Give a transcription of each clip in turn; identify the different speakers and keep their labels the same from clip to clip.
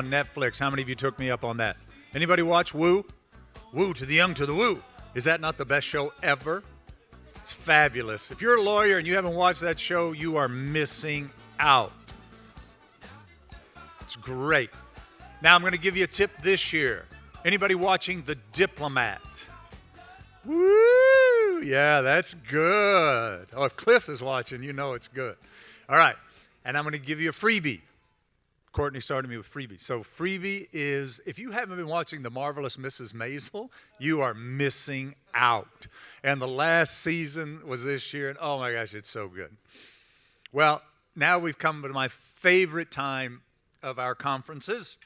Speaker 1: on Netflix. How many of you took me up on that? Anybody watch Woo? Woo to the young to the woo. Is that not the best show ever? It's fabulous. If you're a lawyer and you haven't watched that show, you are missing out. It's great. Now I'm going to give you a tip this year. Anybody watching The Diplomat? Woo! Yeah, that's good. Oh, if Cliff is watching, you know it's good. All right. And I'm going to give you a freebie. Courtney started me with freebie. So freebie is, if you haven't been watching The Marvelous Mrs. Maisel, you are missing out. And the last season was this year, and oh my gosh, it's so good. Well, now we've come to my favorite time of our conferences.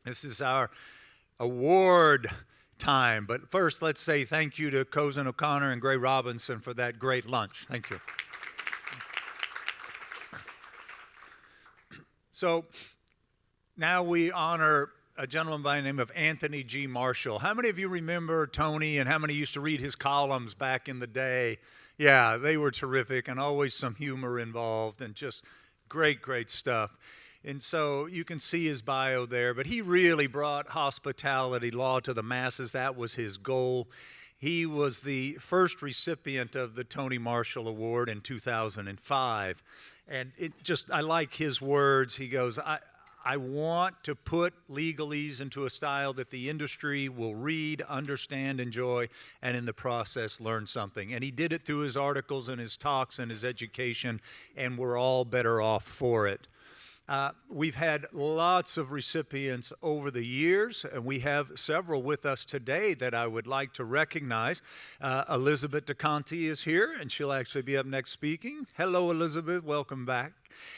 Speaker 1: This is our award time. But first, let's say thank you to Cozen O'Connor and Gray Robinson for that great lunch. Thank you. So now we honor a gentleman by the name of Anthony G. Marshall. How many of you remember Tony, and how many used to read his columns back in the day? Yeah, they were terrific, and always some humor involved, and just great, great stuff. And so you can see his bio there, but he really brought hospitality law to the masses. That was his goal. He was the first recipient of the Tony Marshall Award in 2005. And I like his words. He goes, I want to put legalese into a style that the industry will read, understand, enjoy, and in the process learn something. And he did it through his articles and his talks and his education, and we're all better off for it. We've had lots of recipients over the years, and we have several with us today that I would like to recognize. Elizabeth DeConti is here, and she'll actually be up next speaking. Hello, Elizabeth. Welcome back.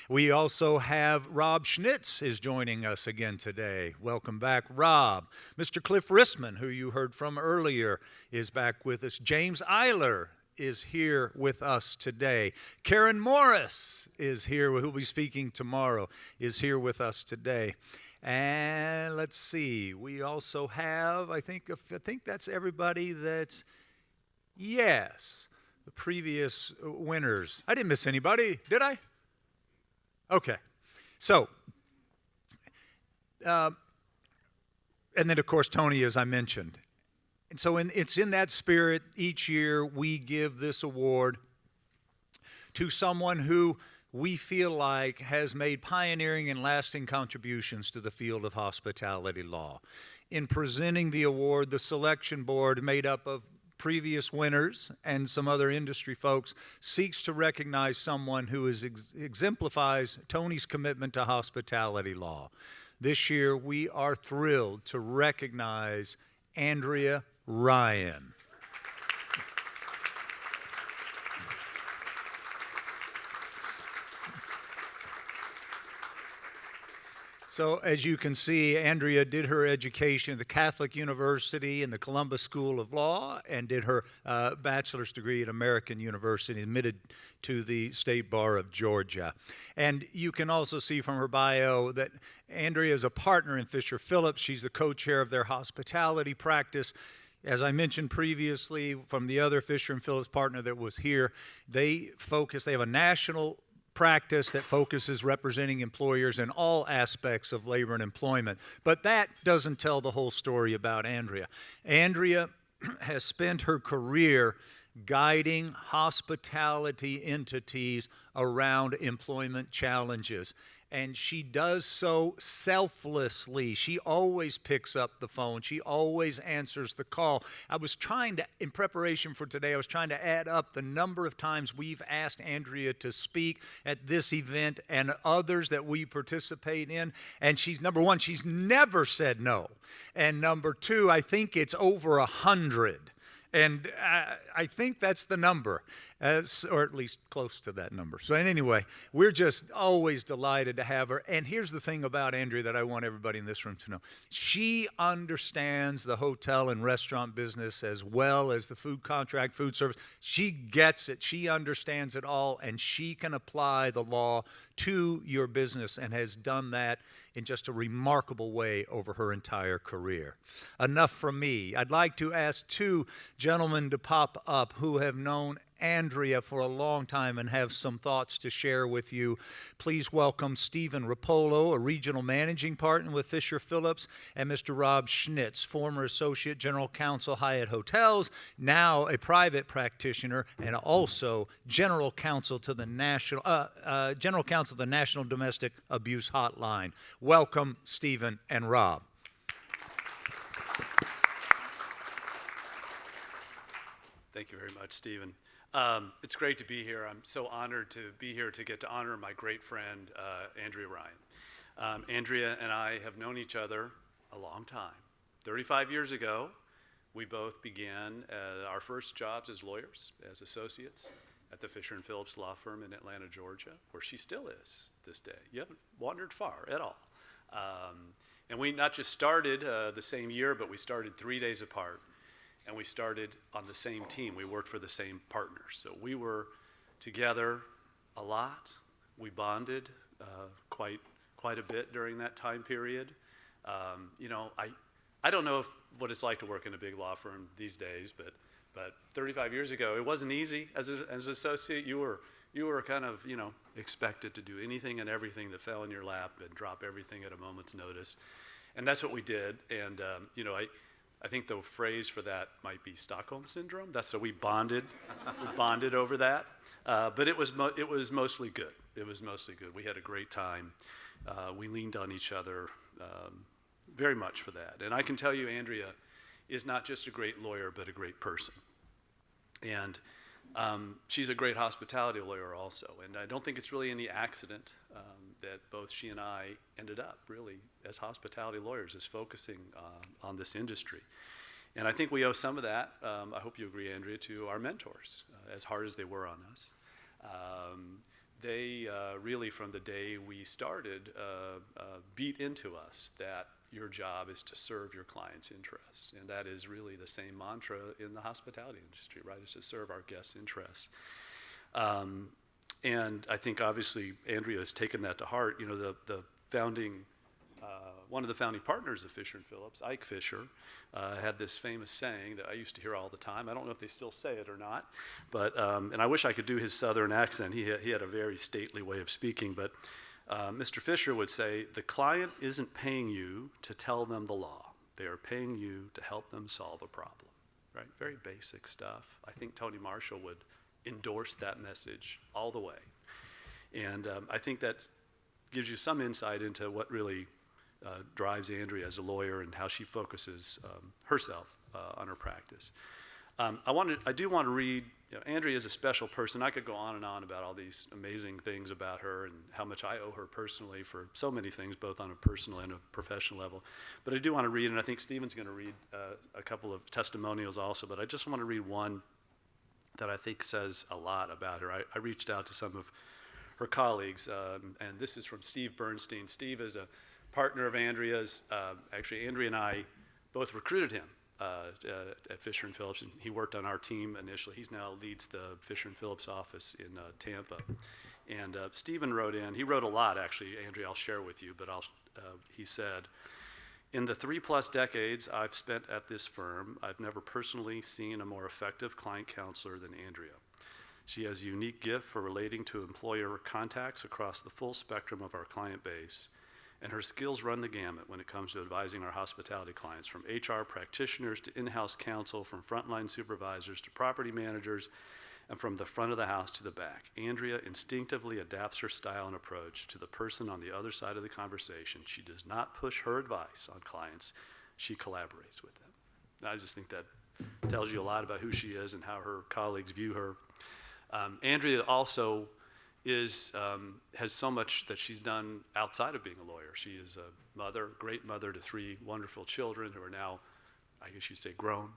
Speaker 1: We also have Rob Schnitz is joining us again today. Welcome back, Rob. Mr. Cliff Rissman, who you heard from earlier, is back with us. James Eiler is here with us today. Karen Morris is here, who'll be speaking tomorrow, is here with us today. And let's see, we also have, I think that's everybody that's, yes, the previous winners. I didn't miss anybody, did I? Okay. So, and then, of course, Tony, as I mentioned. And so it's in that spirit, each year we give this award to someone who we feel like has made pioneering and lasting contributions to the field of hospitality law. In presenting the award, the selection board, made up of previous winners and some other industry folks, seeks to recognize someone who exemplifies Tony's commitment to hospitality law. This year, we are thrilled to recognize Andrea Ryan. So as you can see, Andrea did her education at the Catholic University and the Columbus School of Law, and did her bachelor's degree at American University, admitted to the State Bar of Georgia. And you can also see from her bio that Andrea is a partner in Fisher Phillips. She's the co-chair of their hospitality practice. As I mentioned previously, from the other Fisher and Phillips partner that was here, they have a national practice that focuses representing employers in all aspects of labor and employment. But that doesn't tell the whole story about Andrea. Andrea has spent her career guiding hospitality entities around employment challenges. And she does so selflessly. She always picks up the phone. She always answers the call. In preparation for today, I was trying to add up the number of times we've asked Andrea to speak at this event and others that we participate in. And number one, she's never said no. And number two, I think it's over 100. And I think that's the number, or at least close to that number. So anyway, we're just always delighted to have her. And here's the thing about Andrea that I want everybody in this room to know. She understands the hotel and restaurant business as well as the food contract, food service. She gets it. She understands it all, and she can apply the law to your business and has done that in just a remarkable way over her entire career. Enough from me. I'd like to ask two gentlemen to pop up who have known Andrea for a long time and have some thoughts to share with you. Please welcome Stephen Rapolo, a regional managing partner with Fisher Phillips, and Mr. Rob Schnitz, former associate general counsel, Hyatt Hotels, now a private practitioner and also general counsel to the National Domestic Abuse Hotline. Welcome, Stephen and Rob.
Speaker 2: Thank you very much, Stephen. It's great to be here. I'm so honored to be here to get to honor my great friend, Andrea Ryan. Andrea and I have known each other a long time. 35 years ago, we both began our first jobs as lawyers, as associates at the Fisher & Phillips law firm in Atlanta, Georgia, where she still is this day. You haven't wandered far at all. And we not just started the same year, but we started 3 days apart. And we started on the same team. We worked for the same partners. So we were together a lot. We bonded quite a bit during that time period. I don't know what it's like to work in a big law firm these days, but 35 years ago, it wasn't easy as an associate. You were kind of expected to do anything and everything that fell in your lap and drop everything at a moment's notice, and that's what we did. And I think the phrase for that might be Stockholm Syndrome. That's so we bonded. We bonded over that. But it was mostly good. It was mostly good. We had a great time. We leaned on each other very much for that. And I can tell you, Andrea is not just a great lawyer, but a great person. And she's a great hospitality lawyer also. And I don't think it's really any accident that both she and I ended up really as hospitality lawyers, as focusing on this industry. And I think we owe some of that, I hope you agree, Andrea, to our mentors, as hard as they were on us. They really, from the day we started, beat into us that your job is to serve your client's interest. And that is really the same mantra in the hospitality industry, right? Is to serve our guests' interests. And I think obviously Andrea has taken that to heart. The founding, one of the founding partners of Fisher & Phillips, Ike Fisher, had this famous saying that I used to hear all the time. I don't know if they still say it or not, but and I wish I could do his Southern accent. He had a very stately way of speaking, but Mr. Fisher would say, the client isn't paying you to tell them the law. They are paying you to help them solve a problem, right? Very basic stuff. I think Tony Marshall would endorse that message all the way. And I think that gives you some insight into what really drives Andrea as a lawyer and how she focuses herself on her practice. I do want to read, Andrea is a special person. I could go on and on about all these amazing things about her and how much I owe her personally for so many things, both on a personal and a professional level. But I do want to read, and I think Stephen's going to read a couple of testimonials also, but I just want to read one that I think says a lot about her. I reached out to some of her colleagues, and this is from Steve Bernstein. Steve is a partner of Andrea's. Actually, Andrea and I both recruited him at Fisher & Phillips, and he worked on our team initially. He's now leads the Fisher & Phillips office in Tampa. And Stephen wrote in, he wrote a lot actually, Andrea, I'll share with you, but he said, in the 3+ decades I've spent at this firm, I've never personally seen a more effective client counselor than Andrea. She has a unique gift for relating to employer contacts across the full spectrum of our client base, and her skills run the gamut when it comes to advising our hospitality clients, from HR practitioners to in-house counsel, from frontline supervisors to property managers, and from the front of the house to the back. Andrea instinctively adapts her style and approach to the person on the other side of the conversation. She does not push her advice on clients. She collaborates with them. I just think that tells you a lot about who she is and how her colleagues view her. Andrea also has so much that she's done outside of being a lawyer. She is a mother, great mother to 3 wonderful children who are now, I guess you'd say, grown.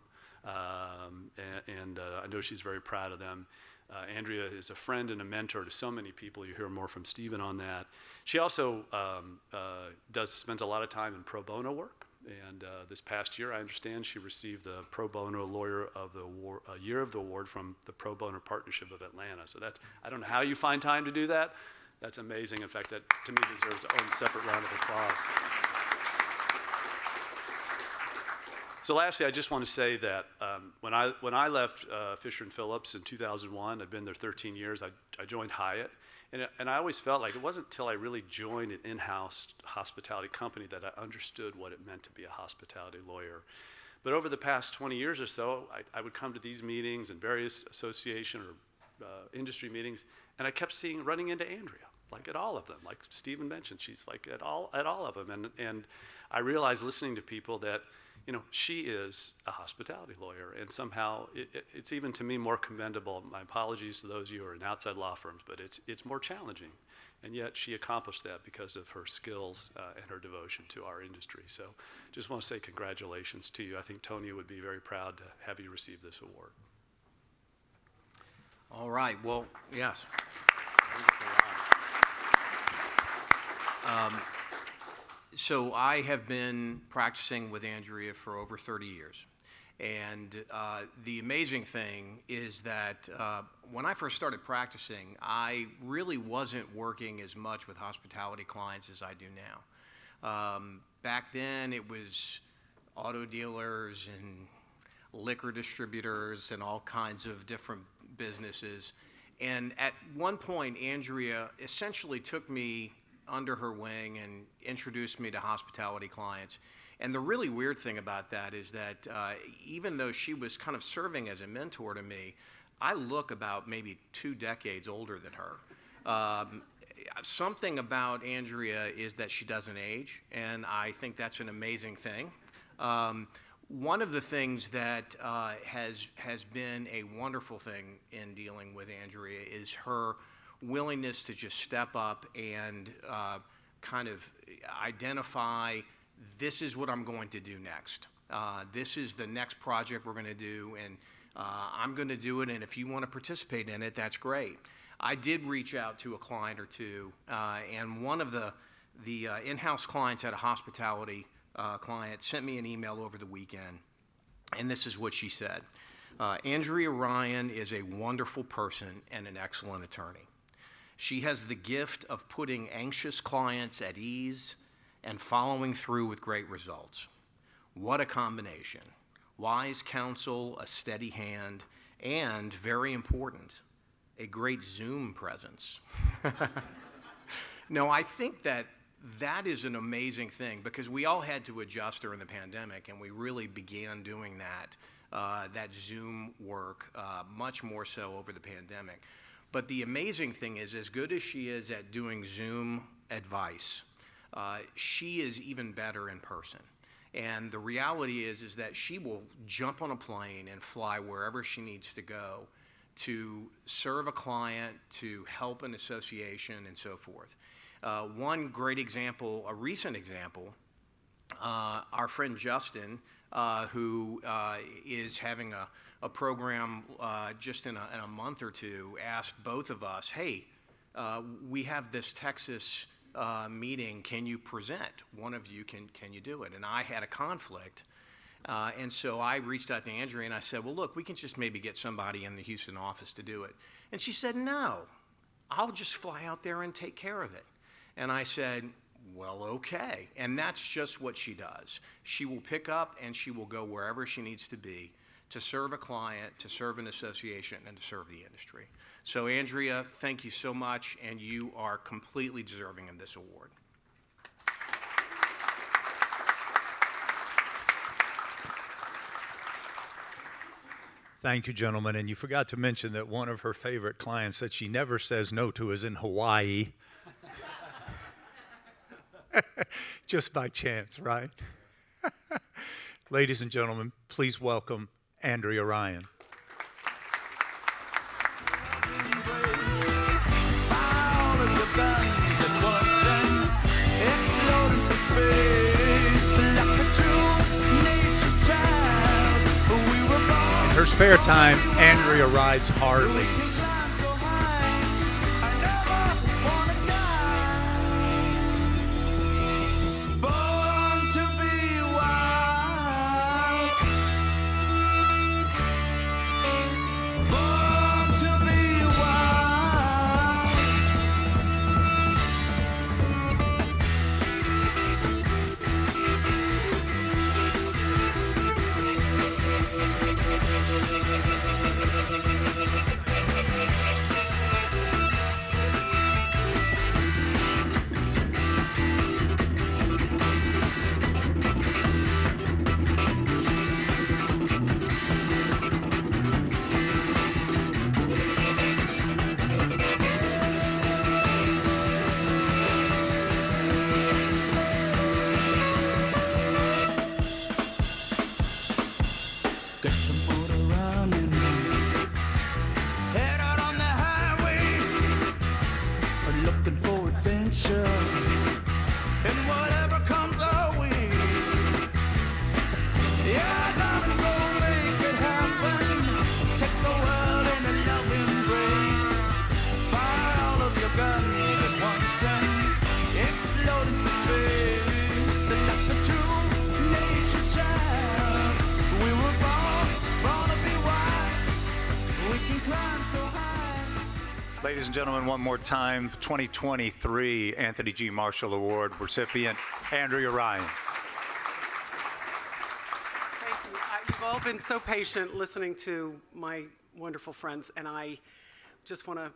Speaker 2: And I know she's very proud of them. Andrea is a friend and a mentor to so many people. You hear more from Stephen on that. She also spends a lot of time in pro bono work. And this past year, I understand she received the Pro Bono Lawyer of the Year of the Award from the Pro Bono Partnership of Atlanta. So I don't know how you find time to do that. That's amazing. In fact, that to me deserves its own separate round of applause. So lastly, I just want to say that when I left Fisher & Phillips in 2001, I've been there 13 years, I joined Hyatt. And I always felt like it wasn't until I really joined an in-house hospitality company that I understood what it meant to be a hospitality lawyer. But over the past 20 years or so, I would come to these meetings and various association or industry meetings, and I kept running into Andrea, like at all of them. Like Stephen mentioned, she's like at all of them. And I realized listening to people that, you know, she is a hospitality lawyer, and somehow it's even to me more commendable. My apologies to those of you who are in outside law firms, but it's more challenging, and yet she accomplished that because of her skills and her devotion to our industry. So just want to say congratulations to you. I think Tony would be very proud to have you receive this award.
Speaker 3: All right, well, yes. So I have been practicing with Andrea for over 30 years. And the amazing thing is that when I first started practicing, I really wasn't working as much with hospitality clients as I do now. Back then, it was auto dealers and liquor distributors and all kinds of different businesses. And at one point, Andrea essentially took me under her wing and introduced me to hospitality clients. And the really weird thing about that is that even though she was kind of serving as a mentor to me, I look about maybe 2 decades older than her. Something about Andrea is that she doesn't age, and I think that's an amazing thing. One of the things that has been a wonderful thing in dealing with Andrea is her willingness to just step up and kind of identify, this is what I'm going to do next. This is the next project we're going to do, and I'm going to do it, and if you want to participate in it, that's great. I did reach out to a client or two, and one of the in-house clients at a hospitality client sent me an email over the weekend, and this is what she said. Andrea Ryan is a wonderful person and an excellent attorney. She has the gift of putting anxious clients at ease and following through with great results. What a combination. Wise counsel, a steady hand, and, very important, a great Zoom presence. No, I think that is an amazing thing, because we all had to adjust during the pandemic, and we really began doing that Zoom work much more so over the pandemic. But the amazing thing is, as good as she is at doing Zoom advice, she is even better in person. And the reality is that she will jump on a plane and fly wherever she needs to go to serve a client, to help an association, and so forth. One great example, a recent example, our friend Justin, who is having a program just in a month or two, asked both of us, hey, we have this Texas meeting, can you present? One of you, can you do it? And I had a conflict, and so I reached out to Andrea and I said, well, look, we can just maybe get somebody in the Houston office to do it. And she said, no, I'll just fly out there and take care of it. And I said, well, okay. And that's just what she does. She will pick up and she will go wherever she needs to be to serve a client, to serve an association, and to serve the industry. So, Andrea, thank you so much, and you are completely deserving of this award.
Speaker 1: Thank you, gentlemen. And you forgot to mention that one of her favorite clients that she never says no to is in Hawaii. Just by chance, right? Ladies and gentlemen, please welcome Andrea Ryan. In her spare time, Andrea rides Harleys. Ladies and gentlemen, one more time, 2023 Anthony G. Marshall Award recipient, Andrea Ryan.
Speaker 4: Thank you. You've all been so patient listening to my wonderful friends, and I just want to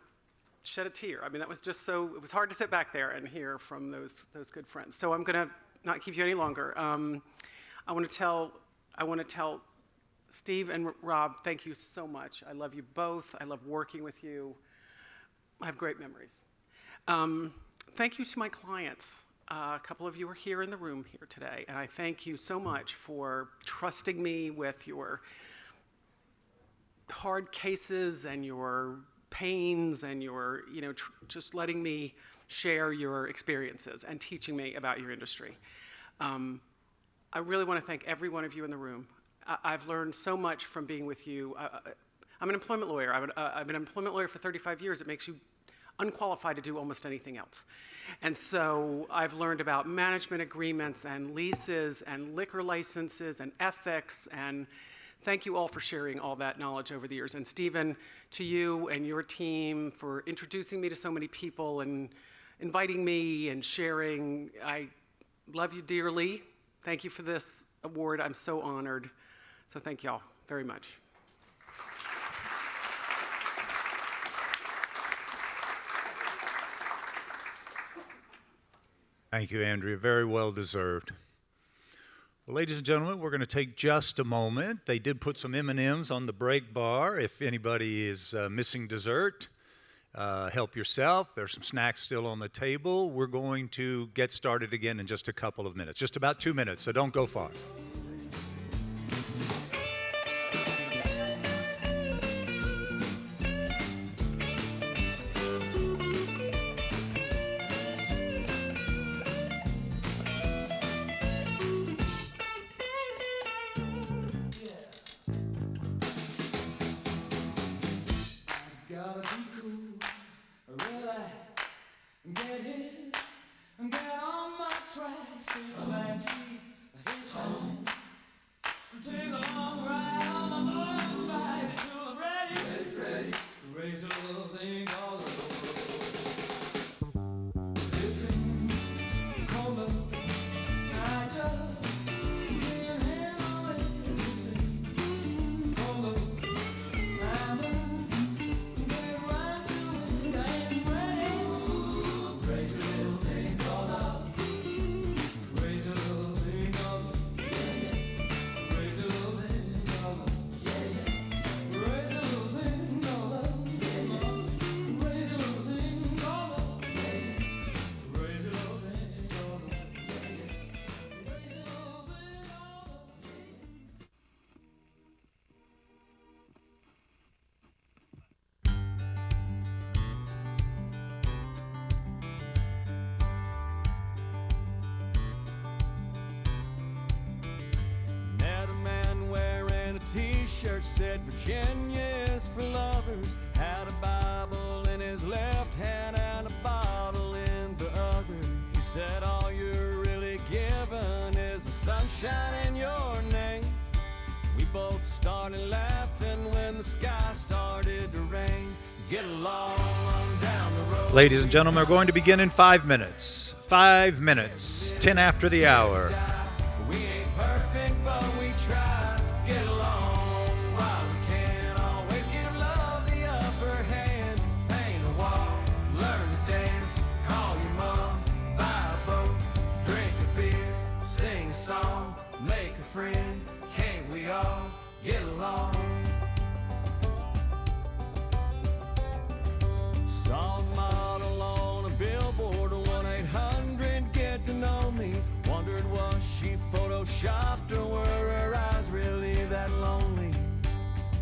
Speaker 4: shed a tear. I mean, that was just so, it was hard to sit back there and hear from those good friends. So I'm going to not keep you any longer. I want to tell Steve and Rob, thank you so much. I love you both. I love working with you. I have great memories. Thank you to my clients. A couple of you are here in the room here today, and I thank you so much for trusting me with your hard cases and your pains and your, just letting me share your experiences and teaching me about your industry. I really want to thank every one of you in the room. I've learned so much from being with you. I'm an employment lawyer. I've been an employment lawyer for 35 years. It makes you unqualified to do almost anything else. And so I've learned about management agreements and leases and liquor licenses and ethics, and thank you all for sharing all that knowledge over the years. And Stephen, to you and your team for introducing me to so many people and inviting me and sharing. I love you dearly. Thank you for this award. I'm so honored. So thank y'all very much.
Speaker 1: Thank you, Andrea. Very well deserved. Well, ladies and gentlemen, we're going to take just a moment. They did put some M&Ms on the break bar. If anybody is missing dessert, help yourself. There's some snacks still on the table. We're going to get started again in just a couple of minutes, just about 2 minutes, so don't go far.
Speaker 5: T-shirt said Virginia is for lovers, had a Bible in his left hand and a bottle in the other. He said all you're really given is the sunshine in your name. We both started laughing when the sky started to rain. Get along down the road.
Speaker 1: Ladies and gentlemen, we're going to begin in 5 minutes. 5 minutes, 10 after the hour.
Speaker 5: We ain't perfect, but we try. Get along while we can. Always give love the upper hand. Paint a wall, learn to dance. Call your mom, buy a boat, drink a beer, sing a song, make a friend. Can't we all get along? Saw a model on a billboard, 1-800 get to know me. Wondered was she photoshopped or were her eyes really that lonely?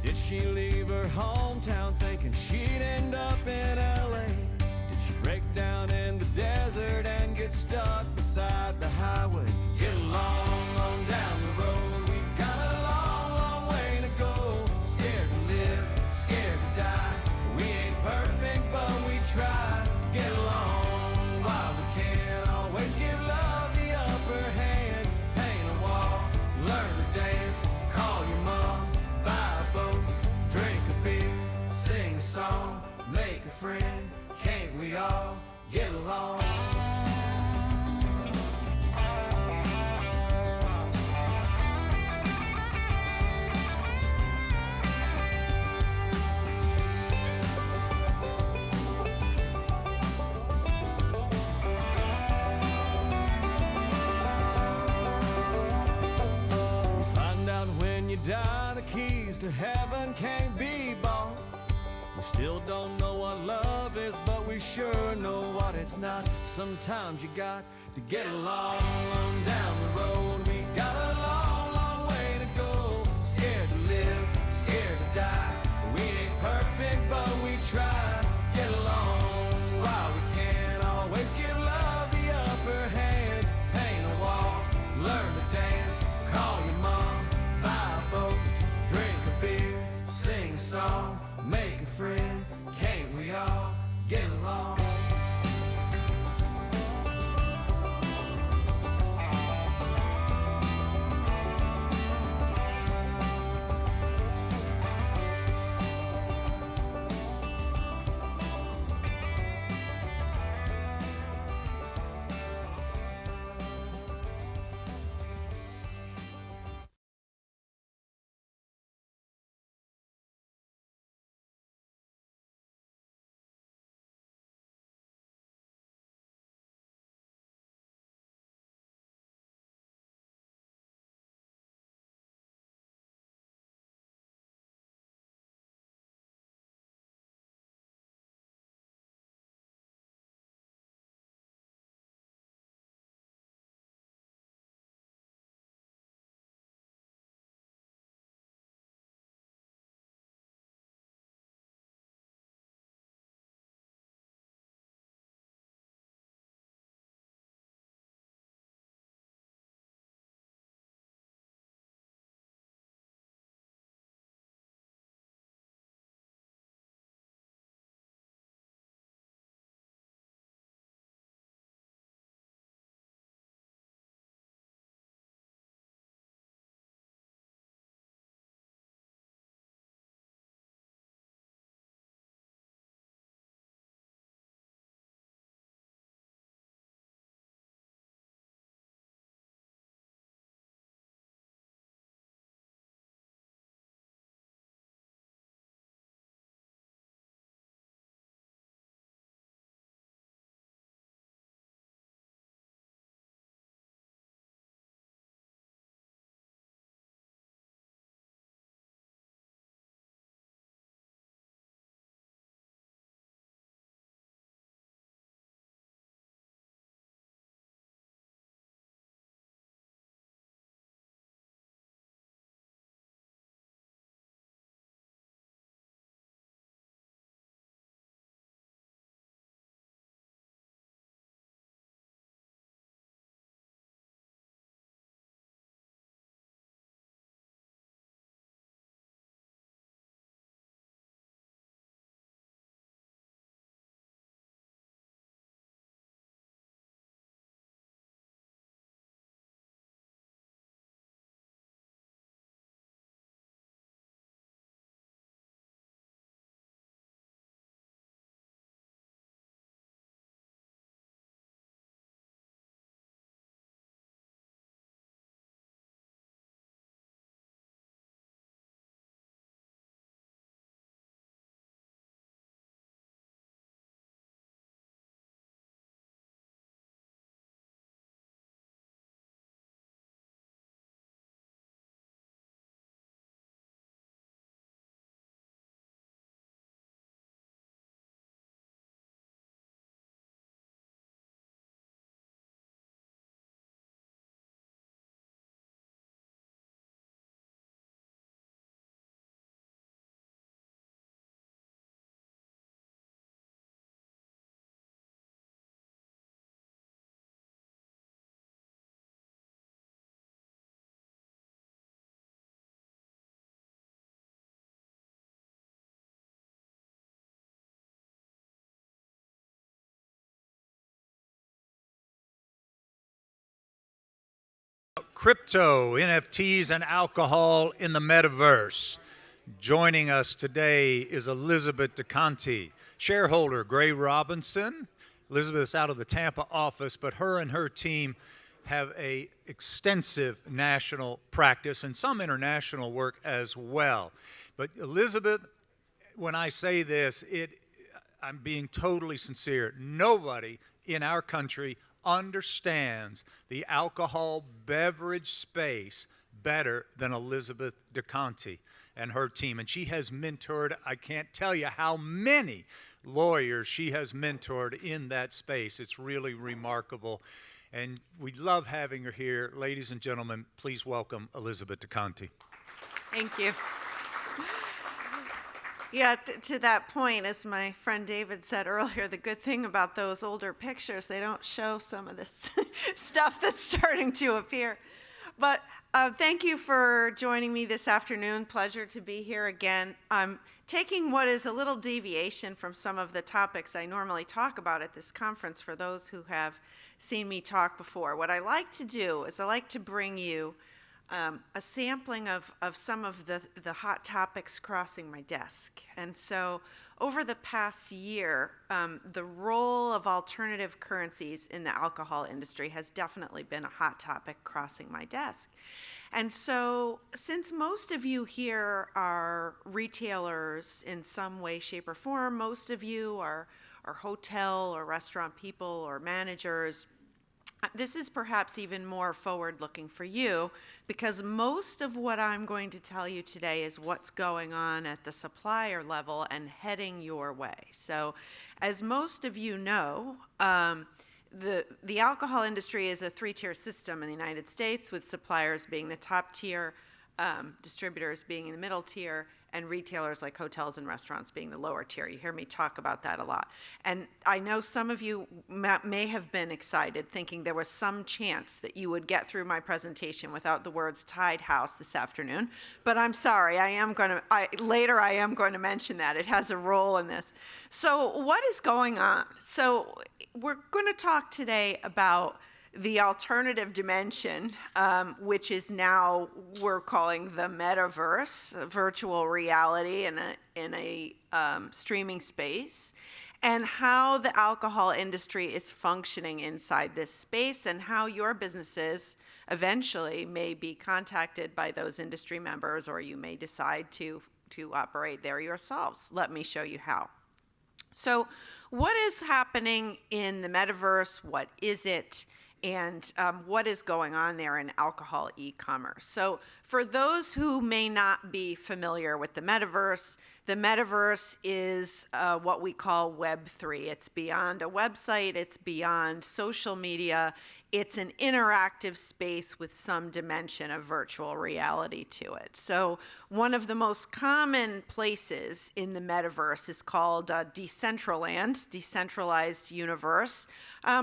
Speaker 5: Did she leave her hometown thinking she'd end up in LA? Did she break down in the desert and get stuck beside the highway? Get along on down the road. We've got a long, long way to go. Scared to live, scared to die. We ain't perfect, but we try. Get along while we can. Always give love the upper hand. Paint a wall, die, the keys to heaven can't be bought. We still don't know what love is, but we sure know what it's not. Sometimes you got to get along on down the road. We got a long, long way to go. Scared to live, scared to die. We ain't perfect, but we try. Get along while we can. Always give love the upper hand. Paint a wall, learn to dance. Call your mom, buy a boat, drink a beer, sing a song, make a friend. Can't we all get along?
Speaker 1: Crypto, NFTs, and alcohol in the Metaverse. Joining us today is Elizabeth DeConti, shareholder Gray Robinson. Elizabeth's out of the Tampa office, but her and her team have a extensive national practice and some international work as well. But Elizabeth, when I say this, I'm being totally sincere. Nobody in our country understands the alcohol beverage space better than Elizabeth DeConti and her team. And she has mentored, I can't tell you how many lawyers she has mentored in that space. It's really remarkable. And we love having her here. Ladies and gentlemen, please welcome Elizabeth DeConti.
Speaker 6: Thank you. Yeah, to that point, as my friend David said earlier, the good thing about those older pictures, they don't show some of this stuff that's starting to appear. But thank you for joining me this afternoon. Pleasure to be here again. I'm taking what is a little deviation from some of the topics I normally talk about at this conference for those who have seen me talk before. What I like to do is I like to bring you a sampling of some of the hot topics crossing my desk. And so over the past year, the role of alternative currencies in the alcohol industry has definitely been a hot topic crossing my desk. And so since most of you here are retailers in some way, shape, or form, most of you are hotel or restaurant people or managers, this is perhaps even more forward-looking for you because most of what I'm going to tell you today is what's going on at the supplier level and heading your way. So as most of you know, the alcohol industry is a three-tier system in the United States, with suppliers being the top tier, distributors being in the middle tier, and retailers like hotels and restaurants being the lower tier. You hear me talk about that a lot. And I know some of you may have been excited, thinking there was some chance that you would get through my presentation without the words tied house this afternoon. But I'm sorry, later I am going to mention that. It has a role in this. So what is going on? So we're going to talk today about the alternative dimension, which is now we're calling the Metaverse, virtual reality in a streaming space, and how the alcohol industry is functioning inside this space, and how your businesses eventually may be contacted by those industry members, or you may decide to operate there yourselves. Let me show you how. So what is happening in the Metaverse? What is it? And what is going on there in alcohol e-commerce. So for those who may not be familiar with the Metaverse is what we call Web3. It's beyond a website, it's beyond social media, it's an interactive space with some dimension of virtual reality to it. So one of the most common places in the Metaverse is called Decentraland, Decentralized Universe,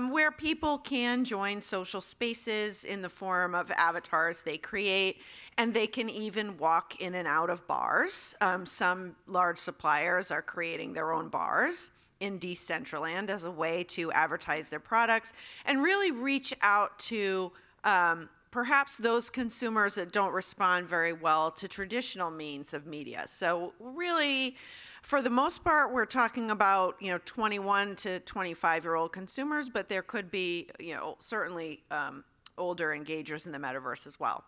Speaker 6: where people can join social spaces in the form of avatars they create, and they can even walk in and out of bars. Some large suppliers are creating their own bars in Decentraland as a way to advertise their products and really reach out to perhaps those consumers that don't respond very well to traditional means of media. So really, for the most part, we're talking about 21 to 25-year-old consumers, but there could be certainly older engagers in the Metaverse as well.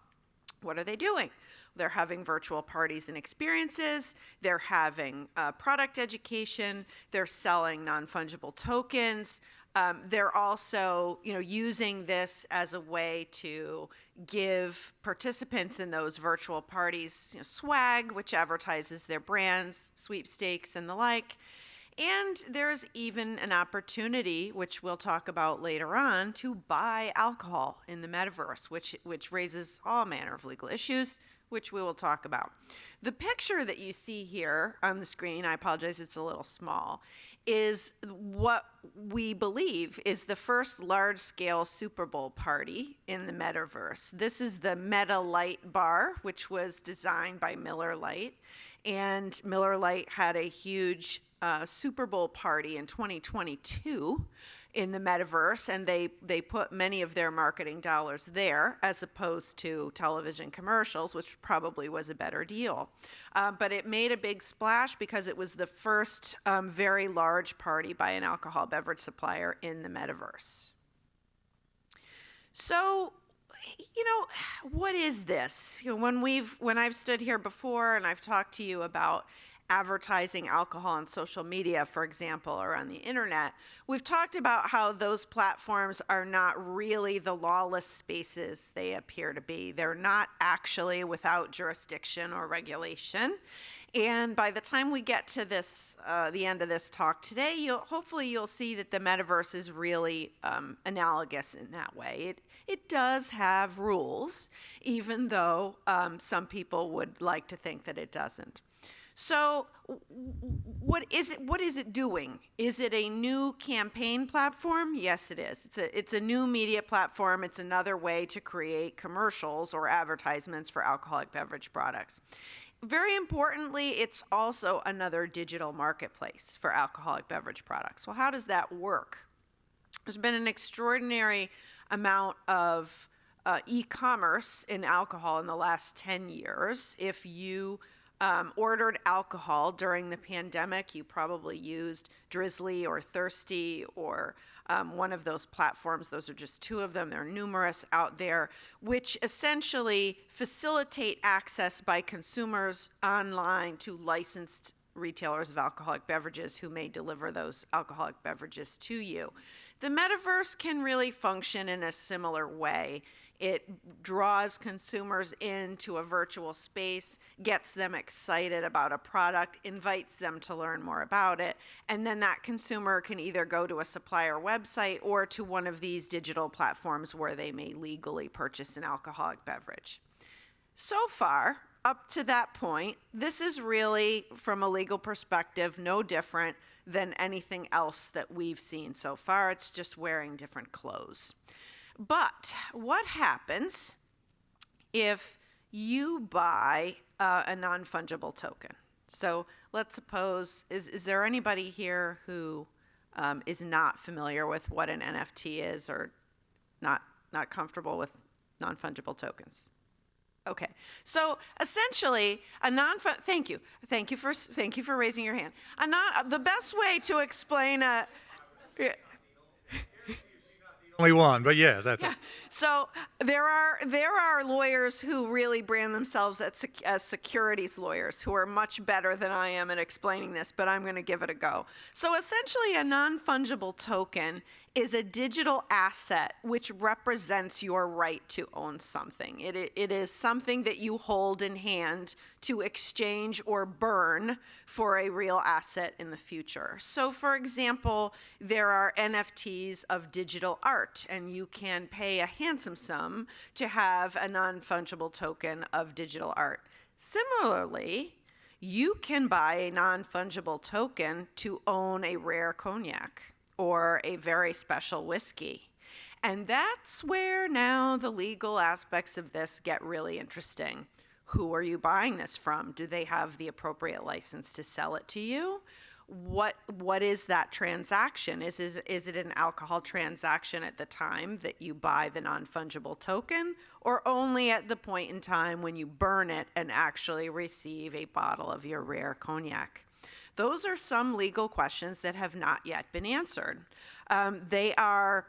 Speaker 6: What are they doing? They're having virtual parties and experiences. They're having product education. They're selling non-fungible tokens. They're also, using this as a way to give participants in those virtual parties swag, which advertises their brands, sweepstakes, and the like. And there's even an opportunity, which we'll talk about later on, to buy alcohol in the Metaverse, which raises all manner of legal issues, which we will talk about. The picture that you see here on the screen, I apologize, it's a little small, is what we believe is the first large-scale Super Bowl party in the Metaverse. This is the Meta Lite bar, which was designed by Miller Lite, and Miller Lite had a huge Super Bowl party in 2022 in the Metaverse, and they put many of their marketing dollars there as opposed to television commercials, which probably was a better deal. But it made a big splash because it was the first very large party by an alcohol beverage supplier in the Metaverse. So, what is this? When I've stood here before and I've talked to you about advertising alcohol on social media, for example, or on the internet, we've talked about how those platforms are not really the lawless spaces they appear to be. They're not actually without jurisdiction or regulation. And by the time we get to this, the end of this talk today, hopefully you'll see that the metaverse is really analogous in that way. It does have rules, even though some people would like to think that it doesn't. So what is it doing? Is it a new campaign platform? Yes, it is. It's a new media platform. It's another way to create commercials or advertisements for alcoholic beverage products. Very importantly, it's also another digital marketplace for alcoholic beverage products. Well, how does that work? There's been an extraordinary amount of e-commerce in alcohol in the last 10 years. If you ordered alcohol during the pandemic, you probably used Drizzly or Thirsty or one of those platforms. Those are just two of them. There are numerous out there, which essentially facilitate access by consumers online to licensed retailers of alcoholic beverages who may deliver those alcoholic beverages to you. The metaverse can really function in a similar way. It draws consumers into a virtual space, gets them excited about a product, invites them to learn more about it, and then that consumer can either go to a supplier website or to one of these digital platforms where they may legally purchase an alcoholic beverage. So far, up to that point, this is really, from a legal perspective, no different than anything else that we've seen so far. It's just wearing different clothes. But what happens if you buy a non-fungible token? So let's suppose, is there anybody here who is not familiar with what an NFT is or not comfortable with non-fungible tokens? Okay, so essentially, thank you for raising your hand. The best way to explain a
Speaker 1: Only one, but yeah, that's it.
Speaker 6: So there are lawyers who really brand themselves as securities lawyers who are much better than I am at explaining this, but I'm going to give it a go. So essentially, a non-fungible token is a digital asset which represents your right to own something. It is something that you hold in hand to exchange or burn for a real asset in the future. So for example, there are NFTs of digital art, and you can pay a handsome sum to have a non-fungible token of digital art. Similarly, you can buy a non-fungible token to own a rare cognac or a very special whiskey. And that's where now the legal aspects of this get really interesting. Who are you buying this from? Do they have the appropriate license to sell it to you? What is that transaction? Is it an alcohol transaction at the time that you buy the non-fungible token, or only at the point in time when you burn it and actually receive a bottle of your rare cognac? Those are some legal questions that have not yet been answered. They are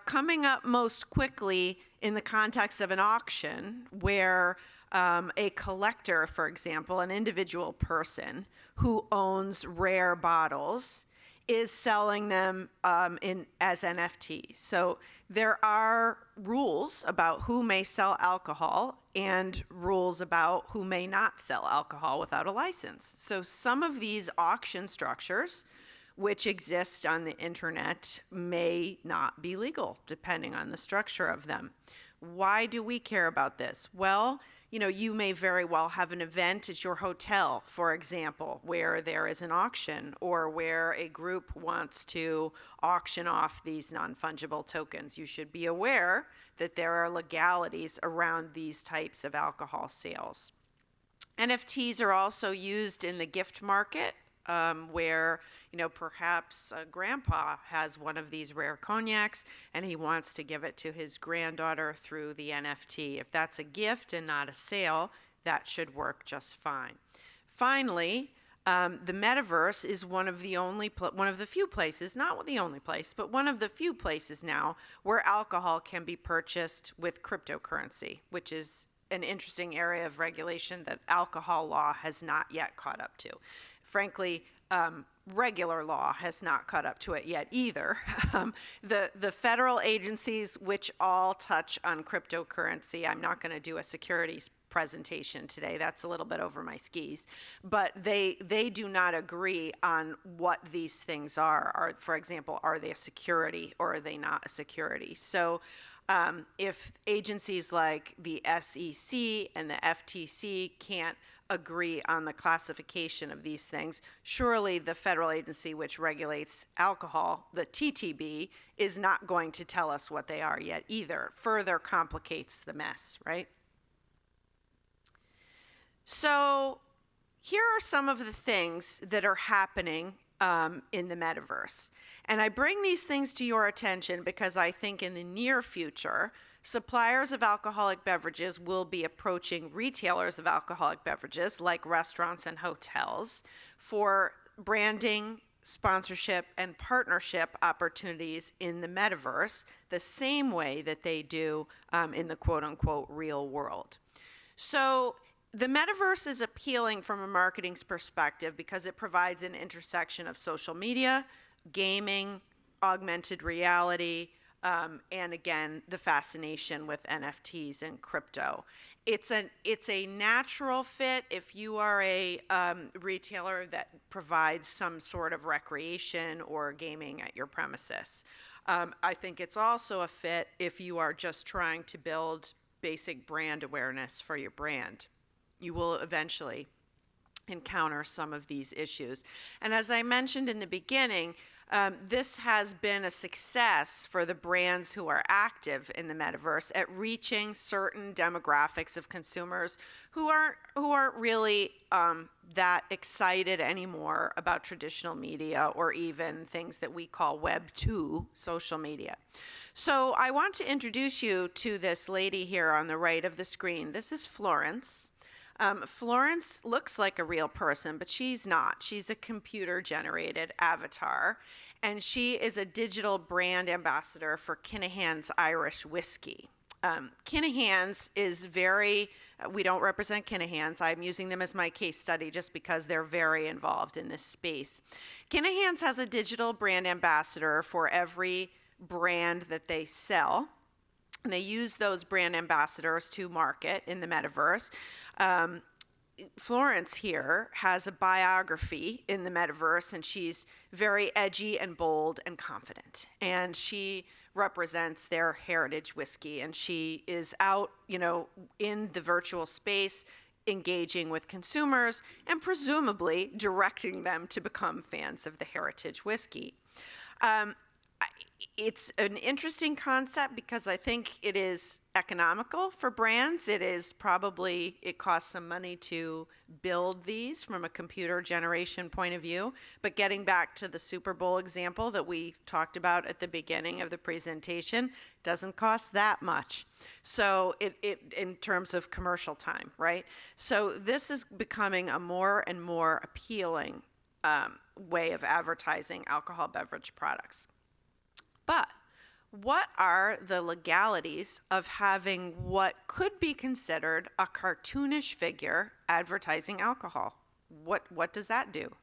Speaker 6: coming up most quickly in the context of an auction where a collector, for example, an individual person who owns rare bottles, is selling them as NFTs. So there are rules about who may sell alcohol and rules about who may not sell alcohol without a license. So some of these auction structures, which exist on the internet, may not be legal, depending on the structure of them. Why do we care about this? Well, you may very well have an event at your hotel, for example, where there is an auction or where a group wants to auction off these non-fungible tokens. You should be aware that there are legalities around these types of alcohol sales. NFTs are also used in the gift market, where perhaps grandpa has one of these rare cognacs and he wants to give it to his granddaughter through the NFT. If that's a gift and not a sale, that should work just fine. Finally, the metaverse is one of the few places, not the only place, but one of the few places now where alcohol can be purchased with cryptocurrency, which is an interesting area of regulation that alcohol law has not yet caught up to. Frankly, regular law has not caught up to it yet either. The federal agencies, which all touch on cryptocurrency, I'm not going to do a securities presentation today. That's a little bit over my skis. But they do not agree on what these things are. For example, are they a security or are they not a security? So if agencies like the SEC and the FTC can't agree on the classification of these things, surely the federal agency which regulates alcohol, the TTB, is not going to tell us what they are yet either. Further complicates the mess, right? So here are some of the things that are happening in the metaverse. And I bring these things to your attention because I think in the near future, suppliers of alcoholic beverages will be approaching retailers of alcoholic beverages, like restaurants and hotels, for branding, sponsorship, and partnership opportunities in the metaverse, the same way that they do in the quote-unquote real world. So the metaverse is appealing from a marketing's perspective because it provides an intersection of social media, gaming, augmented reality, and again, the fascination with NFTs and crypto. It's a natural fit if you are a retailer that provides some sort of recreation or gaming at your premises. I think it's also a fit if you are just trying to build basic brand awareness for your brand. You will eventually encounter some of these issues. And as I mentioned in the beginning, this has been a success for the brands who are active in the metaverse at reaching certain demographics of consumers who aren't really that excited anymore about traditional media or even things that we call Web 2 social media. So I want to introduce you to this lady here on the right of the screen. This is Florence. Florence looks like a real person, but she's not. She's a computer-generated avatar, and she is a digital brand ambassador for Kinahan's Irish Whiskey. Kinahan's is we don't represent Kinahan's. I'm using them as my case study just because they're very involved in this space. Kinahan's has a digital brand ambassador for every brand that they sell. And they use those brand ambassadors to market in the metaverse. Florence here has a biography in the metaverse, and she's very edgy and bold and confident. And she represents their heritage whiskey, and she is out, in the virtual space, engaging with consumers and presumably directing them to become fans of the heritage whiskey. It's an interesting concept because I think it is economical for brands. It costs some money to build these from a computer generation point of view. But getting back to the Super Bowl example that we talked about at the beginning of the presentation, doesn't cost that much. So it in terms of commercial time, right? So this is becoming a more and more appealing way of advertising alcohol beverage products. But what are the legalities of having what could be considered a cartoonish figure advertising alcohol? What does that do?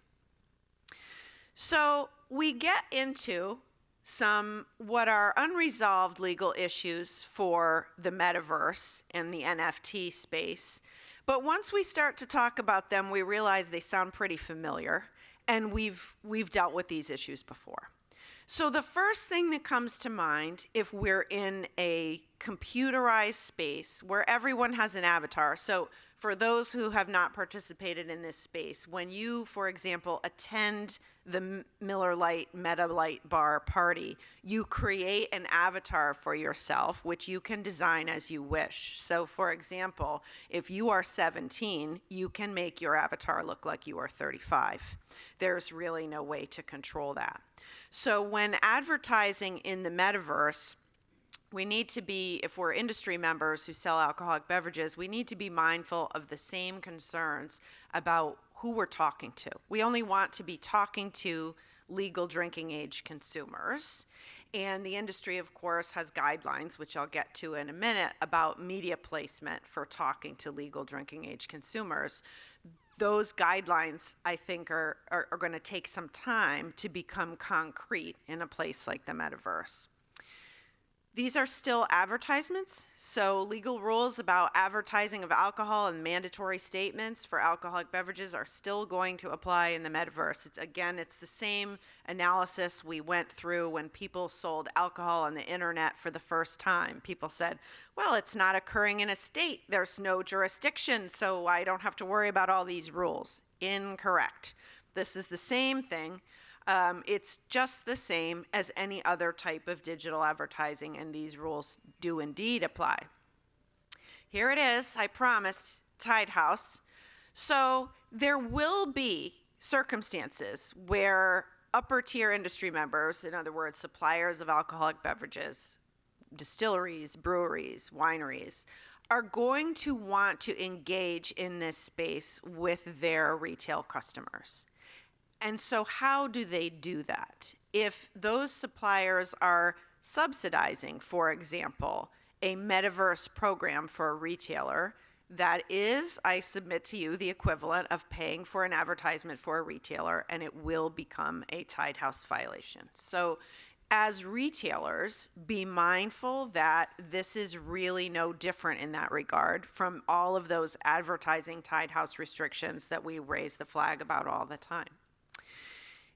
Speaker 6: So we get into what are unresolved legal issues for the metaverse and the NFT space. But once we start to talk about them, we realize they sound pretty familiar, and we've dealt with these issues before. So the first thing that comes to mind, if we're in a computerized space where everyone has an avatar, so for those who have not participated in this space, when you, for example, attend the Miller Lite Meta Lite Bar party, you create an avatar for yourself, which you can design as you wish. So for example, if you are 17, you can make your avatar look like you are 35. There's really no way to control that. So when advertising in the metaverse, we need to be, if we're industry members who sell alcoholic beverages, we need to be mindful of the same concerns about who we're talking to. We only want to be talking to legal drinking age consumers. And the industry, of course, has guidelines, which I'll get to in a minute, about media placement for talking to legal drinking age consumers. Those guidelines, I think, are going to take some time to become concrete in a place like the Metaverse. These are still advertisements, so legal rules about advertising of alcohol and mandatory statements for alcoholic beverages are still going to apply in the Metaverse. It's the same analysis we went through when people sold alcohol on the internet for the first time. People said, well, it's not occurring in a state. There's no jurisdiction, so I don't have to worry about all these rules. Incorrect. This is the same thing. It's just the same as any other type of digital advertising, and these rules do indeed apply. Here it is, I promised, Tide House. So there will be circumstances where upper tier industry members, in other words, suppliers of alcoholic beverages, distilleries, breweries, wineries, are going to want to engage in this space with their retail customers. And so how do they do that? If those suppliers are subsidizing, for example, a Metaverse program for a retailer, that is, I submit to you, the equivalent of paying for an advertisement for a retailer, and it will become a Tide House violation. So as retailers, be mindful that this is really no different in that regard from all of those advertising Tide House restrictions that we raise the flag about all the time.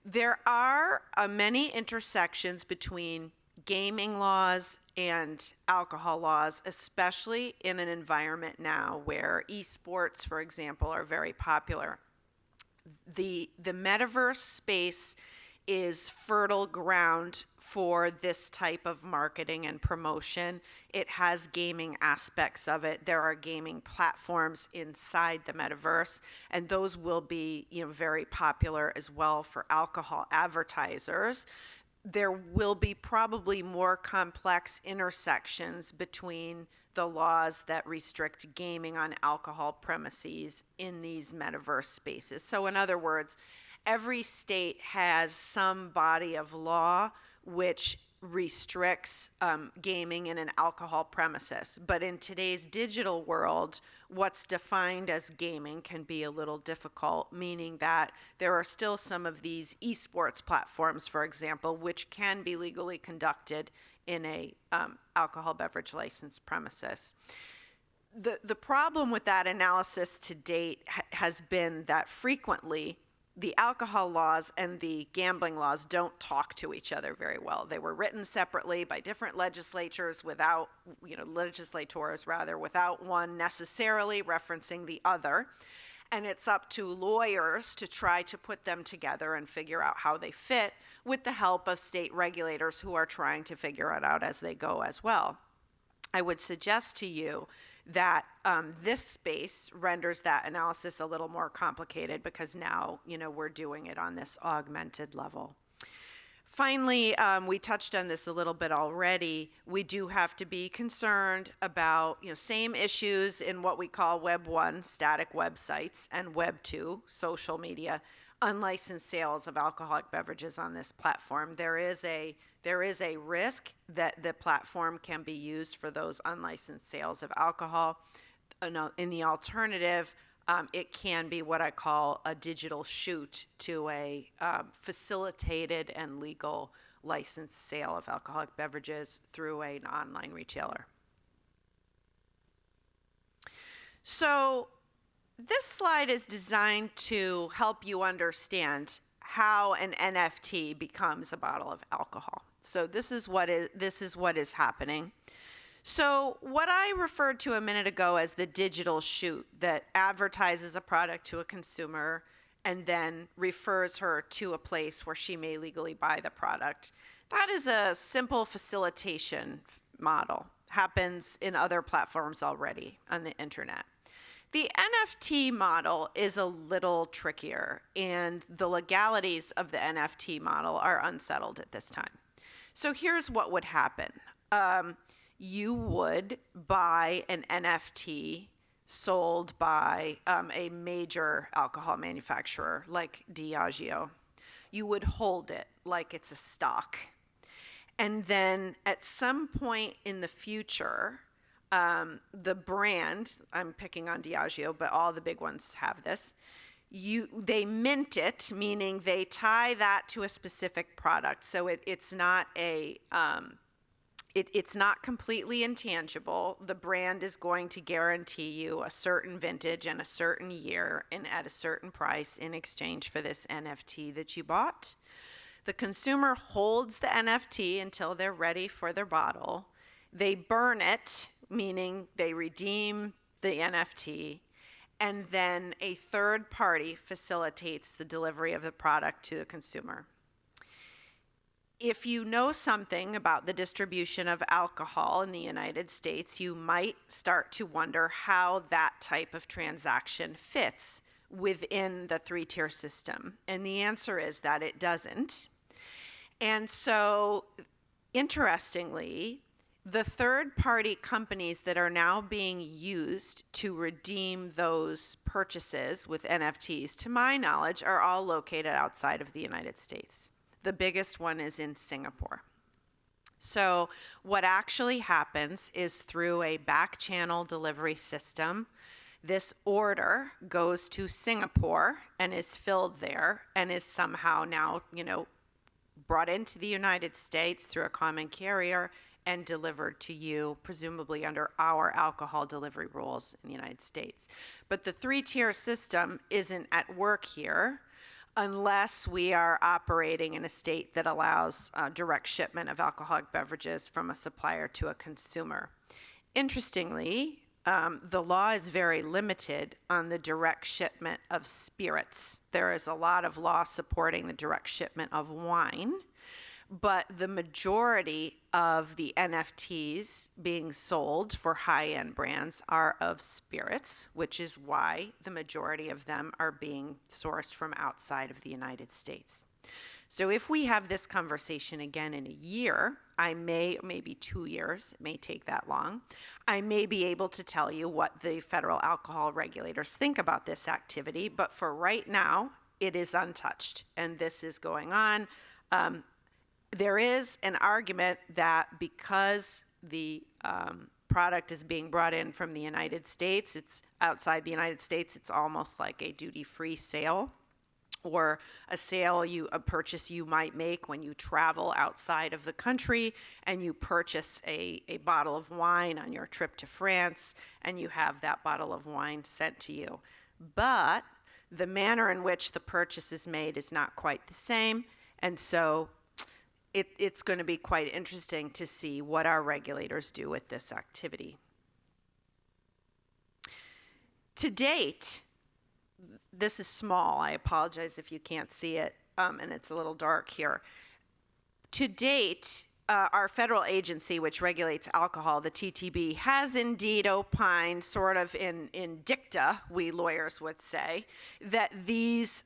Speaker 6: There are many intersections between gaming laws and alcohol laws, especially in an environment now where esports, for example, are very popular. The Metaverse space is fertile ground for this type of marketing and promotion. It has gaming aspects of it. There are gaming platforms inside the Metaverse, and those will be, very popular as well for alcohol advertisers. There will be probably more complex intersections between the laws that restrict gaming on alcohol premises in these Metaverse spaces. So in other words, every state has some body of law which restricts gaming in an alcohol premises. But in today's digital world, what's defined as gaming can be a little difficult, meaning that there are still some of these esports platforms, for example, which can be legally conducted in a alcohol beverage license premises. The problem with that analysis to date has been that frequently the alcohol laws and the gambling laws don't talk to each other very well. They were written separately by different legislators without one necessarily referencing the other. And it's up to lawyers to try to put them together and figure out how they fit with the help of state regulators who are trying to figure it out as they go as well. I would suggest to you that this space renders that analysis a little more complicated because now, we're doing it on this augmented level. Finally, we touched on this a little bit already. We do have to be concerned about, same issues in what we call Web 1, static websites, and Web 2, social media, unlicensed sales of alcoholic beverages on this platform. There is a risk that the platform can be used for those unlicensed sales of alcohol. In the alternative, it can be what I call a digital shoot to a facilitated and legal licensed sale of alcoholic beverages through an online retailer. So this slide is designed to help you understand how an NFT becomes a bottle of alcohol. So this is what is happening. So what I referred to a minute ago as the digital shoot that advertises a product to a consumer and then refers her to a place where she may legally buy the product, that is a simple facilitation model. Happens in other platforms already on the internet. The NFT model is a little trickier, and the legalities of the NFT model are unsettled at this time. So here's what would happen. You would buy an NFT sold by a major alcohol manufacturer like Diageo. You would hold it like it's a stock. And then at some point in the future, the brand, I'm picking on Diageo, but all the big ones have this, they mint it, meaning they tie that to a specific product. So it's not it's not completely intangible. The brand is going to guarantee you a certain vintage and a certain year and at a certain price in exchange for this NFT that you bought. The consumer holds the NFT until they're ready for their bottle. They burn it, meaning they redeem the NFT, and then a third party facilitates the delivery of the product to the consumer. If you know something about the distribution of alcohol in the United States, you might start to wonder how that type of transaction fits within the three-tier system. And the answer is that it doesn't. And so, interestingly, the third-party companies that are now being used to redeem those purchases with NFTs, to my knowledge, are all located outside of the United States. The biggest one is in Singapore. So what actually happens is through a back channel delivery system, this order goes to Singapore and is filled there and is somehow now, brought into the United States through a common carrier and delivered to you, presumably under our alcohol delivery rules in the United States. But the three-tier system isn't at work here unless we are operating in a state that allows direct shipment of alcoholic beverages from a supplier to a consumer. Interestingly, the law is very limited on the direct shipment of spirits. There is a lot of law supporting the direct shipment of wine, but the majority of the NFTs being sold for high-end brands are of spirits, which is why the majority of them are being sourced from outside of the United States. So if we have this conversation again in a year, maybe 2 years, it may take that long, I may be able to tell you what the federal alcohol regulators think about this activity, but for right now, it is untouched, and this is going on. There is an argument that because the product is being brought in from the United States, it's outside the United States, it's almost like a duty-free sale, or a purchase you might make when you travel outside of the country and you purchase a bottle of wine on your trip to France and you have that bottle of wine sent to you. But the manner in which the purchase is made is not quite the same, and so it's going to be quite interesting to see what our regulators do with this activity. To date, this is small. I apologize if you can't see it, and it's a little dark here. To date, our federal agency, which regulates alcohol, the TTB, has indeed opined, sort of in dicta, we lawyers would say, that these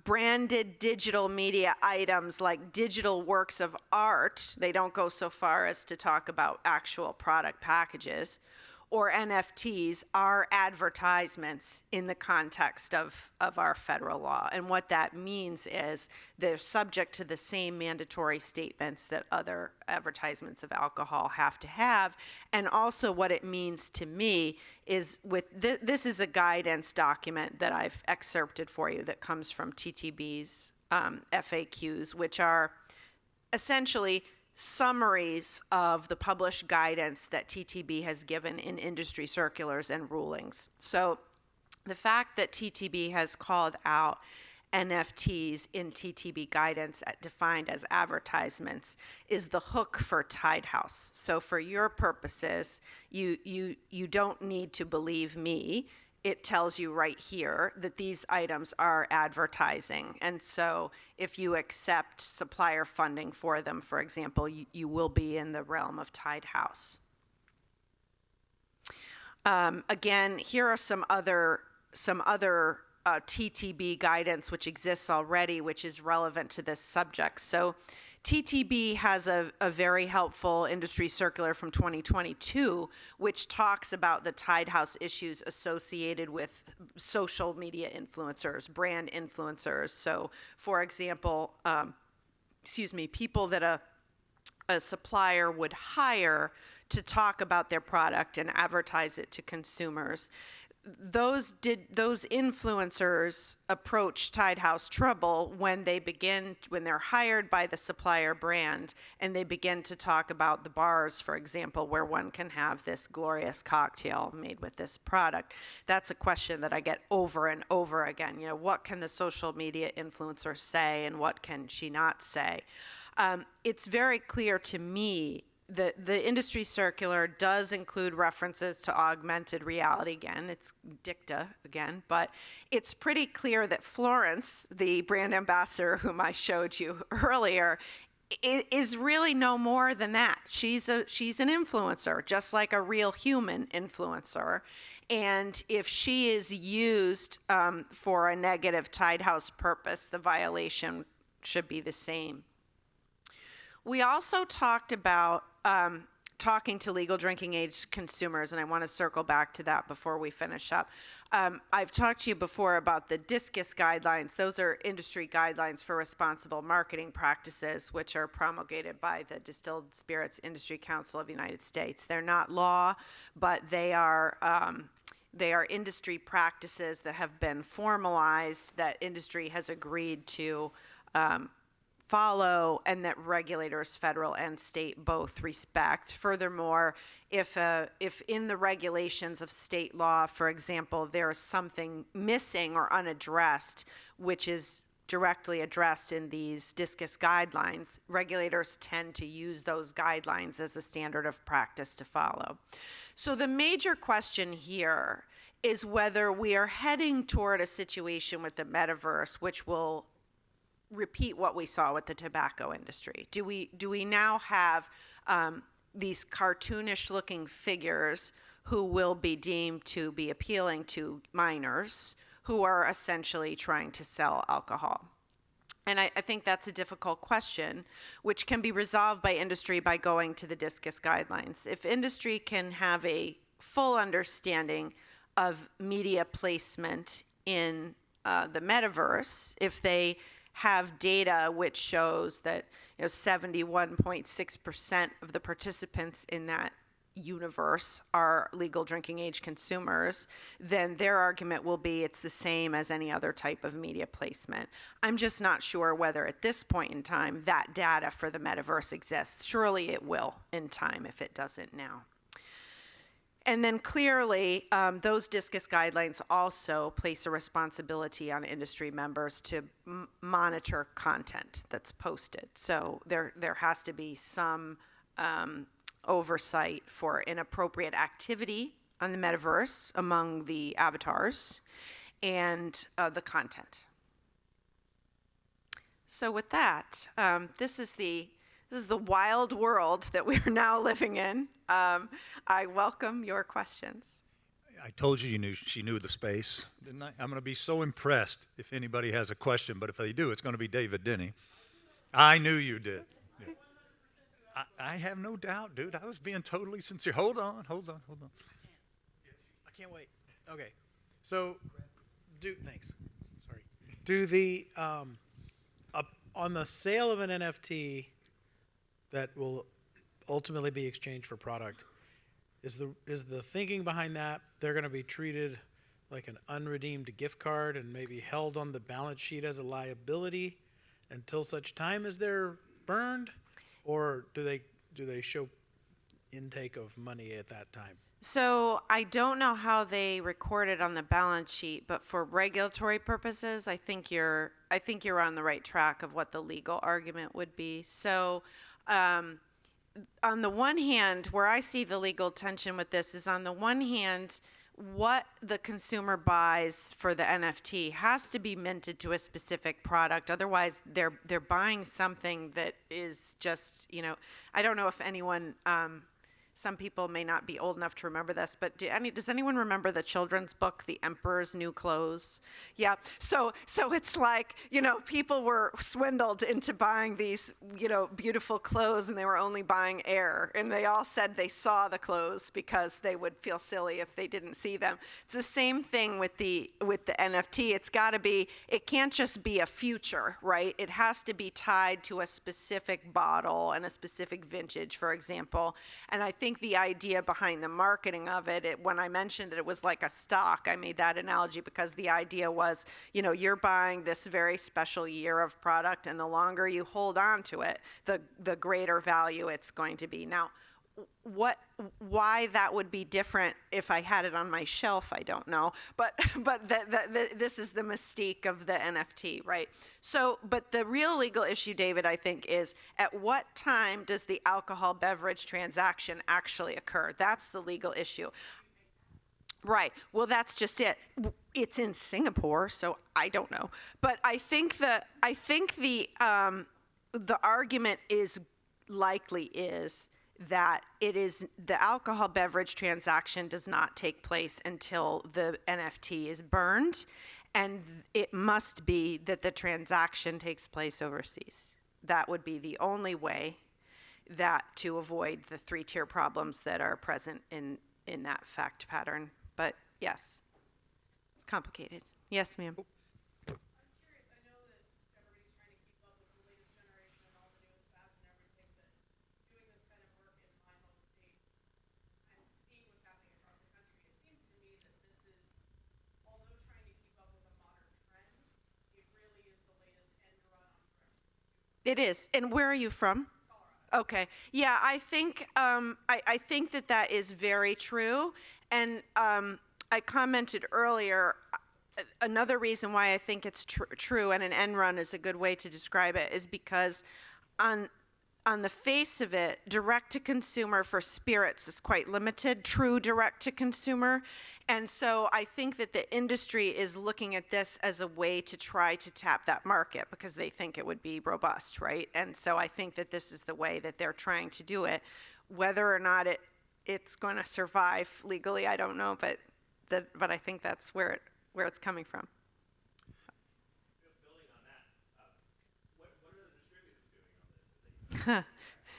Speaker 6: branded digital media items like digital works of art, they don't go so far as to talk about actual product packages, or NFTs are advertisements in the context of our federal law. And what that means is they're subject to the same mandatory statements that other advertisements of alcohol have to have. And also what it means to me is this is a guidance document that I've excerpted for you that comes from TTB's FAQs, which are essentially summaries of the published guidance that TTB has given in industry circulars and rulings. So the fact that TTB has called out NFTs in TTB guidance defined as advertisements is the hook for Tide House. So for your purposes, you don't need to believe me. It tells you right here that these items are advertising. And so if you accept supplier funding for them, for example, you will be in the realm of Tide House. Again, here are some other TTB guidance which exists already, which is relevant to this subject. So TTB has a very helpful industry circular from 2022, which talks about the Tide House issues associated with social media influencers, brand influencers. So, for example, people that a supplier would hire to talk about their product and advertise it to consumers. Those influencers approach Tide House trouble when they're hired by the supplier brand and they begin to talk about the bars, for example, where one can have this glorious cocktail made with this product. That's a question that I get over and over again. You know, what can the social media influencer say and what can she not say? It's very clear to me the industry circular does include references to augmented reality again. It's dicta again, but it's pretty clear that Florence, the brand ambassador whom I showed you earlier, is really no more than that. She's an influencer, just like a real human influencer. And if she is used for a negative Tide House purpose, the violation should be the same. We also talked about talking to legal drinking age consumers, and I want to circle back to that before we finish up. I've talked to you before about the DISCUS guidelines. Those are industry guidelines for responsible marketing practices, which are promulgated by the Distilled Spirits Industry Council of the United States. They're not law, but they are industry practices that have been formalized, that industry has agreed to follow, and that regulators, federal and state, both respect. Furthermore, if in the regulations of state law, for example, there is something missing or unaddressed, which is directly addressed in these DISCUS guidelines, regulators tend to use those guidelines as a standard of practice to follow. So the major question here is whether we are heading toward a situation with the metaverse, which will repeat what we saw with the tobacco industry. Do we now have these cartoonish looking figures who will be deemed to be appealing to minors who are essentially trying to sell alcohol? And I think that's a difficult question, which can be resolved by industry by going to the DISCUS guidelines. If industry can have a full understanding of media placement in the metaverse, if they have data which shows that 71.6% of the participants in that universe are legal drinking age consumers, then their argument will be it's the same as any other type of media placement. I'm just not sure whether at this point in time that data for the metaverse exists. Surely it will in time if it doesn't now. And then clearly, those DISCUS guidelines also place a responsibility on industry members to monitor content that's posted. So there has to be some oversight for inappropriate activity on the metaverse among the avatars and the content. So with that, this is the wild world that we are now living in. I welcome your questions.
Speaker 1: I told you she knew the space, didn't I? I'm going to be so impressed if anybody has a question, but if they do, it's going to be David Denny. I knew you did. Yeah. I have no doubt, dude. I was being totally sincere. Hold on.
Speaker 7: I can't wait. Okay. So, thanks. Sorry. Do the, on the sale of an NFT that will ultimately be exchanged for product, is the thinking behind that they're going to be treated like an unredeemed gift card and maybe held on the balance sheet as a liability until such time as they're burned, or do they show intake of money at that time?
Speaker 6: So I don't know how they record it on the balance sheet, but for regulatory purposes, I think you're on the right track of what the legal argument would be. So on the one hand, where I see the legal tension with this is on the one hand, what the consumer buys for the NFT has to be minted to a specific product. Otherwise, they're buying something that is just, I don't know if anyone some people may not be old enough to remember this, but does anyone remember the children's book, The Emperor's New Clothes? Yeah. So it's like, people were swindled into buying these, beautiful clothes, and they were only buying air. And they all said they saw the clothes because they would feel silly if they didn't see them. It's the same thing with the NFT. It can't just be a future, right? It has to be tied to a specific bottle and a specific vintage, for example. And I think the idea behind the marketing of it, when I mentioned that it was like a stock, I made that analogy because the idea was, you're buying this very special year of product, and the longer you hold on to it, the greater value it's going to be. Now, why that would be different if I had it on my shelf, I don't know. But this is the mystique of the NFT, right? So, but the real legal issue, David, I think, is at what time does the alcohol beverage transaction actually occur? That's the legal issue. Right. Well, that's just it. It's in Singapore, so I don't know. But I think the argument is that it is the alcohol beverage transaction does not take place until the NFT is burned, and it must be that the transaction takes place overseas. That would be the only way to avoid the three-tier problems that are present in that fact pattern. But yes, it's complicated. Yes, ma'am. It is. And where are you from? Colorado. Okay. Yeah, I think I think that is very true. And I commented earlier, another reason why I think it's true, and an end run is a good way to describe it, is because on the face of it, direct-to-consumer for spirits is quite limited, true direct-to-consumer. And so I think that the industry is looking at this as a way to try to tap that market because they think it would be robust, right? And so I think that this is the way that they're trying to do it. Whether or not it's going to survive legally, I don't know, but I think that's where it's coming from.
Speaker 8: Building on that, what are the distributors doing on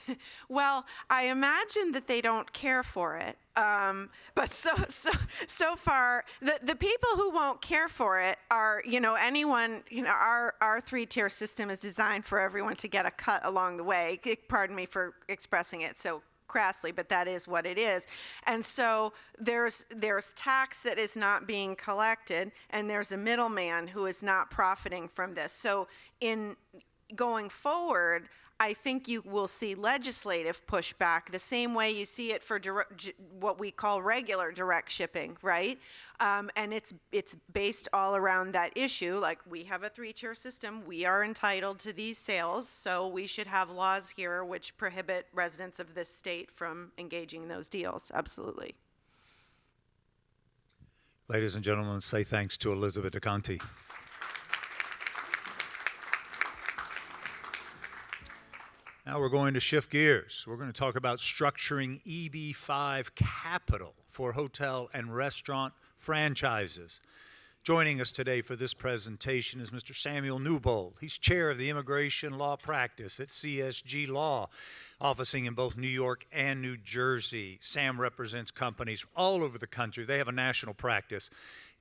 Speaker 8: this?
Speaker 6: Well, I imagine that they don't care for it. But so far, the people who won't care for it are, anyone, our three-tier system is designed for everyone to get a cut along the way. Pardon me for expressing it so crassly, but that is what it is. And so there's tax that is not being collected, and there's a middleman who is not profiting from this. So in going forward, I think you will see legislative pushback the same way you see it for what we call regular direct shipping, right? And it's based all around that issue. Like, we have a three-tier system. We are entitled to these sales, so we should have laws here which prohibit residents of this state from engaging in those deals. Absolutely.
Speaker 1: Ladies and gentlemen, say thanks to Elizabeth DeConti. Now we're going to shift gears. We're going to talk about structuring EB5 capital for hotel and restaurant franchises. Joining us today for this presentation is Mr. Samuel Newbold. He's chair of the immigration law practice at CSG Law, officing in both New York and New Jersey. Sam represents companies all over the country. They have a national practice,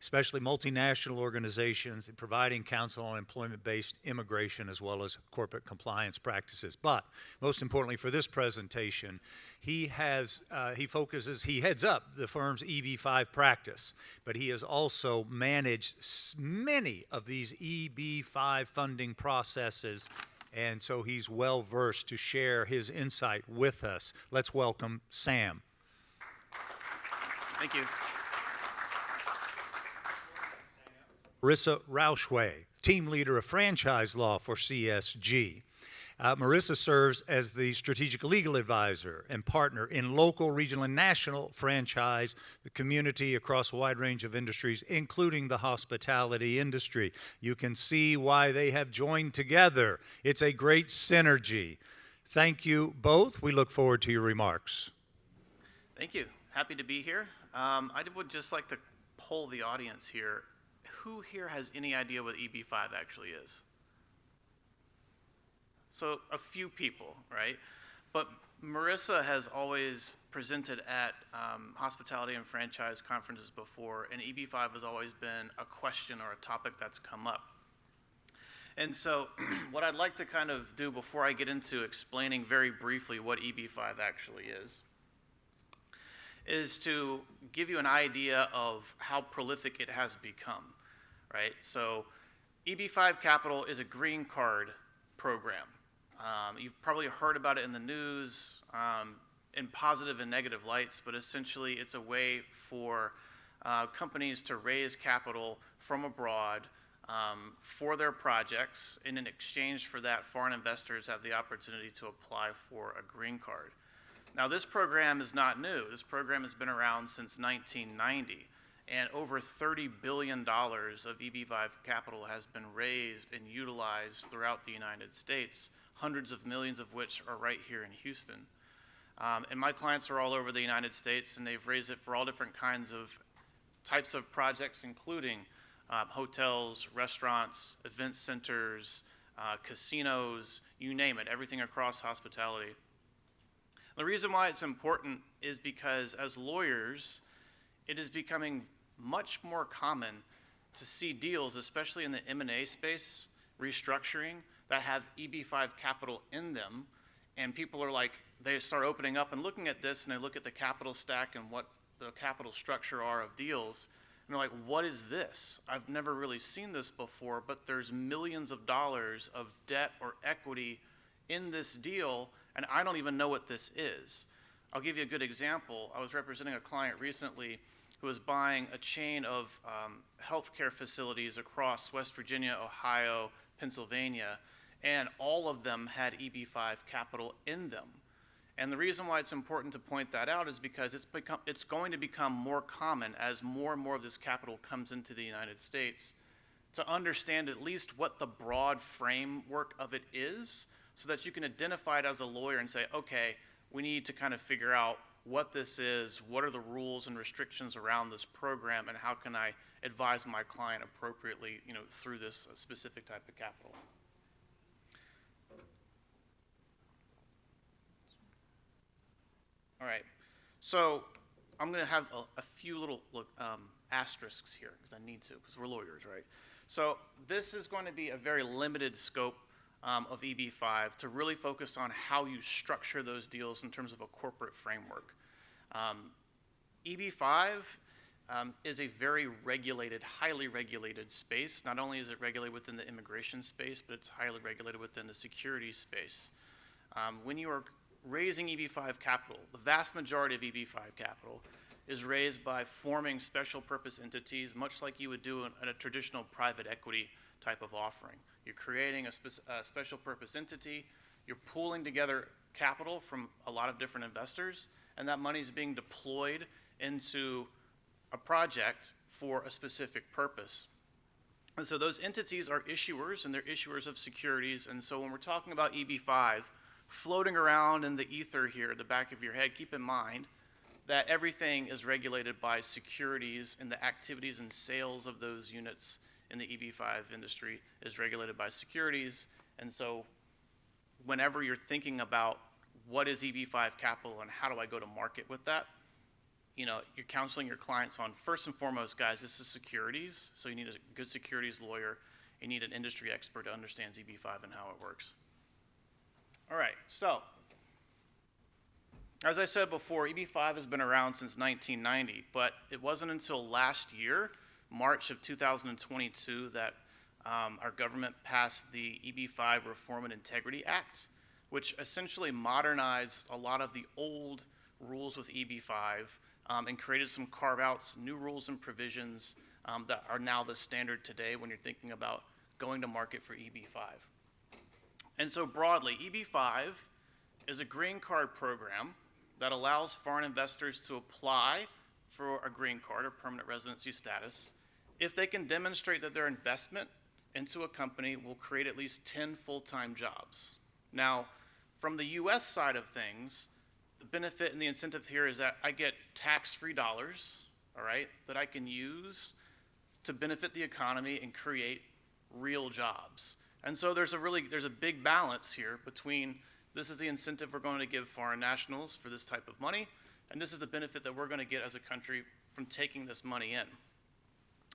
Speaker 1: especially multinational organizations in providing counsel on employment-based immigration as well as corporate compliance practices. But most importantly for this presentation, he heads up the firm's EB5 practice, but he has also managed many of these EB5 funding processes, and so he's well versed to share his insight with us. Let's welcome Sam.
Speaker 3: Thank you.
Speaker 1: Marisa Rauchway, team leader of franchise law for CSG. Marisa serves as the strategic legal advisor and partner in local, regional, and national franchise, the community across a wide range of industries, including the hospitality industry. You can see why they have joined together. It's a great synergy. Thank you both. We look forward to your remarks.
Speaker 9: Thank you. Happy to be here. Would just like to poll the audience here. Who here has any idea what EB5 actually is? So a few people, right? But Marisa has always presented at hospitality and franchise conferences before, and EB5 has always been a question or a topic that's come up. And so what I'd like to kind of do before I get into explaining very briefly what EB5 actually is to give you an idea of how prolific it has become, right? So EB5 Capital is a green card program. You've probably heard about it in the news in positive and negative lights, but essentially it's a way for companies to raise capital from abroad for their projects, and in exchange for that, foreign investors have the opportunity to apply for a green card. Now, this program is not new. This program has been around since 1990, and over $30 billion of EB5 capital has been raised and utilized throughout the United States, hundreds of millions of which are right here in Houston. And my clients are all over the United States, and they've raised it for all different types of projects, including hotels, restaurants, event centers, casinos, you name it, everything across hospitality. The reason why it's important is because as lawyers, it is becoming much more common to see deals, especially in the M&A space, restructuring, that have EB5 capital in them, and people are like, they start opening up and looking at this, and they look at the capital stack and what the capital structure are of deals, and they're like, what is this? I've never really seen this before, but there's millions of dollars of debt or equity in this deal, and I don't even know what this is. I'll give you a good example. I was representing a client recently who was buying a chain of healthcare facilities across West Virginia, Ohio, Pennsylvania, and all of them had EB5 capital in them. And the reason why it's important to point that out is because it's going to become more common as more and more of this capital comes into the United States to understand at least what the broad framework of it is, so that you can identify it as a lawyer and say, okay, we need to kind of figure out what this is, what are the rules and restrictions around this program, and how can I advise my client appropriately, through this specific type of capital. All right, so I'm going to have a few little asterisks here, because I need to, because we're lawyers, right? So this is going to be a very limited scope of EB5 to really focus on how you structure those deals in terms of a corporate framework. EB5 is a very regulated, highly regulated space. Not only is it regulated within the immigration space, but it's highly regulated within the securities space. When you are raising EB5 capital, the vast majority of EB5 capital is raised by forming special purpose entities, much like you would do in a traditional private equity type of offering. You're creating a special purpose entity, you're pooling together capital from a lot of different investors, and that money is being deployed into a project for a specific purpose. And so those entities are issuers, and they're issuers of securities. And so when we're talking about EB5, floating around in the ether here at the back of your head, keep in mind that everything is regulated by securities, and the activities and sales of those units in the EB5 industry is regulated by securities. And so whenever you're thinking about what is EB5 capital and how do I go to market with that, you're counseling your clients on, first and foremost, guys, this is securities, so you need a good securities lawyer. You need an industry expert who understands EB5 and how it works. All right, so as I said before, EB5 has been around since 1990, but it wasn't until last year, March of 2022, that our government passed the EB5 Reform and Integrity Act, which essentially modernized a lot of the old rules with EB5 and created some carve-outs, new rules and provisions that are now the standard today when you're thinking about going to market for EB5. And so broadly, EB5 is a green card program that allows foreign investors to apply for a green card or permanent residency status if they can demonstrate that their investment into a company will create at least 10 full-time jobs. Now, from the US side of things, The benefit and the incentive here is that I get tax-free dollars, all right, that I can use to benefit the economy and create real jobs. And so there's a big balance here between this is the incentive we're going to give foreign nationals for this type of money, and this is the benefit that we're going to get as a country from taking this money in.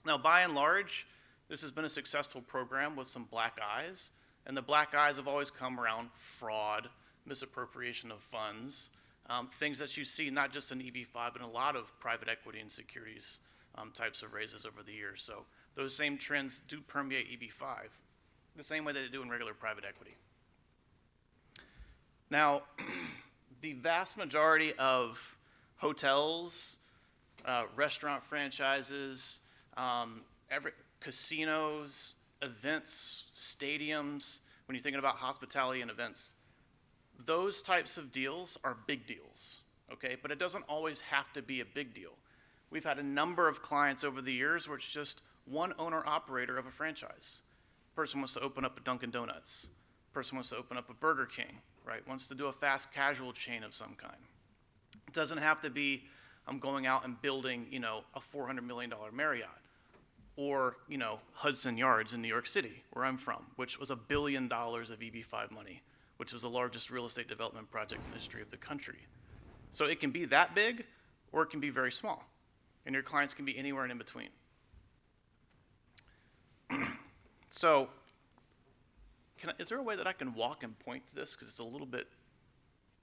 Speaker 9: Now, by and large, this has been a successful program with some black eyes, and the black eyes have always come around fraud, misappropriation of funds, things that you see not just in EB-5, but in a lot of private equity and securities types of raises over the years. So those same trends do permeate EB-5 the same way that they do in regular private equity. Now, the vast majority of hotels, restaurant franchises, casinos, events, stadiums, when you're thinking about hospitality and events, those types of deals are big deals, okay? But it doesn't always have to be a big deal. We've had a number of clients over the years where it's just one owner-operator of a franchise. Person wants to open up a Dunkin' Donuts. Person wants to open up a Burger King, right? Wants to do a fast casual chain of some kind. It doesn't have to be, I'm going out and building, a $400 million Marriott, or, Hudson Yards in New York City, where I'm from, which was $1 billion of EB-5 money, which was the largest real estate development project in the history of the country. So it can be that big, or it can be very small, and your clients can be anywhere in between. So, is there a way that I can walk and point to this? Because it's a little bit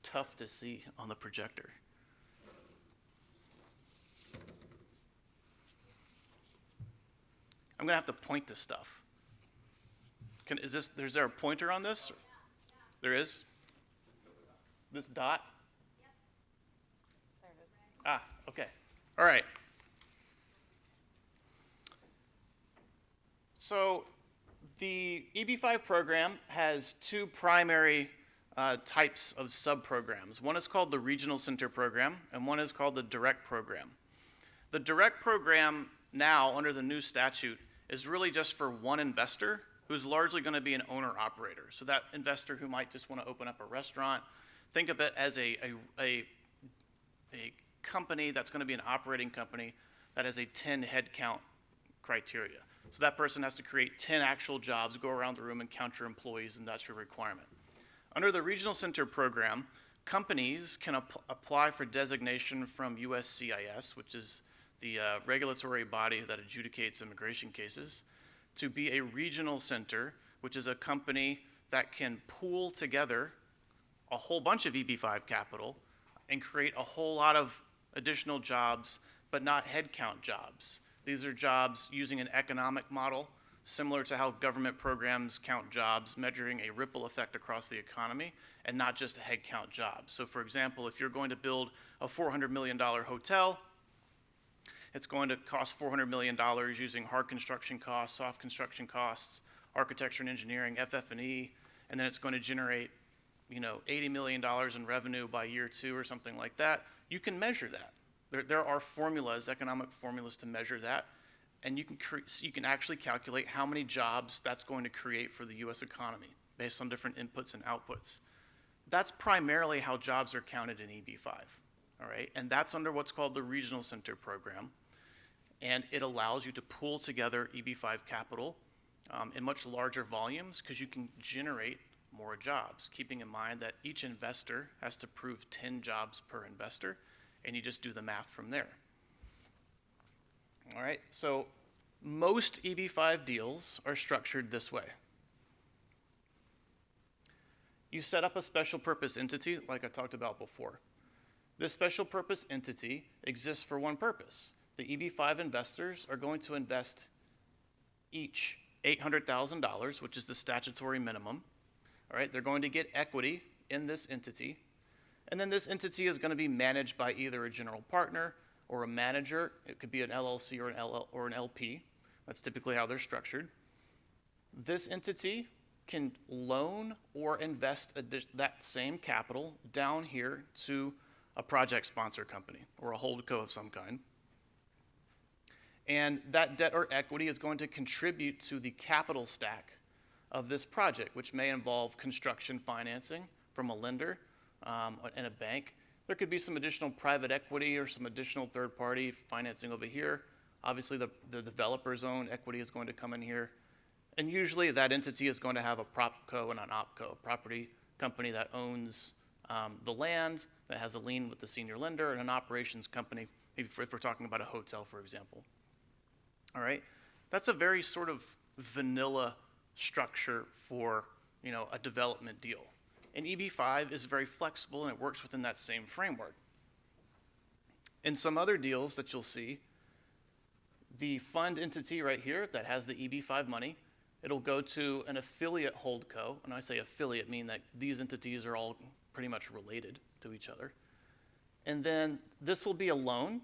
Speaker 9: tough to see on the projector. I'm gonna have to point to stuff. Is there a pointer on this? There is? This dot?
Speaker 6: There it is.
Speaker 9: Ah, okay. All right. So the EB-5 program has two primary types of sub-programs. One is called the Regional Center Program, and one is called the Direct Program. The Direct Program now, under the new statute, is really just for one investor who's largely going to be an owner-operator. So that investor who might just want to open up a restaurant, think of it as a company that's going to be an operating company that has a 10 headcount criteria. So that person has to create 10 actual jobs, go around the room and count your employees, and that's your requirement. Under the Regional Center Program, companies can apply for designation from USCIS, which is the regulatory body that adjudicates immigration cases, to be a regional center, which is a company that can pool together a whole bunch of EB-5 capital and create a whole lot of additional jobs, but not headcount jobs. These are jobs using an economic model, similar to how government programs count jobs, measuring a ripple effect across the economy, and not just a headcount job. So for example, if you're going to build a $400 million hotel, it's going to cost $400 million using hard construction costs, soft construction costs, architecture and engineering, FF&E, and then it's going to generate, $80 million in revenue by year 2 or something like that. You can measure that. There are formulas, economic formulas to measure that, and you can actually calculate how many jobs that's going to create for the U.S. economy based on different inputs and outputs. That's primarily how jobs are counted in EB-5, all right? And that's under what's called the Regional Center Program, and it allows you to pool together EB-5 capital in much larger volumes because you can generate more jobs, keeping in mind that each investor has to prove 10 jobs per investor, and you just do the math from there. All right, so most EB-5 deals are structured this way. You set up a special purpose entity like I talked about before. This special purpose entity exists for one purpose. The EB-5 investors are going to invest each $800,000, which is the statutory minimum. All right, they're going to get equity in this entity, and then this entity is going to be managed by either a general partner or a manager. It could be an LLC or an LP. That's typically how they're structured. This entity can loan or invest that same capital down here to a project sponsor company or a holdco of some kind. And that debt or equity is going to contribute to the capital stack of this project, which may involve construction financing from a lender and a bank. There could be some additional private equity or some additional third-party financing over here. Obviously, the developer's own equity is going to come in here. And usually that entity is going to have a propco and an opco, a property company that owns the land, that has a lien with the senior lender, and an operations company, maybe if we're talking about a hotel, for example. All right? That's a very sort of vanilla structure for, a development deal. And EB5 is very flexible, and it works within that same framework. In some other deals that you'll see, the fund entity right here that has the EB5 money, it'll go to an affiliate holdco. And I say affiliate, mean that these entities are all pretty much related to each other. And then this will be a loan,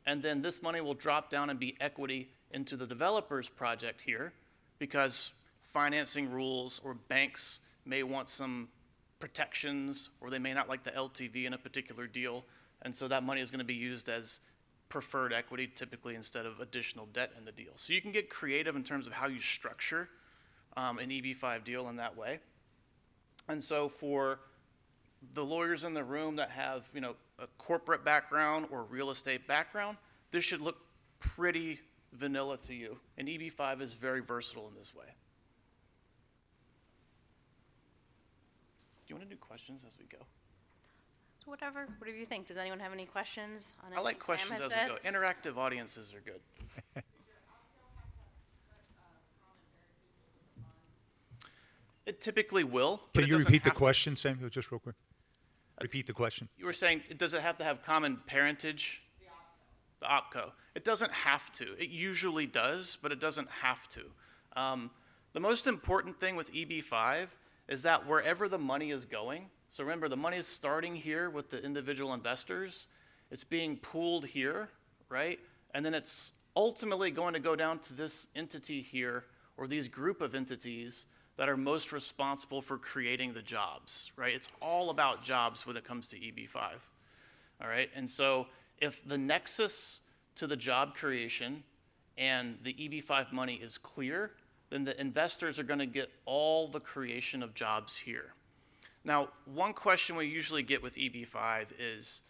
Speaker 9: and then this money will drop down and be equity into the developer's project here, because financing rules or banks may want some protections, or they may not like the LTV in a particular deal, and so that money is going to be used as preferred equity typically instead of additional debt in the deal. So you can get creative in terms of how you structure an EB5 deal in that way. And so for the lawyers in the room that have, a corporate background or real estate background, this should look pretty vanilla to you. And EB5 is very versatile in this way. Do you want to do questions as we go?
Speaker 10: So whatever you think. Does anyone have any questions on
Speaker 9: I like
Speaker 10: anything Sam
Speaker 9: questions
Speaker 10: has
Speaker 9: as
Speaker 10: said?
Speaker 9: we go. Interactive audiences are good. It typically will. but
Speaker 1: Can
Speaker 9: it
Speaker 1: you
Speaker 9: doesn't
Speaker 1: repeat the
Speaker 9: have to.
Speaker 1: question, Samuel, just real quick? Repeat the question.
Speaker 9: You were saying, does it have to have common parentage? The opco. It doesn't have to. It usually does, but it doesn't have to. The most important thing with EB5 is that wherever the money is going, so remember, the money is starting here with the individual investors. It's being pooled here, right? And then it's ultimately going to go down to this entity here, or these group of entities that are most responsible for creating the jobs, right? It's all about jobs when it comes to EB5, all right? And so if the nexus to the job creation and the EB5 money is clear, then the investors are going to get all the creation of jobs here. Now, one question we usually get with EB5 is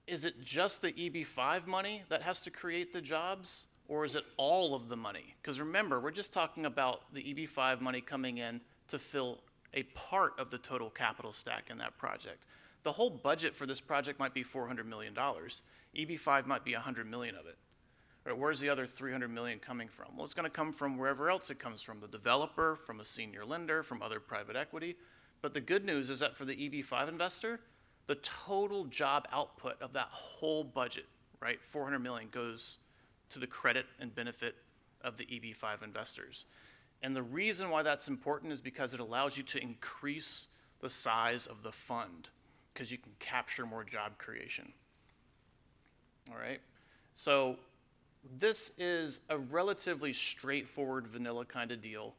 Speaker 9: it just the EB5 money that has to create the jobs, or is it all of the money? Because remember, we're just talking about the EB5 money coming in to fill a part of the total capital stack in that project. The whole budget for this project might be $400 million. EB5 might be $100 million of it. Right, where's the other $300 million coming from? Well, it's going to come from wherever else it comes from, the developer, from a senior lender, from other private equity. But the good news is that for the EB5 investor, the total job output of that whole budget, right, $400 million, goes to the credit and benefit of the EB5 investors. And the reason why that's important is because it allows you to increase the size of the fund, because you can capture more job creation. All right? So this is a relatively straightforward vanilla kind of deal.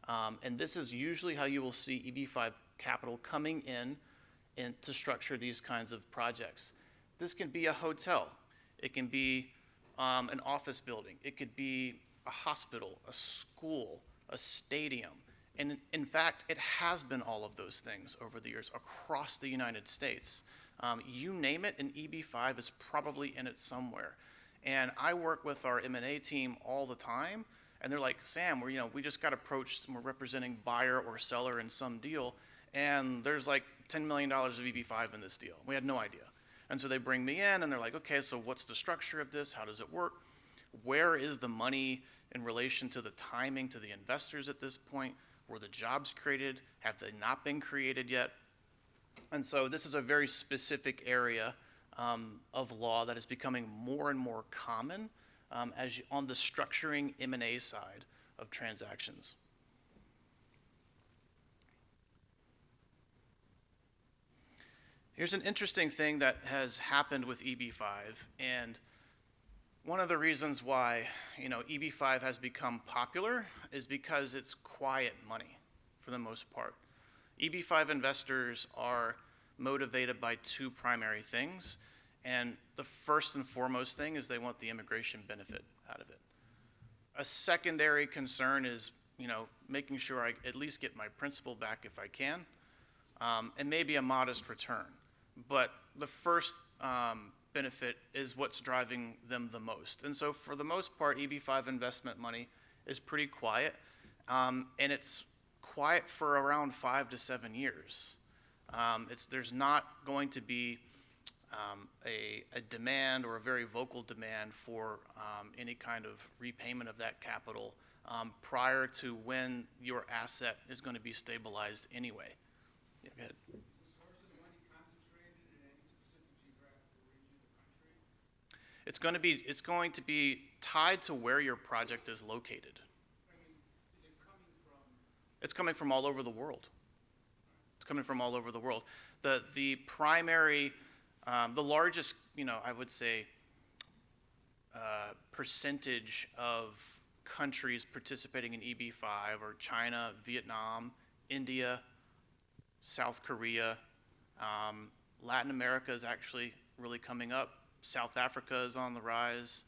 Speaker 9: And this is usually how you will see EB5 capital coming in and to structure these kinds of projects. This can be a hotel. It can be an office building. It could be a hospital, a school, a stadium. And in fact, it has been all of those things over the years across the United States. You name it, an EB5 is probably in it somewhere. And I work with our M&A team all the time, and they're like, Sam, we just got approached, and we're representing buyer or seller in some deal, and there's like $10 million of EB5 in this deal. We had no idea. And so they bring me in, and they're like, okay, so what's the structure of this? How does it work? Where is the money in relation to the timing to the investors at this point? Were the jobs created? Have they not been created yet? And so this is a very specific area of law that is becoming more and more common on the structuring M&A side of transactions. Here's an interesting thing that has happened with EB5, and one of the reasons why EB5 has become popular is because it's quiet money for the most part. EB5 investors are motivated by two primary things, and the first and foremost thing is they want the immigration benefit out of it. A secondary concern is making sure I at least get my principal back if I can, and maybe a modest return. But the first benefit is what's driving them the most. And so for the most part, EB5 investment money is pretty quiet, and it's quiet for around 5 to 7 years. There's not going to be a demand or a very vocal demand for any kind of repayment of that capital prior to when your asset is going to be stabilized anyway. Yeah, go ahead. It's going to be tied to where your project is located. It's coming from all over the world. It's coming from all over the world. The primary, the largest, I would say, percentage of countries participating in EB5 are China, Vietnam, India, South Korea. Latin America is actually really coming up. South Africa is on the rise.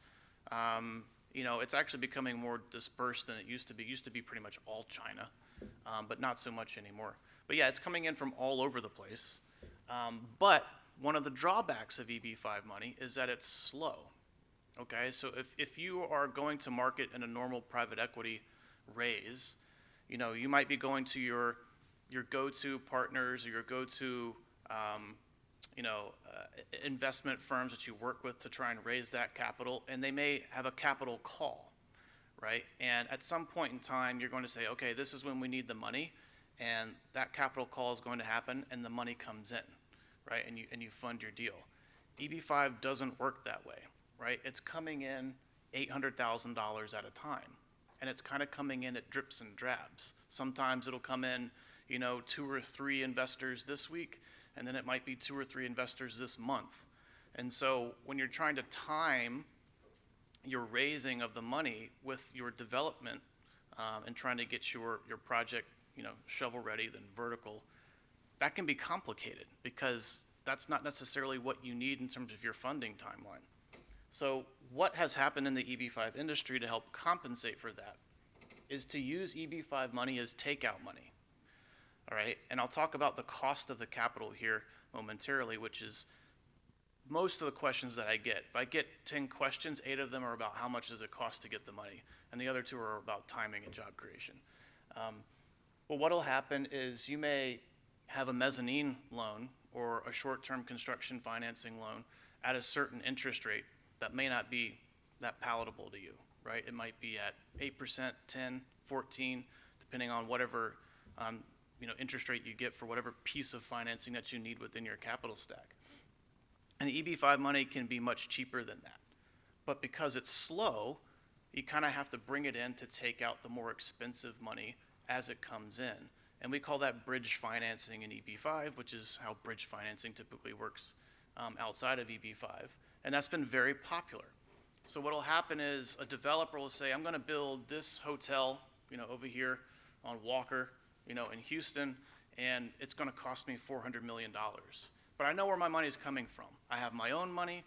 Speaker 9: It's actually becoming more dispersed than it used to be. It used to be pretty much all China, but not so much anymore. But yeah, it's coming in from all over the place. But one of the drawbacks of EB5 money is that it's slow. Okay, so if you are going to market in a normal private equity raise, you might be going to your go-to partners or your go-to investment firms that you work with to try and raise that capital, and they may have a capital call, right? And at some point in time, you're going to say, okay, this is when we need the money, and that capital call is going to happen, and the money comes in, right? And you fund your deal. EB5 doesn't work that way, right? It's coming in $800,000 at a time, and it's kind of coming in at drips and drabs. Sometimes it'll come in, 2 or 3 investors this week, and then it might be 2 or 3 investors this month. And so when you're trying to time your raising of the money with your development and trying to get your project, shovel ready, then vertical, that can be complicated because that's not necessarily what you need in terms of your funding timeline. So what has happened in the EB5 industry to help compensate for that is to use EB5 money as takeout money. All right, and I'll talk about the cost of the capital here momentarily, which is most of the questions that I get. If I get 10 questions, 8 of them are about how much does it cost to get the money, and the other 2 are about timing and job creation. Well, what'll happen is you may have a mezzanine loan or a short-term construction financing loan at a certain interest rate that may not be that palatable to you, right? It might be at 8%, 10, 14, depending on whatever interest rate you get for whatever piece of financing that you need within your capital stack. And the EB5 money can be much cheaper than that. But because it's slow, you kind of have to bring it in to take out the more expensive money as it comes in. And we call that bridge financing in EB5, which is how bridge financing typically works outside of EB5. And that's been very popular. So what will happen is a developer will say, I'm going to build this hotel, over here on Walker, in Houston, and it's going to cost me $400 million. But I know where my money is coming from. I have my own money.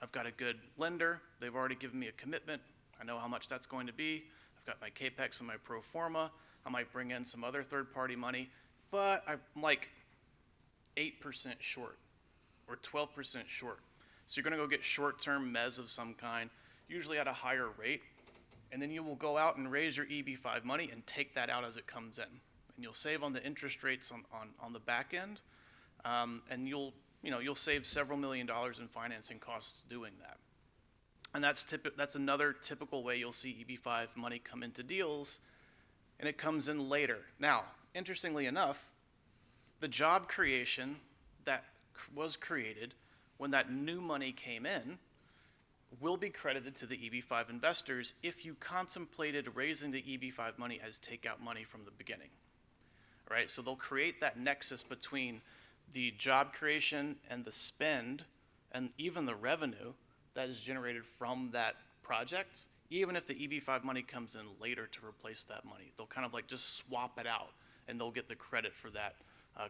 Speaker 9: I've got a good lender. They've already given me a commitment. I know how much that's going to be. I've got my CAPEX and my pro forma. I might bring in some other third-party money, but I'm like 8% short or 12% short. So you're going to go get short-term mezz of some kind, usually at a higher rate, and then you will go out and raise your EB5 money and take that out as it comes in. And you'll save on the interest rates on the back end, and you'll save several $1 million in financing costs doing that. And that's another typical way you'll see EB5 money come into deals, and it comes in later. Now, interestingly enough, the job creation that was created when that new money came in will be credited to the EB5 investors if you contemplated raising the EB5 money as takeout money from the beginning. Right? So they'll create that nexus between the job creation and the spend and even the revenue that is generated from that project, even if the EB5 money comes in later to replace that money. They'll kind of like just swap it out, and they'll get the credit for that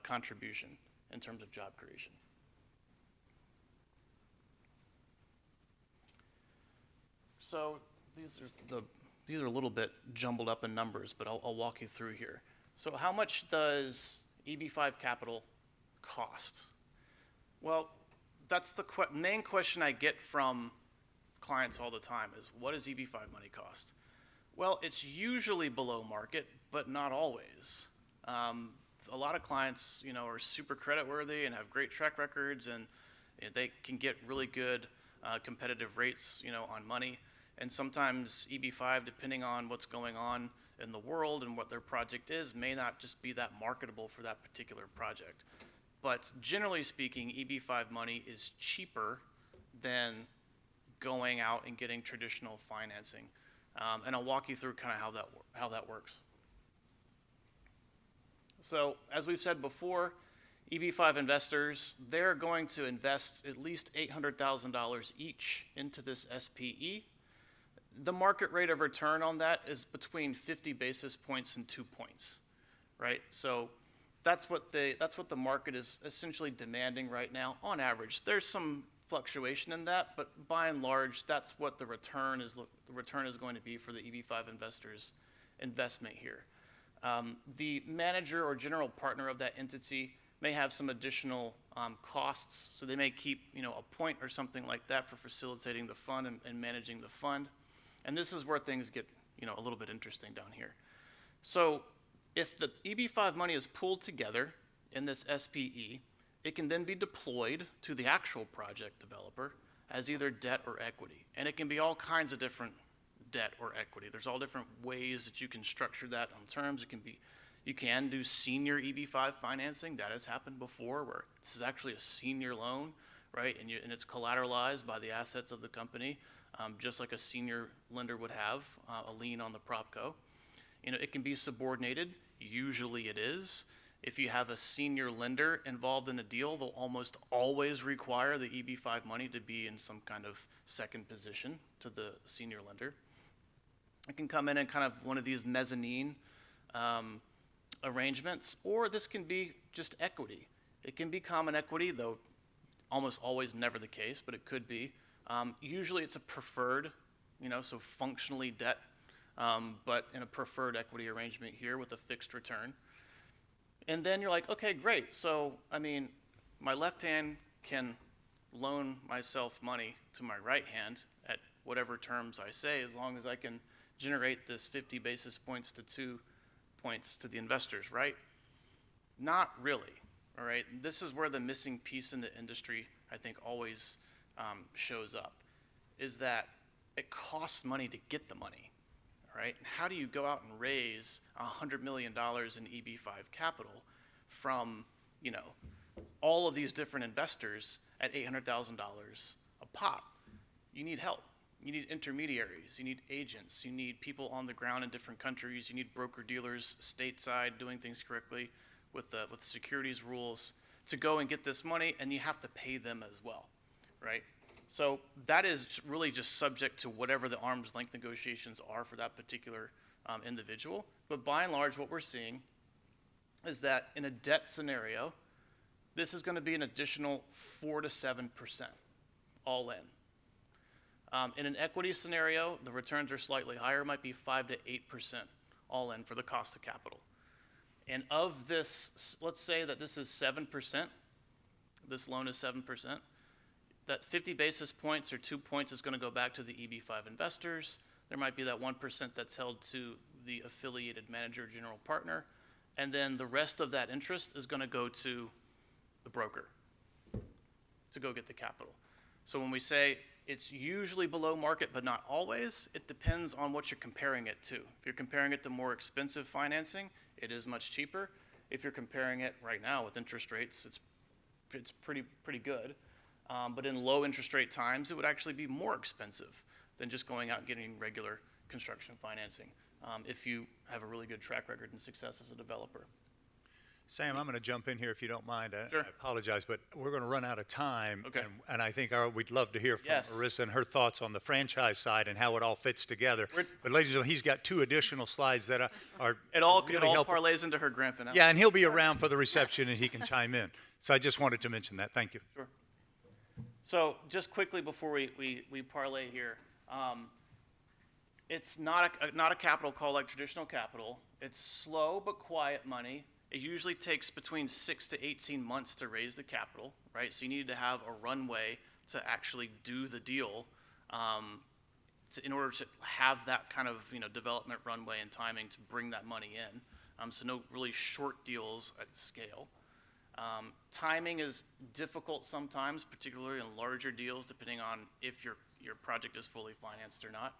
Speaker 9: contribution in terms of job creation. So these are a little bit jumbled up in numbers, but I'll walk you through here. So how much does EB5 capital cost? Well, that's the main question I get from clients all the time is, what does EB5 money cost? Well, it's usually below market, but not always. A lot of clients, are super creditworthy and have great track records, and they can get really good competitive rates, on money. And sometimes EB5, depending on what's going on in the world and what their project is, may not just be that marketable for that particular project. But generally speaking, EB5 money is cheaper than going out and getting traditional financing. And I'll walk you through kind of how that works. So as we've said before, EB5 investors, they're going to invest at least $800,000 each into this SPE. The market rate of return on that is between 50 basis points and 2 points, right? So that's what the market is essentially demanding right now on average. There's some fluctuation in that, but by and large, that's what the return is going to be for the EB5 investors' investment here. The manager or general partner of that entity may have some additional costs, so they may keep a point or something like that for facilitating the fund and managing the fund. And this is where things get a little bit interesting down here. So if the EB5 money is pooled together in this SPE, it can then be deployed to the actual project developer as either debt or equity. And it can be all kinds of different debt or equity. There's all different ways that you can structure that on terms. You can do senior EB5 financing. That has happened before, where this is actually a senior loan, right? And it's collateralized by the assets of the company, just like a senior lender would have a lien on the propco. It can be subordinated. Usually it is. If you have a senior lender involved in a deal, they'll almost always require the EB5 money to be in some kind of second position to the senior lender. It can come in kind of one of these mezzanine arrangements, or this can be just equity. It can be common equity, though almost always never the case, but it could be. Usually it's a preferred, so functionally debt, but in a preferred equity arrangement here with a fixed return. And then you're like, okay, great. So, my left hand can loan myself money to my right hand at whatever terms I say, as long as I can generate this 50 basis points to 2 points to the investors, right? Not really, all right? This is where the missing piece in the industry, I think, always shows up, is that it costs money to get the money, all right? And how do you go out and raise $100 million in EB5 capital from, all of these different investors at $800,000 a pop? You need help. You need intermediaries, you need agents, you need people on the ground in different countries, you need broker-dealers stateside doing things correctly with securities rules to go and get this money, and you have to pay them as well, right? So that is really just subject to whatever the arm's length negotiations are for that particular individual. But by and large, what we're seeing is that in a debt scenario, this is going to be an additional 4 to 7% all in. In an equity scenario, the returns are slightly higher, might be 5 to 8% all in for the cost of capital. And of this, let's say that this is 7%, this loan is 7%, that 50 basis points or 2 points is going to go back to the EB5 investors. There might be that 1% that's held to the affiliated manager or general partner, and then the rest of that interest is going to go to the broker to go get the capital. So when we say it's usually below market, but not always, it depends on what you're comparing it to. If you're comparing it to more expensive financing, it is much cheaper. If you're comparing it right now with interest rates, it's pretty good. But in low interest rate times, it would actually be more expensive than just going out and getting regular construction financing if you have a really good track record and success as a developer.
Speaker 1: Sam, I'm going to jump in here if you don't mind.
Speaker 9: Sure.
Speaker 1: I apologize, but we're going to run out of time.
Speaker 9: Okay.
Speaker 1: And I think we'd love to hear from
Speaker 9: Yes.
Speaker 1: Marisa and her thoughts on the franchise side and how it all fits together. But ladies and gentlemen, he's got 2 additional slides that are
Speaker 9: It all
Speaker 1: really helpful.
Speaker 9: parlays into her grand finale.
Speaker 1: Yeah, and he'll be around for the reception and he can chime in. So I just wanted to mention that. Thank you.
Speaker 9: Sure. So just quickly before we parlay here, it's not a capital call like traditional capital. It's slow but quiet money. It usually takes between 6 to 18 months to raise the capital, right? So you need to have a runway to actually do the deal in order to have that kind of development runway and timing to bring that money in. So no really short deals at scale. Timing is difficult sometimes, particularly in larger deals, depending on if your project is fully financed or not.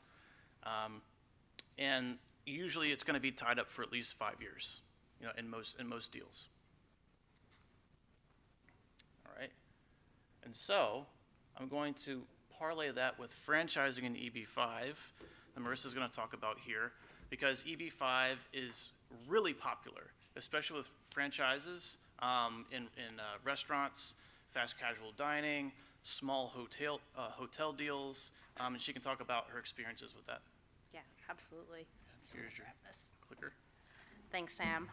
Speaker 9: And usually it's going to be tied up for at least 5 years, in most deals. All right. And so I'm going to parlay that with franchising in EB5 that Marissa's going to talk about here, because EB5 is really popular, especially with franchises in restaurants, fast casual dining, small hotel deals, and she can talk about her experiences with that.
Speaker 10: Yeah, absolutely.
Speaker 9: Here's your clicker.
Speaker 10: Thanks, Sam.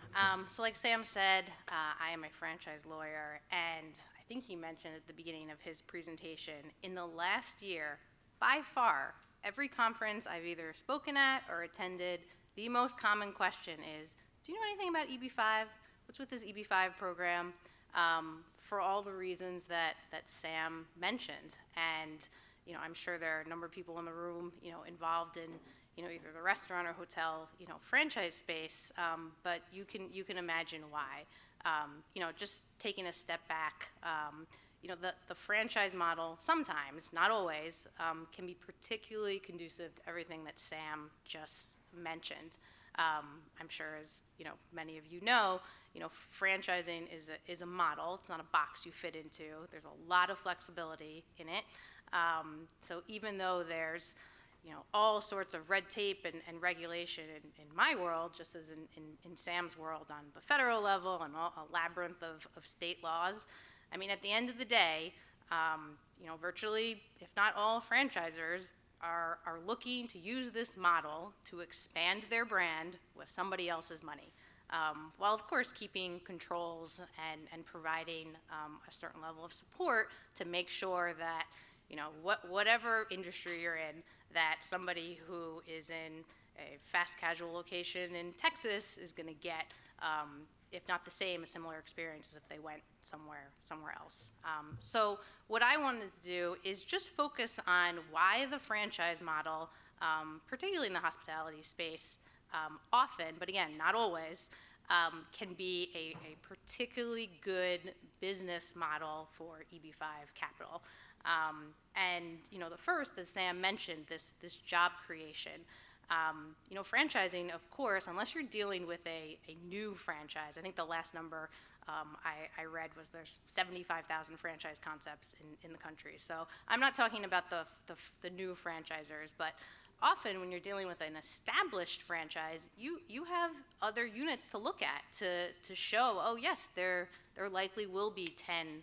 Speaker 10: So like Sam said, I am a franchise lawyer, and I think he mentioned at the beginning of his presentation, in the last year, by far, every conference I've either spoken at or attended, the most common question is, do you know anything about EB5? What's with this EB5 program? For all the reasons that Sam mentioned. And, I'm sure there are a number of people in the room, involved in, either the restaurant or hotel, franchise space, but you can imagine why. Just taking a step back, the franchise model sometimes, not always, can be particularly conducive to everything that Sam just mentioned. I'm sure, as many of you know, franchising is a model. It's not a box you fit into. There's a lot of flexibility in it. So even though there's all sorts of red tape and regulation in my world, just as in Sam's world on the federal level and a labyrinth of state laws, I mean, at the end of the day, virtually, if not all franchisors are looking to use this model to expand their brand with somebody else's money, while of course keeping controls and providing a certain level of support to make sure that whatever industry you're in, that somebody who is in a fast casual location in Texas is going to get, if not the same, a similar experience as if they went somewhere else. So what I wanted to do is just focus on why the franchise model, particularly in the hospitality space, often, but again, not always, can be a particularly good business model for EB5 capital. And the first, as Sam mentioned, this job creation. Franchising, of course, unless you're dealing with a new franchise, I think the last number I read was there's 75,000 franchise concepts in the country. So I'm not talking about the new franchisers, but often when you're dealing with an established franchise, you have other units to look at to show, oh yes, there likely will be 10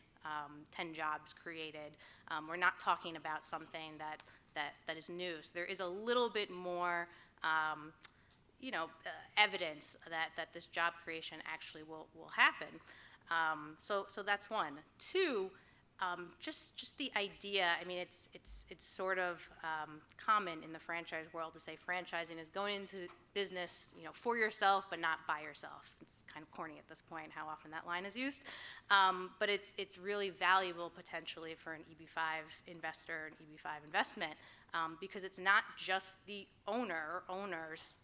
Speaker 10: jobs created. We're not talking about something that is new. So there is a little bit more, evidence that this job creation actually will happen. So that's one. Two, just the idea. I mean, it's sort of common in the franchise world to say franchising is going into business, for yourself, but not by yourself. It's kind of corny at this point how often that line is used, but it's really valuable potentially for an EB5 investor, an EB5 investment, because it's not just the owner or owners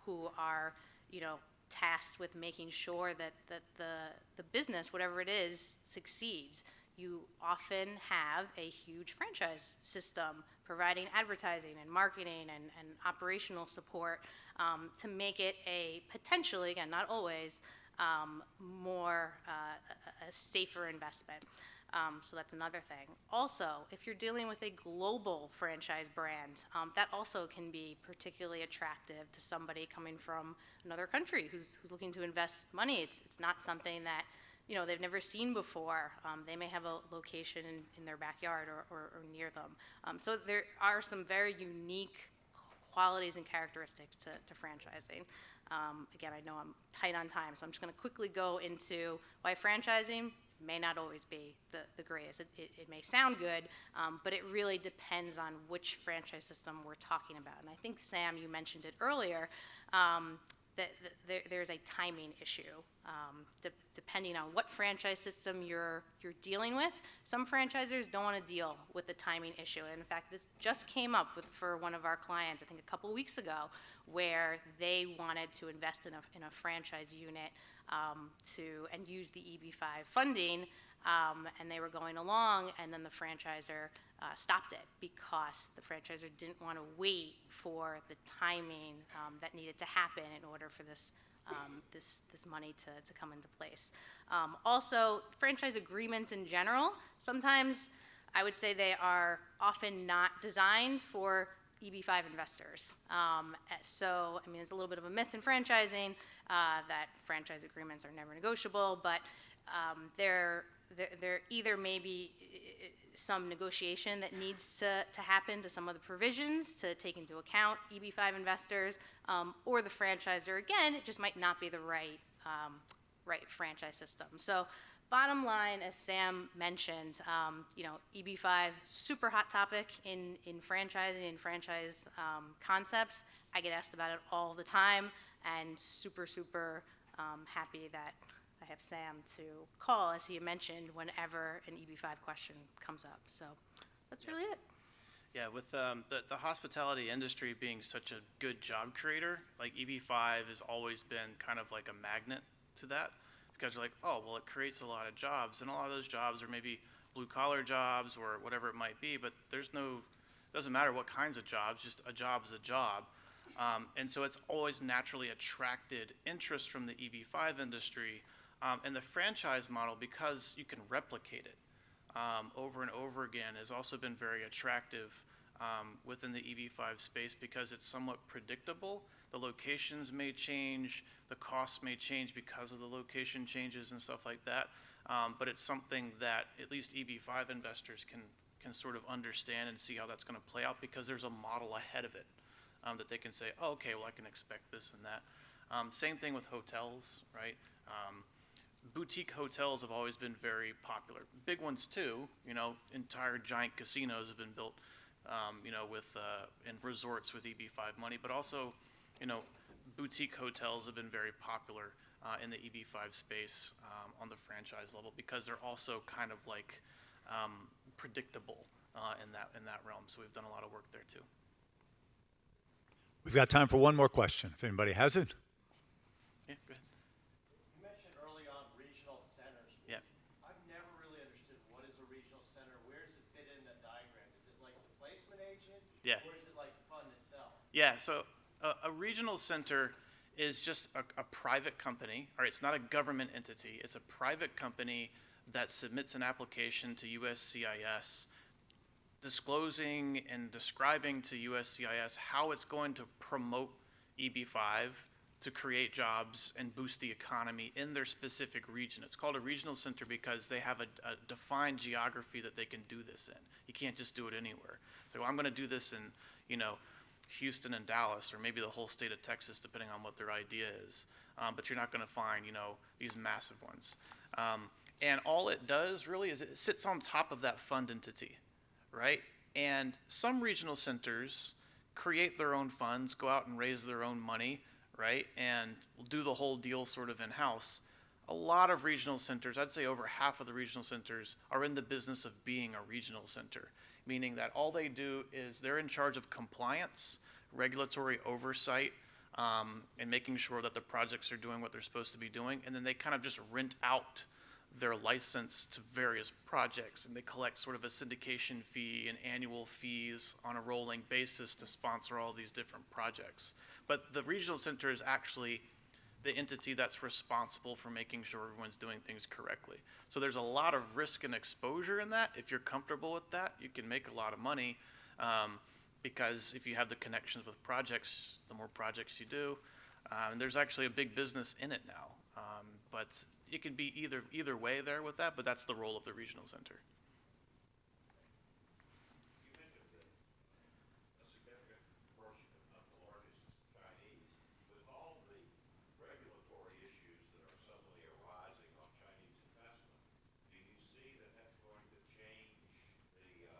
Speaker 10: who are, tasked with making sure that the business, whatever it is, succeeds. You often have a huge franchise system providing advertising and marketing and operational support to make it a potentially, again, not always, more a safer investment. So that's another thing. Also, if you're dealing with a global franchise brand, that also can be particularly attractive to somebody coming from another country who's looking to invest money. It's not something that they've never seen before. They may have a location in their backyard or near them. So there are some very unique qualities and characteristics to franchising. Again, I know I'm tight on time, so I'm just going to quickly go into why franchising may not always be the greatest. It may sound good, but it really depends on which franchise system we're talking about. And I think, Sam, you mentioned it earlier. there's a timing issue. Depending on what franchise system you're dealing with, some franchisors don't want to deal with the timing issue. And in fact, this just came up for one of our clients, I think a couple weeks ago, where they wanted to invest in a franchise unit and use the EB-5 funding, and they were going along, and then the franchisor stopped it because the franchisor didn't want to wait for the timing that needed to happen in order for this money to come into place. Also, franchise agreements in general, sometimes I would say they are often not designed for EB-5 investors. So, I mean, it's a little bit of a myth in franchising that franchise agreements are never negotiable, but there either may be some negotiation that needs to happen to some of the provisions to take into account EB-5 investors, or the franchisor, again, it just might not be the right franchise system. So bottom line, as Sam mentioned, EB-5, super hot topic in franchising and franchise concepts. I get asked about it all the time, and super happy that I have Sam to call, as he mentioned, whenever an EB-5 question comes up. So that's really it.
Speaker 9: Yeah, with the hospitality industry being such a good job creator, like EB-5 has always been kind of like a magnet to that, because you're like, oh, well, it creates a lot of jobs, and a lot of those jobs are maybe blue-collar jobs or whatever it might be, but doesn't matter what kinds of jobs, just a job is a job. And so it's always naturally attracted interest from the EB-5 industry. And the franchise model, because you can replicate it over and over again, has also been very attractive within the EB-5 space because it's somewhat predictable. The locations may change, the costs may change because of the location changes and stuff like that, but it's something that at least EB-5 investors can sort of understand and see how that's going to play out because there's a model ahead of it that they can say, oh, okay, well, I can expect this and that. Same thing with hotels, right? Boutique hotels have always been very popular. Big ones too, entire giant casinos have been built, and resorts with EB-5 money, but also, boutique hotels have been very popular in the EB-5 space on the franchise level because they're also kind of like predictable in that realm. So we've done a lot of work there too.
Speaker 1: We've got time for one more question, if anybody has it.
Speaker 9: Yeah, go ahead.
Speaker 8: You mentioned early on regional centers.
Speaker 9: Yeah.
Speaker 8: I've never really understood what is a regional center. Where does it fit in the diagram? Is it like the placement agent?
Speaker 9: Yeah.
Speaker 8: Or is it like the fund itself?
Speaker 9: Yeah, so a regional center is just a private company, or it's not a government entity. It's a private company that submits an application to USCIS disclosing and describing to USCIS how it's going to promote EB-5 to create jobs and boost the economy in their specific region. It's called a regional center because they have a defined geography that they can do this in. You can't just do it anywhere. So I'm going to do this in, Houston and Dallas, or maybe the whole state of Texas, depending on what their idea is. But you're not going to find, these massive ones. And all it does really is it sits on top of that fund entity, right? And some regional centers create their own funds, go out and raise their own money, right? And do the whole deal sort of in-house. A lot of regional centers, I'd say over half of the regional centers, are in the business of being a regional center, meaning that all they do is they're in charge of compliance, regulatory oversight, and making sure that the projects are doing what they're supposed to be doing, and then they kind of just rent out their license to various projects, and they collect sort of a syndication fee and annual fees on a rolling basis to sponsor all these different projects. But the regional center is actually the entity that's responsible for making sure everyone's doing things correctly. So there's a lot of risk and exposure in that. If you're comfortable with that, you can make a lot of money because if you have the connections with projects, the more projects you do, and there's actually a big business in it now. But it could be either way there with that, but that's the role of the regional center.
Speaker 11: You mentioned that a significant portion, if not the largest, is Chinese. With all the regulatory issues that are suddenly arising on Chinese investment, do you see that that's going to change the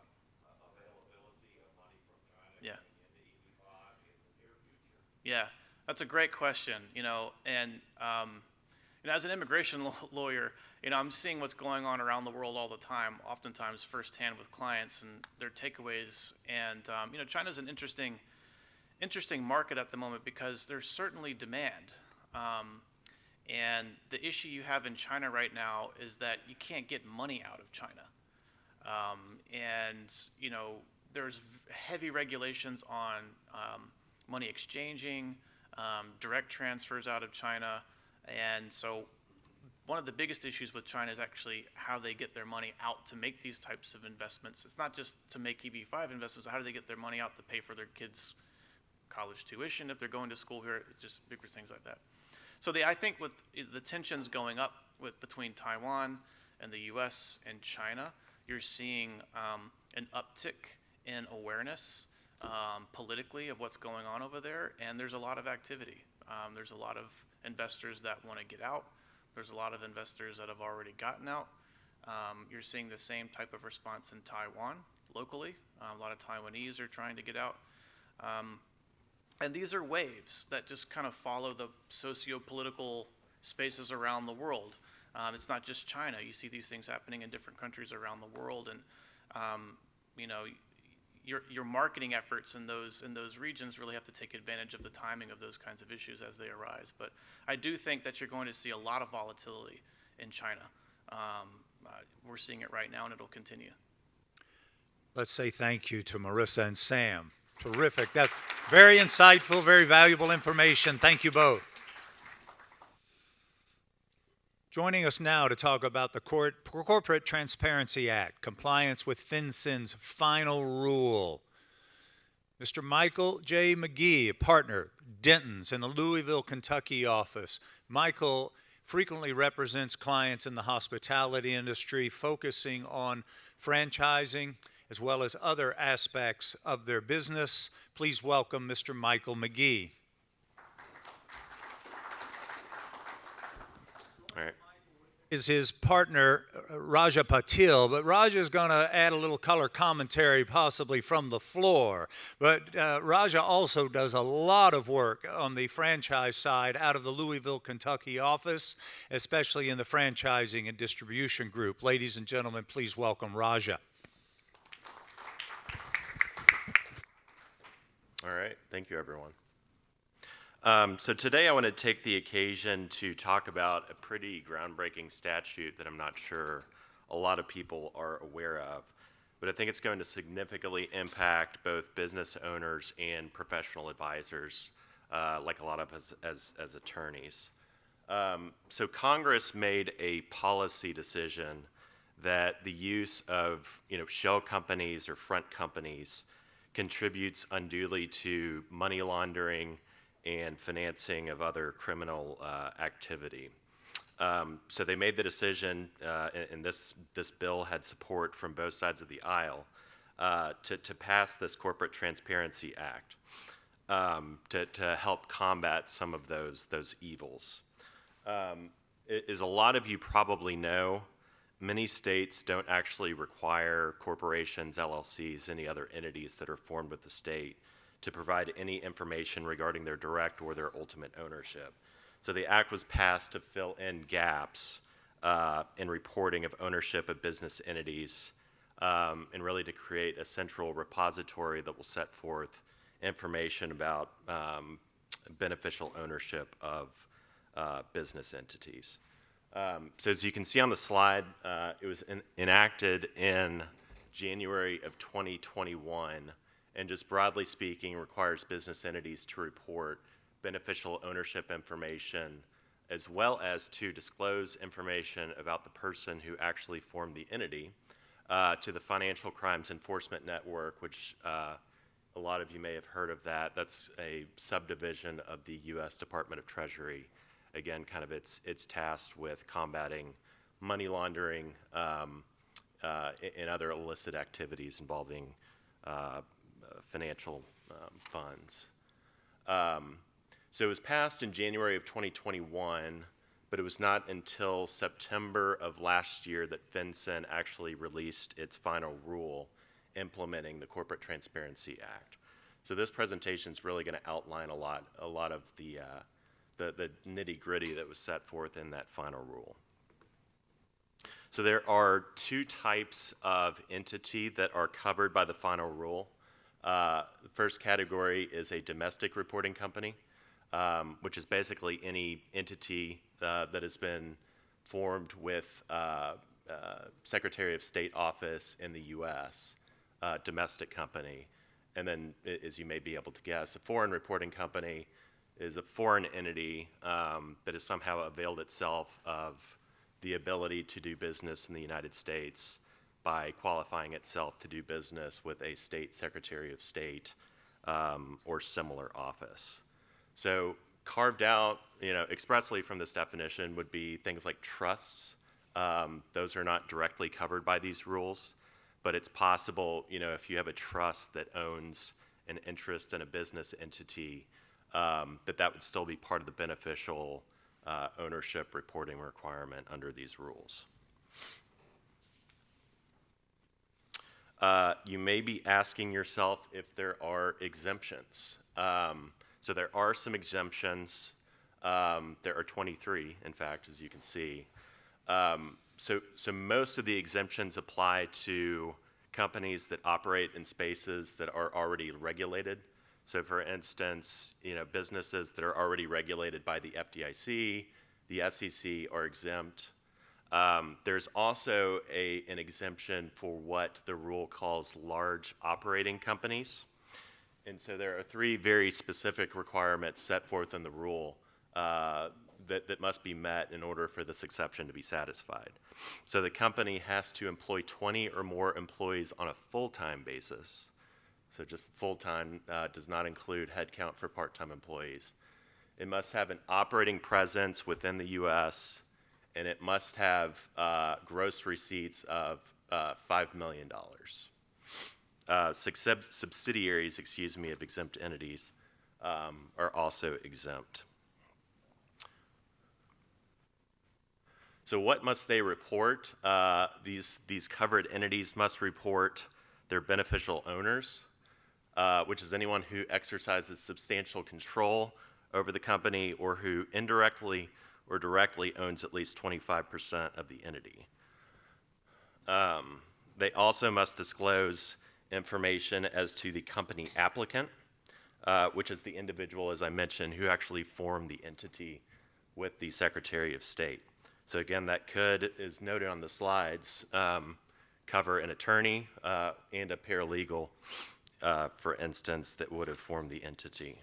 Speaker 11: availability of money from China
Speaker 9: Yeah.
Speaker 11: coming into EB-5 in the near future?
Speaker 9: Yeah. That's a great question, and as an immigration lawyer, I'm seeing what's going on around the world all the time, oftentimes firsthand with clients and their takeaways. And China's an interesting market at the moment because there's certainly demand. And the issue you have in China right now is that you can't get money out of China. There's heavy regulations on money exchanging, direct transfers out of China. And so one of the biggest issues with China is actually how they get their money out to make these types of investments. It's not just to make EB-5 investments, how do they get their money out to pay for their kids' college tuition if they're going to school here, just bigger things like that. So I think with the tensions going up between Taiwan and the U.S. and China, you're seeing an uptick in awareness politically of what's going on over there, and there's a lot of activity. There's a lot of investors that want to get out. There's a lot of investors that have already gotten out. You're seeing the same type of response in Taiwan locally. A lot of Taiwanese are trying to get out. And these are waves that just kind of follow the socio-political spaces around the world. It's not just China. You see these things happening in different countries around the world, and your marketing efforts in those regions really have to take advantage of the timing of those kinds of issues as they arise. But I do think that you're going to see a lot of volatility in China. We're seeing it right now, and it'll continue.
Speaker 1: Let's say thank you to Marisa and Sam. Terrific. That's very insightful, very valuable information. Thank you both. Joining us now to talk about the Corporate Transparency Act, compliance with FinCEN's final rule. Mr. Michael J. McGee, a partner, Dentons, in the Louisville, Kentucky office. Michael frequently represents clients in the hospitality industry, focusing on franchising as well as other aspects of their business. Please welcome Mr. Michael McGee.
Speaker 12: All right.
Speaker 1: Is his partner, Raja Patil, but Raja is going to add a little color commentary possibly from the floor. But Raja also does a lot of work on the franchise side out of the Louisville, Kentucky office, especially in the franchising and distribution group. Ladies and gentlemen, please welcome Raja.
Speaker 12: All right, thank you, everyone. So today I want to take the occasion to talk about a pretty groundbreaking statute that I'm not sure a lot of people are aware of, but I think it's going to significantly impact both business owners and professional advisors, like a lot of us as attorneys. So Congress made a policy decision that the use of shell companies or front companies contributes unduly to money laundering and financing of other criminal activity. So they made the decision, and this bill had support from both sides of the aisle, to pass this Corporate Transparency Act to help combat some of those evils. As a lot of you probably know, many states don't actually require corporations, LLCs, any other entities that are formed with the state to provide any information regarding their direct or their ultimate ownership. So the act was passed to fill in gaps in reporting of ownership of business entities, and really to create a central repository that will set forth information about beneficial ownership of business entities. So as you can see on the slide, it was enacted in January of 2021, and just broadly speaking, requires business entities to report beneficial ownership information, as well as to disclose information about the person who actually formed the entity to the Financial Crimes Enforcement Network, which a lot of you may have heard of that. That's a subdivision of the U.S. Department of Treasury. Again, kind of it's tasked with combating money laundering and other illicit activities involving financial funds. So it was passed in January of 2021, but it was not until September of last year that FinCEN actually released its final rule implementing the Corporate Transparency Act. So this presentation is really going to outline a lot of the nitty-gritty that was set forth in that final rule. So there are two types of entity that are covered by the final rule. The first category is a domestic reporting company, which is basically any entity that has been formed with Secretary of State office in the U.S., domestic company. And then, as you may be able to guess, a foreign reporting company is a foreign entity that has somehow availed itself of the ability to do business in the United States by qualifying itself to do business with a state Secretary of State or similar office. So carved out, expressly from this definition would be things like trusts. Those are not directly covered by these rules, but it's possible, if you have a trust that owns an interest in a business entity, that would still be part of the beneficial ownership reporting requirement under these rules. You may be asking yourself if there are exemptions. So there are some exemptions. There are 23, in fact, as you can see. So most of the exemptions apply to companies that operate in spaces that are already regulated. So for instance, businesses that are already regulated by the FDIC, the SEC are exempt. There's also an exemption for what the rule calls large operating companies. And so there are three very specific requirements set forth in the rule that must be met in order for this exception to be satisfied. So the company has to employ 20 or more employees on a full-time basis. So just full-time does not include headcount for part-time employees. It must have an operating presence within the U.S., and it must have gross receipts of $5 million. Subsidiaries, of exempt entities are also exempt. So what must they report? These covered entities must report their beneficial owners, which is anyone who exercises substantial control over the company or who indirectly or directly owns at least 25% of the entity. They also must disclose information as to the company applicant, which is the individual, as I mentioned, who actually formed the entity with the Secretary of State. So again, that could, as noted on the slides, cover an attorney and a paralegal, for instance, that would have formed the entity.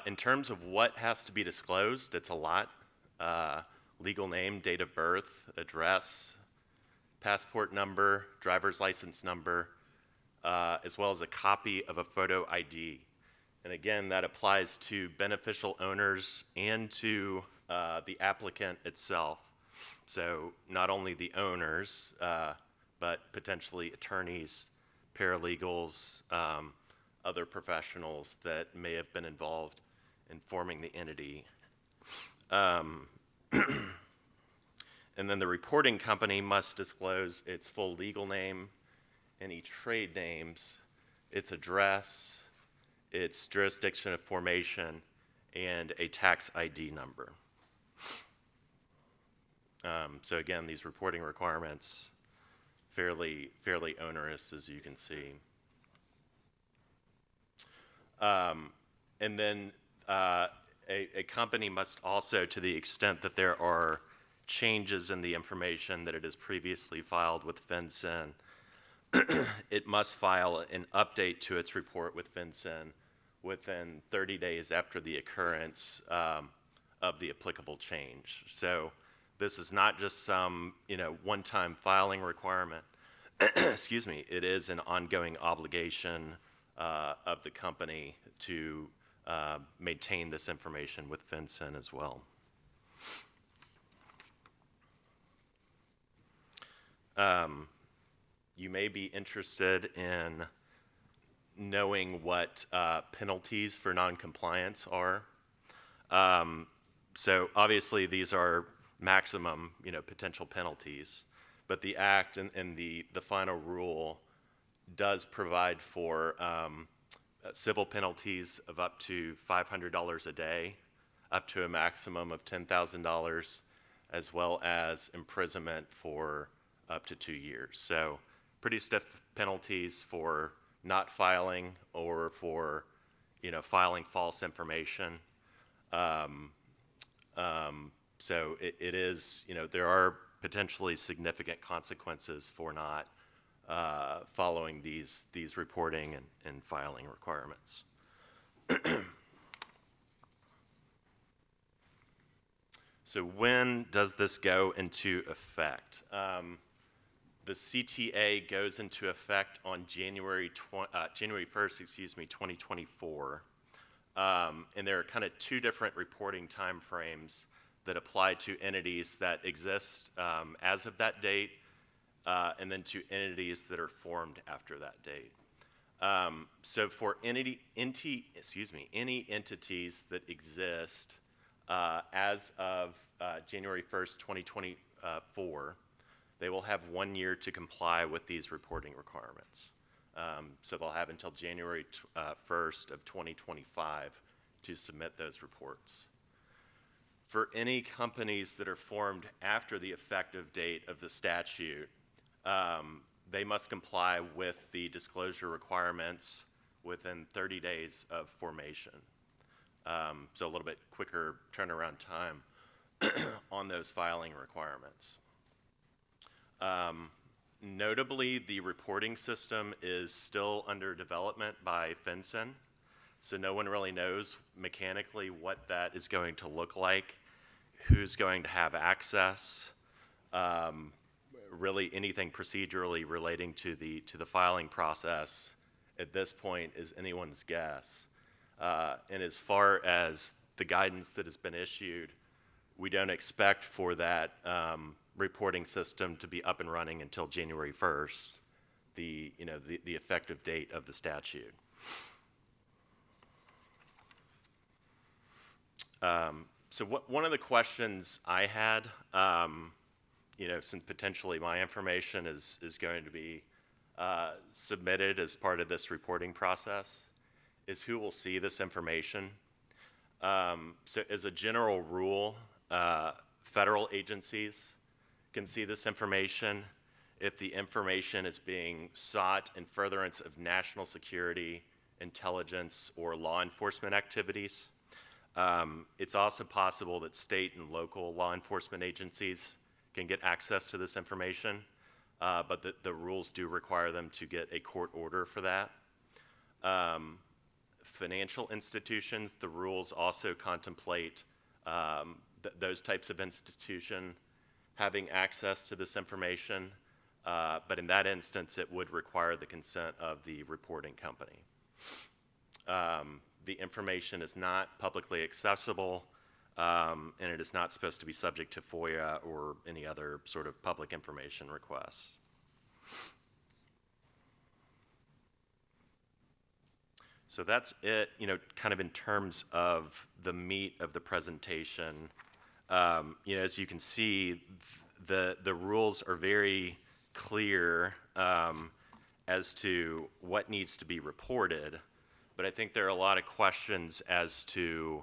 Speaker 12: In terms of what has to be disclosed, it's a lot. Legal name, date of birth, address, passport number, driver's license number, as well as a copy of a photo ID. And again, that applies to beneficial owners and to the applicant itself. So not only the owners, but potentially attorneys, paralegals, other professionals that may have been involved in forming the entity. And then the reporting company must disclose its full legal name, any trade names, its address, its jurisdiction of formation, and a tax ID number. So again, these reporting requirements, fairly onerous, as you can see. And then a company must also, to the extent that there are changes in the information that it has previously filed with FinCEN, it must file an update to its report with FinCEN within 30 days after the occurrence of the applicable change. So this is not just some one-time filing requirement. Excuse me. It is an ongoing obligation of the company to maintain this information with FinCEN as well. You may be interested in knowing what penalties for noncompliance are. So obviously these are maximum potential penalties, but the act and the final rule does provide for civil penalties of up to $500 a day, up to a maximum of $10,000, as well as imprisonment for up to 2 years. So pretty stiff penalties for not filing or for, filing false information. So it is, there are potentially significant consequences for not following these reporting and filing requirements. So when does this go into effect? The CTA goes into effect on January 1st, 2024. And there are kind of two different reporting timeframes that apply to entities that exist as of that date, and then to entities that are formed after that date. So for any entities that exist as of January 1st, 2024, they will have 1 year to comply with these reporting requirements. So they'll have until January 1st of 2025 to submit those reports. For any companies that are formed after the effective date of the statute, they must comply with the disclosure requirements within 30 days of formation. So a little bit quicker turnaround time on those filing requirements. Notably, the reporting system is still under development by FinCEN, so no one really knows mechanically what that is going to look like, who's going to have access, really anything procedurally relating to the filing process at this point is anyone's guess. And as far as the guidance that has been issued, we don't expect for that reporting system to be up and running until January 1st, the effective date of the statute. So one of the questions I had, since potentially my information is going to be submitted as part of this reporting process, is who will see this information. So as a general rule, federal agencies can see this information if the information is being sought in furtherance of national security, intelligence, or law enforcement activities. It's also possible that state and local law enforcement agencies can get access to this information, but the rules do require them to get a court order for that. Financial institutions, the rules also contemplate those types of institution having access to this information, but in that instance, it would require the consent of the reporting company. The information is not publicly accessible, and it is not supposed to be subject to FOIA or any other sort of public information requests. So that's it, kind of in terms of the meat of the presentation. As you can see, the rules are very clear as to what needs to be reported, but I think there are a lot of questions as to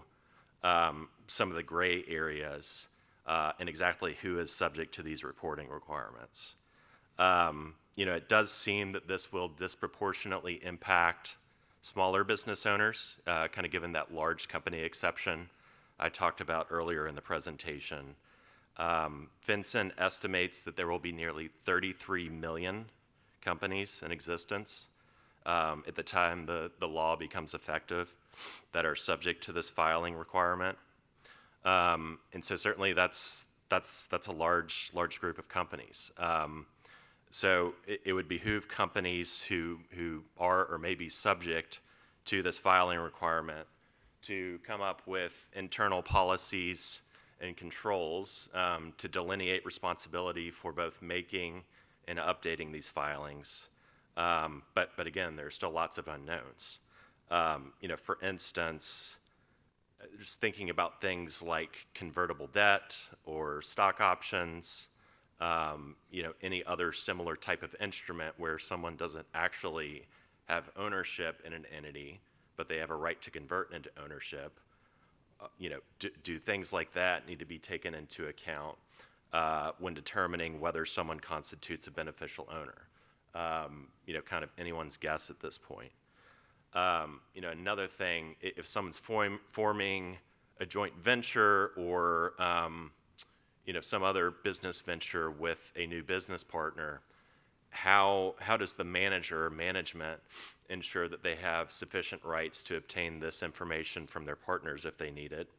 Speaker 12: some of the gray areas and exactly who is subject to these reporting requirements. It does seem that this will disproportionately impact smaller business owners, kind of given that large company exception I talked about earlier in the presentation. FinCEN estimates that there will be nearly 33 million companies in existence at the time the law becomes effective that are subject to this filing requirement. And so certainly that's a large group of companies. So it would behoove companies who are or may be subject to this filing requirement to come up with internal policies and controls to delineate responsibility for both making and updating these filings. But again, there's still lots of unknowns. For instance, just thinking about things like convertible debt or stock options, any other similar type of instrument where someone doesn't actually have ownership in an entity, but they have a right to convert into ownership. Do things like that need to be taken into account when determining whether someone constitutes a beneficial owner? Kind of anyone's guess at this point. Another thing, if someone's forming a joint venture or some other business venture with a new business partner, how does the manager or management ensure that they have sufficient rights to obtain this information from their partners if they need it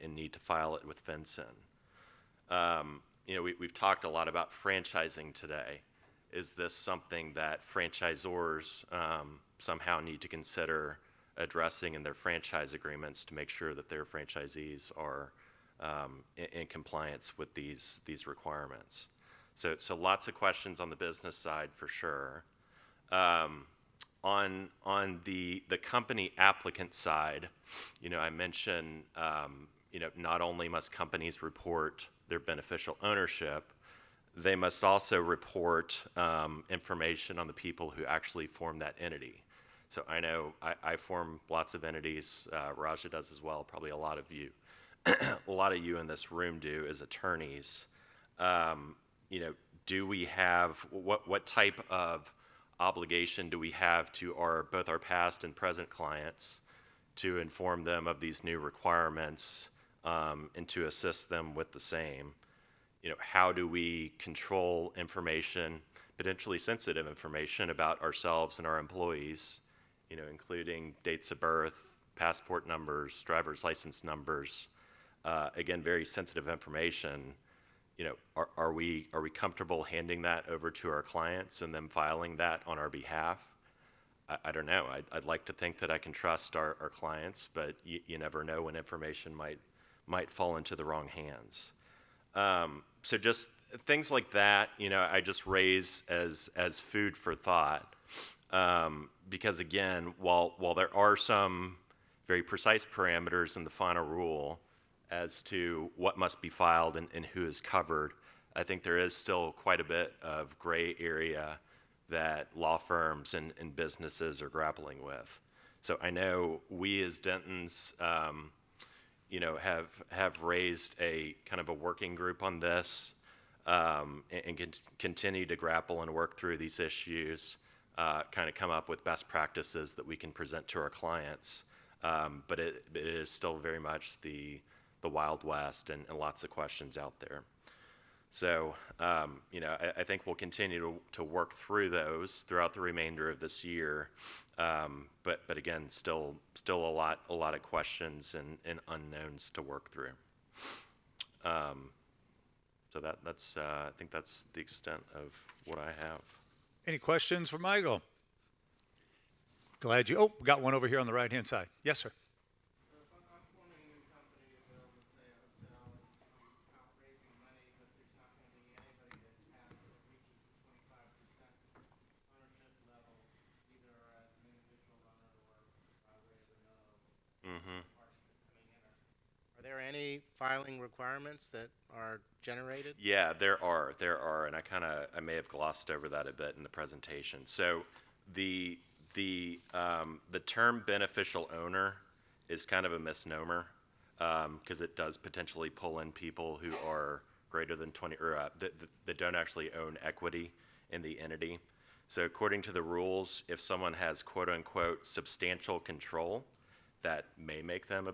Speaker 12: and need to file it with FinCEN? We've talked a lot about franchising today. Is this something that franchisors somehow need to consider addressing in their franchise agreements to make sure that their franchisees are in compliance with these requirements? So lots of questions on the business side for sure. On the company applicant side, I mentioned not only must companies report their beneficial ownership, they must also report information on the people who actually form that entity. So I know I form lots of entities. Raja does as well. Probably a lot of you, in this room do as attorneys. Do we have what type of obligation do we have to both our past and present clients to inform them of these new requirements and to assist them with the same? How do we control information, potentially sensitive information about ourselves and our employees, including dates of birth, passport numbers, driver's license numbers, again, very sensitive information. Are we comfortable handing that over to our clients and them filing that on our behalf? I don't know. I'd like to think that I can trust our clients, but you never know when information might fall into the wrong hands. So just things like that, I just raise as food for thought, because again, while there are some very precise parameters in the final rule as to what must be filed and who is covered, I think there is still quite a bit of gray area that law firms and businesses are grappling with. So I know we as Dentons, have raised a kind of a working group on this and continue to grapple and work through these issues, kind of come up with best practices that we can present to our clients. But it is still very much the Wild West and lots of questions out there. So, I think we'll continue to work through those throughout the remainder of this year. But again, still a lot of questions and unknowns to work through. So that's I think that's the extent of what I have.
Speaker 1: Any questions for Michael? We got one over here on the right-hand side. Yes, sir.
Speaker 13: Are there any filing requirements that are generated?
Speaker 12: Yeah, there are, and I may have glossed over that a bit in the presentation. So the term beneficial owner is kind of a misnomer because it does potentially pull in people who are greater than 20 or that don't actually own equity in the entity. So according to the rules, if someone has quote unquote substantial control, that may make them a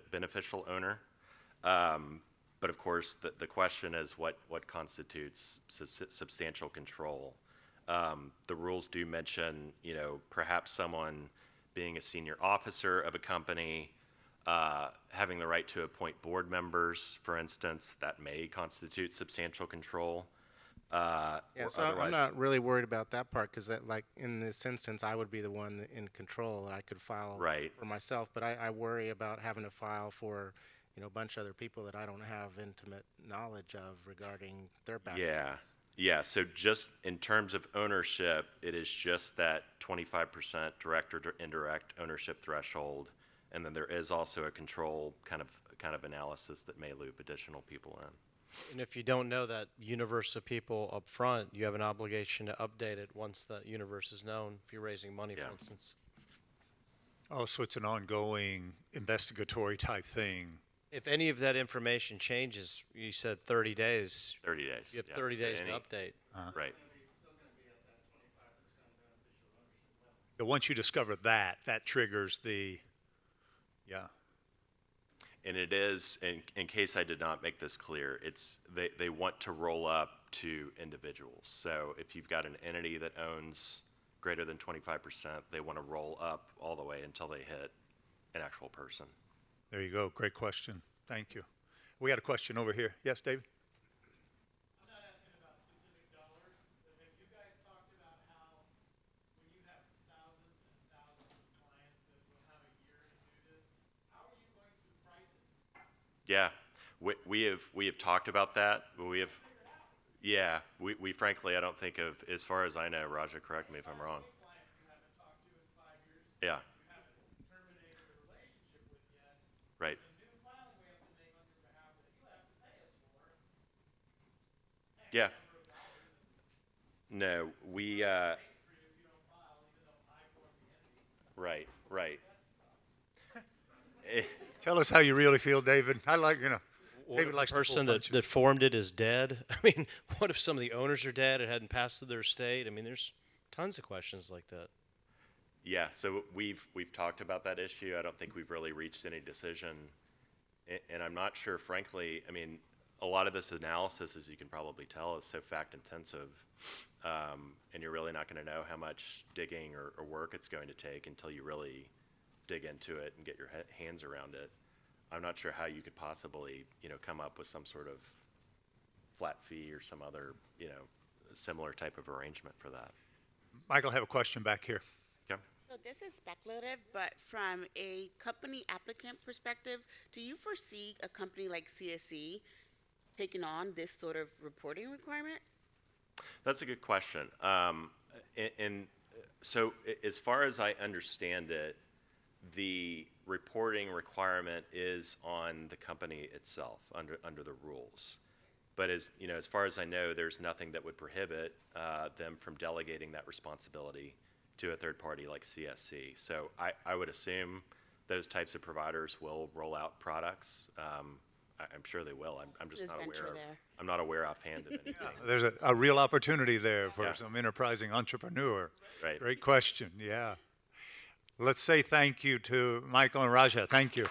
Speaker 12: beneficial owner. But of course, the question is what constitutes substantial control. The rules do mention, perhaps someone being a senior officer of a company, having the right to appoint board members, for instance, that may constitute substantial control.
Speaker 13: So I'm not really worried about that part because in this instance, I would be the one in control and I could file for myself. But I worry about having to file for, a bunch of other people that I don't have intimate knowledge of regarding their backgrounds.
Speaker 12: Yeah. So just in terms of ownership, it is just that 25% direct or indirect ownership threshold, and then there is also a control kind of analysis that may loop additional people in.
Speaker 14: And if you don't know that universe of people up front, you have an obligation to update it once that universe is known, if you're raising money, for instance.
Speaker 1: Oh, so it's an ongoing investigatory type thing.
Speaker 14: If any of that information changes, you said 30 days.
Speaker 12: 30 days.
Speaker 14: You have 30 days to update.
Speaker 12: Right.
Speaker 1: But once you discover that, that triggers the,
Speaker 12: And it is, in case I did not make this clear, it's they want to roll up to individuals. So if you've got an entity that owns greater than 25%, they want to roll up all the way until they hit an actual person.
Speaker 1: There you go. Great question. Thank you. We got a question over here. Yes, David?
Speaker 8: I'm not asking about specific dollars, but have you guys talked about how when you have thousands and thousands of clients that will have a year to do this, how are you going to price it?
Speaker 12: Yeah, we have talked about that. We frankly, I don't think of, as far as I know, Raja, correct me if I'm wrong. Yeah. Right. Yeah. No, we, right.
Speaker 1: Tell us how you really feel, David. I like,
Speaker 14: What
Speaker 1: David
Speaker 14: if
Speaker 1: likes
Speaker 14: the
Speaker 1: to
Speaker 14: person
Speaker 1: pull
Speaker 14: that formed it is dead? I mean, what if some of the owners are dead, it hadn't passed through their estate? I mean, there's tons of questions like that.
Speaker 12: Yeah, so we've talked about that issue. I don't think we've really reached any decision. And I'm not sure, frankly, I mean, a lot of this analysis, as you can probably tell, is so fact intensive. And you're really not going to know how much digging or work it's going to take until you really dig into it and get your hands around it. I'm not sure how you could possibly, come up with some sort of flat fee or some other, similar type of arrangement for that.
Speaker 1: Michael, I have a question back here.
Speaker 12: Yeah.
Speaker 15: So this is speculative, but from a company applicant perspective, do you foresee a company like CSE taking on this sort of reporting requirement?
Speaker 12: That's a good question. And so as far as I understand it, the reporting requirement is on the company itself under the rules. But as far as I know, there's nothing that would prohibit them from delegating that responsibility to a third party like CSC. So I would assume those types of providers will roll out products. I'm sure they will. I'm just not aware of. I'm not aware offhand of anything.
Speaker 1: There's a real opportunity there for some enterprising entrepreneur.
Speaker 12: Right.
Speaker 1: Great question. Yeah. Let's say thank you to Michael and Raja. Thank you.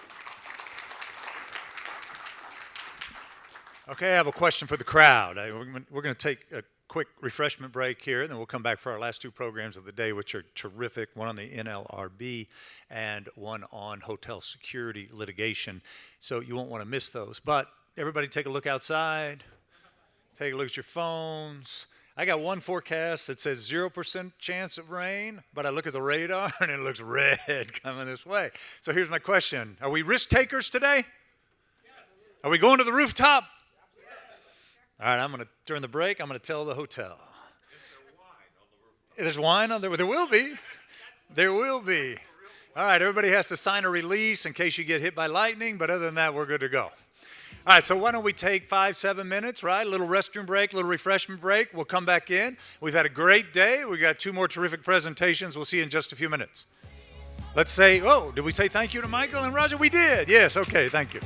Speaker 1: Okay, I have a question for the crowd. We're going to take a quick refreshment break here, and then we'll come back for our last two programs of the day, which are terrific, one on the NLRB and one on hotel security litigation. So you won't want to miss those. But everybody take a look outside. Take a look at your phones. I got one forecast that says 0% chance of rain, but I look at the radar and it looks red coming this way. So here's my question. Are we risk takers today? Yes. Are we going to the rooftop? Yes. All right, I'm going to, during the break, I'm going to tell the hotel. There's wine on there? There will be. There will be. All right, everybody has to sign a release in case you get hit by lightning, but other than that, we're good to go. All right, so why don't we take 5-7 minutes, right? A little restroom break, a little refreshment break. We'll come back in. We've had a great day. We've got two more terrific presentations. We'll see you in just a few minutes. Let's say, did we say thank you to Michael and Raja? We did. Yes, okay, thank you.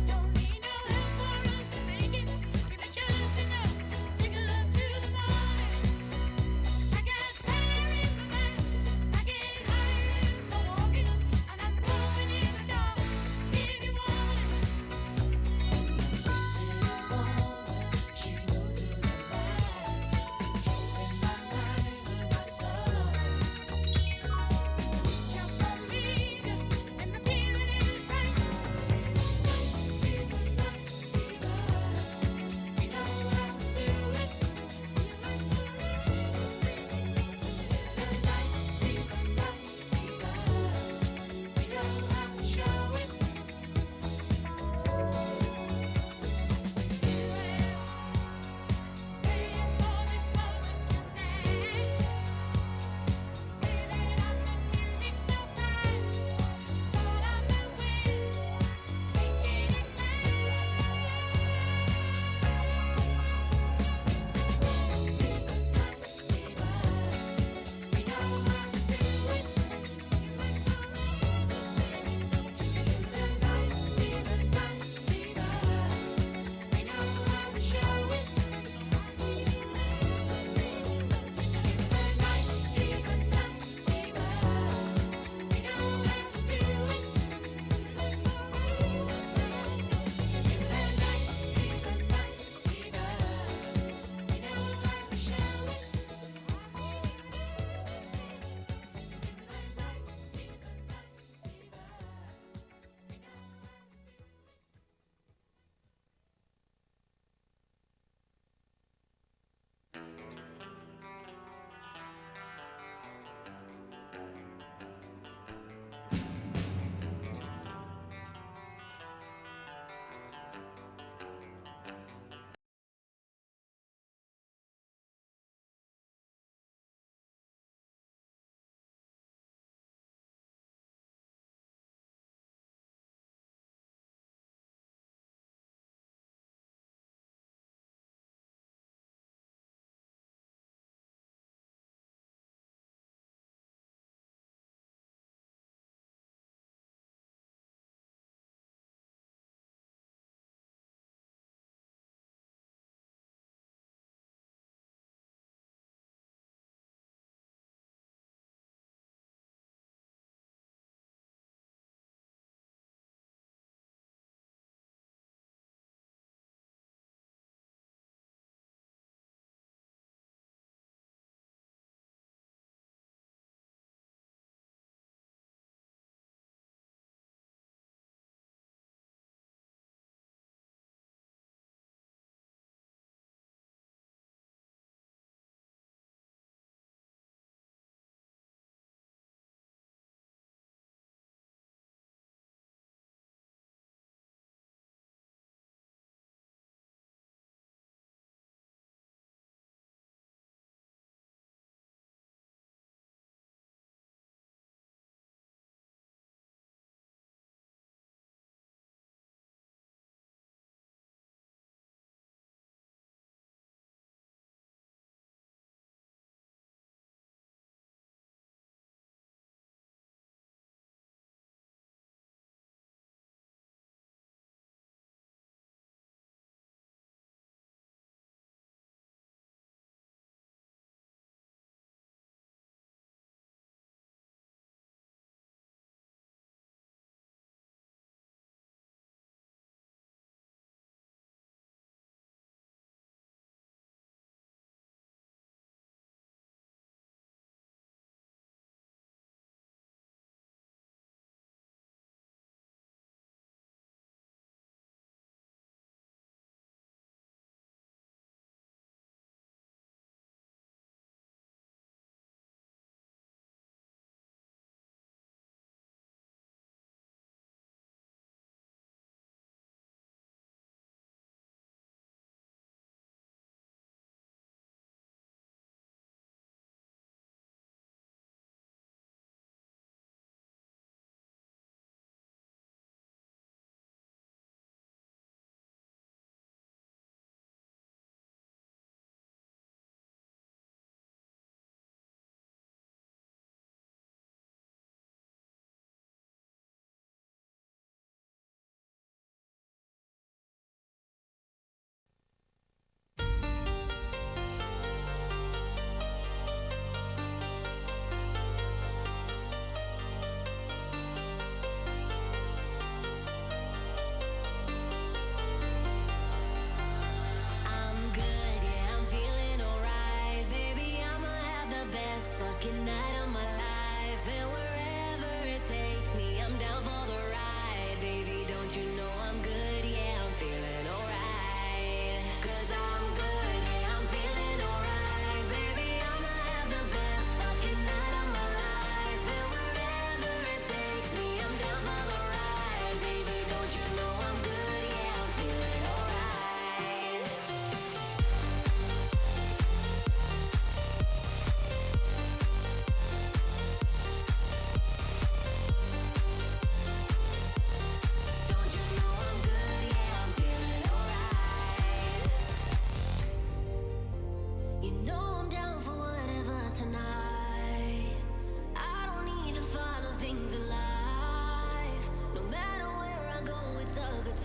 Speaker 16: Don't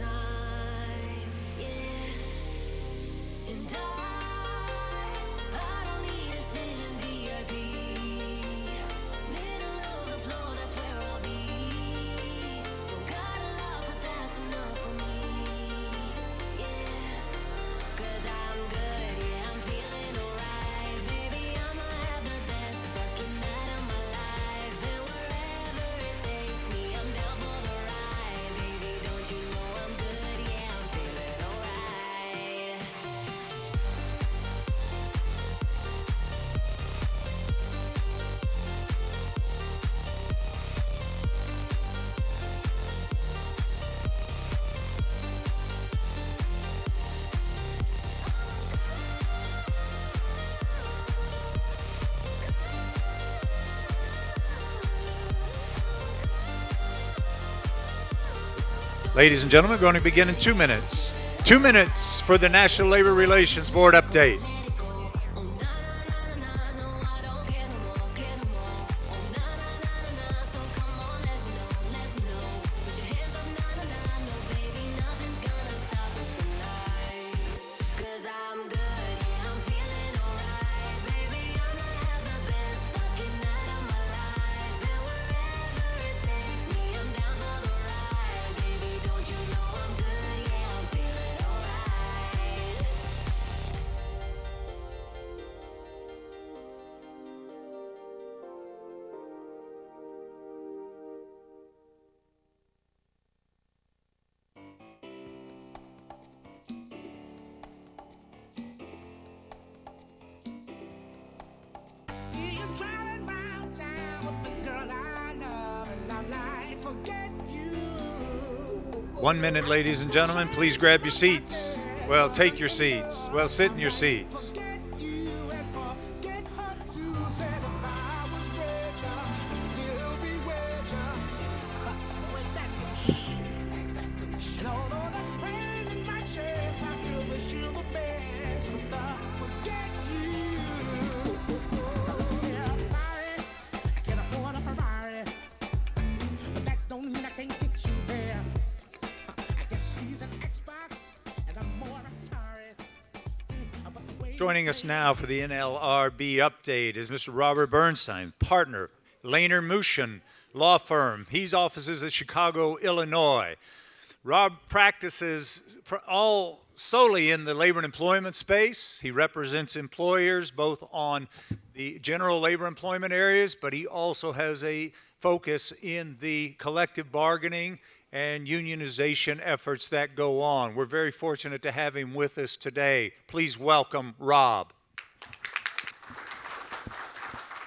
Speaker 16: time, yeah. And I don't need to sit in VIP. Middle of the floor, that's where I'll be. Don't got a lot, but that's enough for me, yeah. 'Cause I'm good, yeah, I'm feeling alright. Baby, I'ma have the best fucking night of my life. And wherever it takes me, I'm down for the ride. Baby, don't you know I'm good, yeah, I'm feeling alright.
Speaker 1: Ladies and gentlemen, we're going to begin in 2 minutes. 2 minutes for the National Labor Relations Board update.
Speaker 17: See you driving round town with the girl I love, and I like forget you.
Speaker 1: 1 minute, ladies and gentlemen. Please grab your seats. Well, take your seats. Well, sit in your seats.
Speaker 17: And although that's pain in my chest, I still wish you the best. But I forget you. Yeah, I'm sorry, I can't afford a Ferrari, but that don't mean I can't get you there. I guess he's an Xbox, and I'm more Atari.
Speaker 1: Joining us now for the NLRB update is Mr. Robert Bernstein, partner, Lehner Muchin Law Firm. He's offices at Chicago, Illinois. Rob practices all solely in the labor and employment space. He represents employers both on the general labor employment areas, but he also has a focus in the collective bargaining and unionization efforts that go on. We're very fortunate to have him with us today. Please welcome Rob.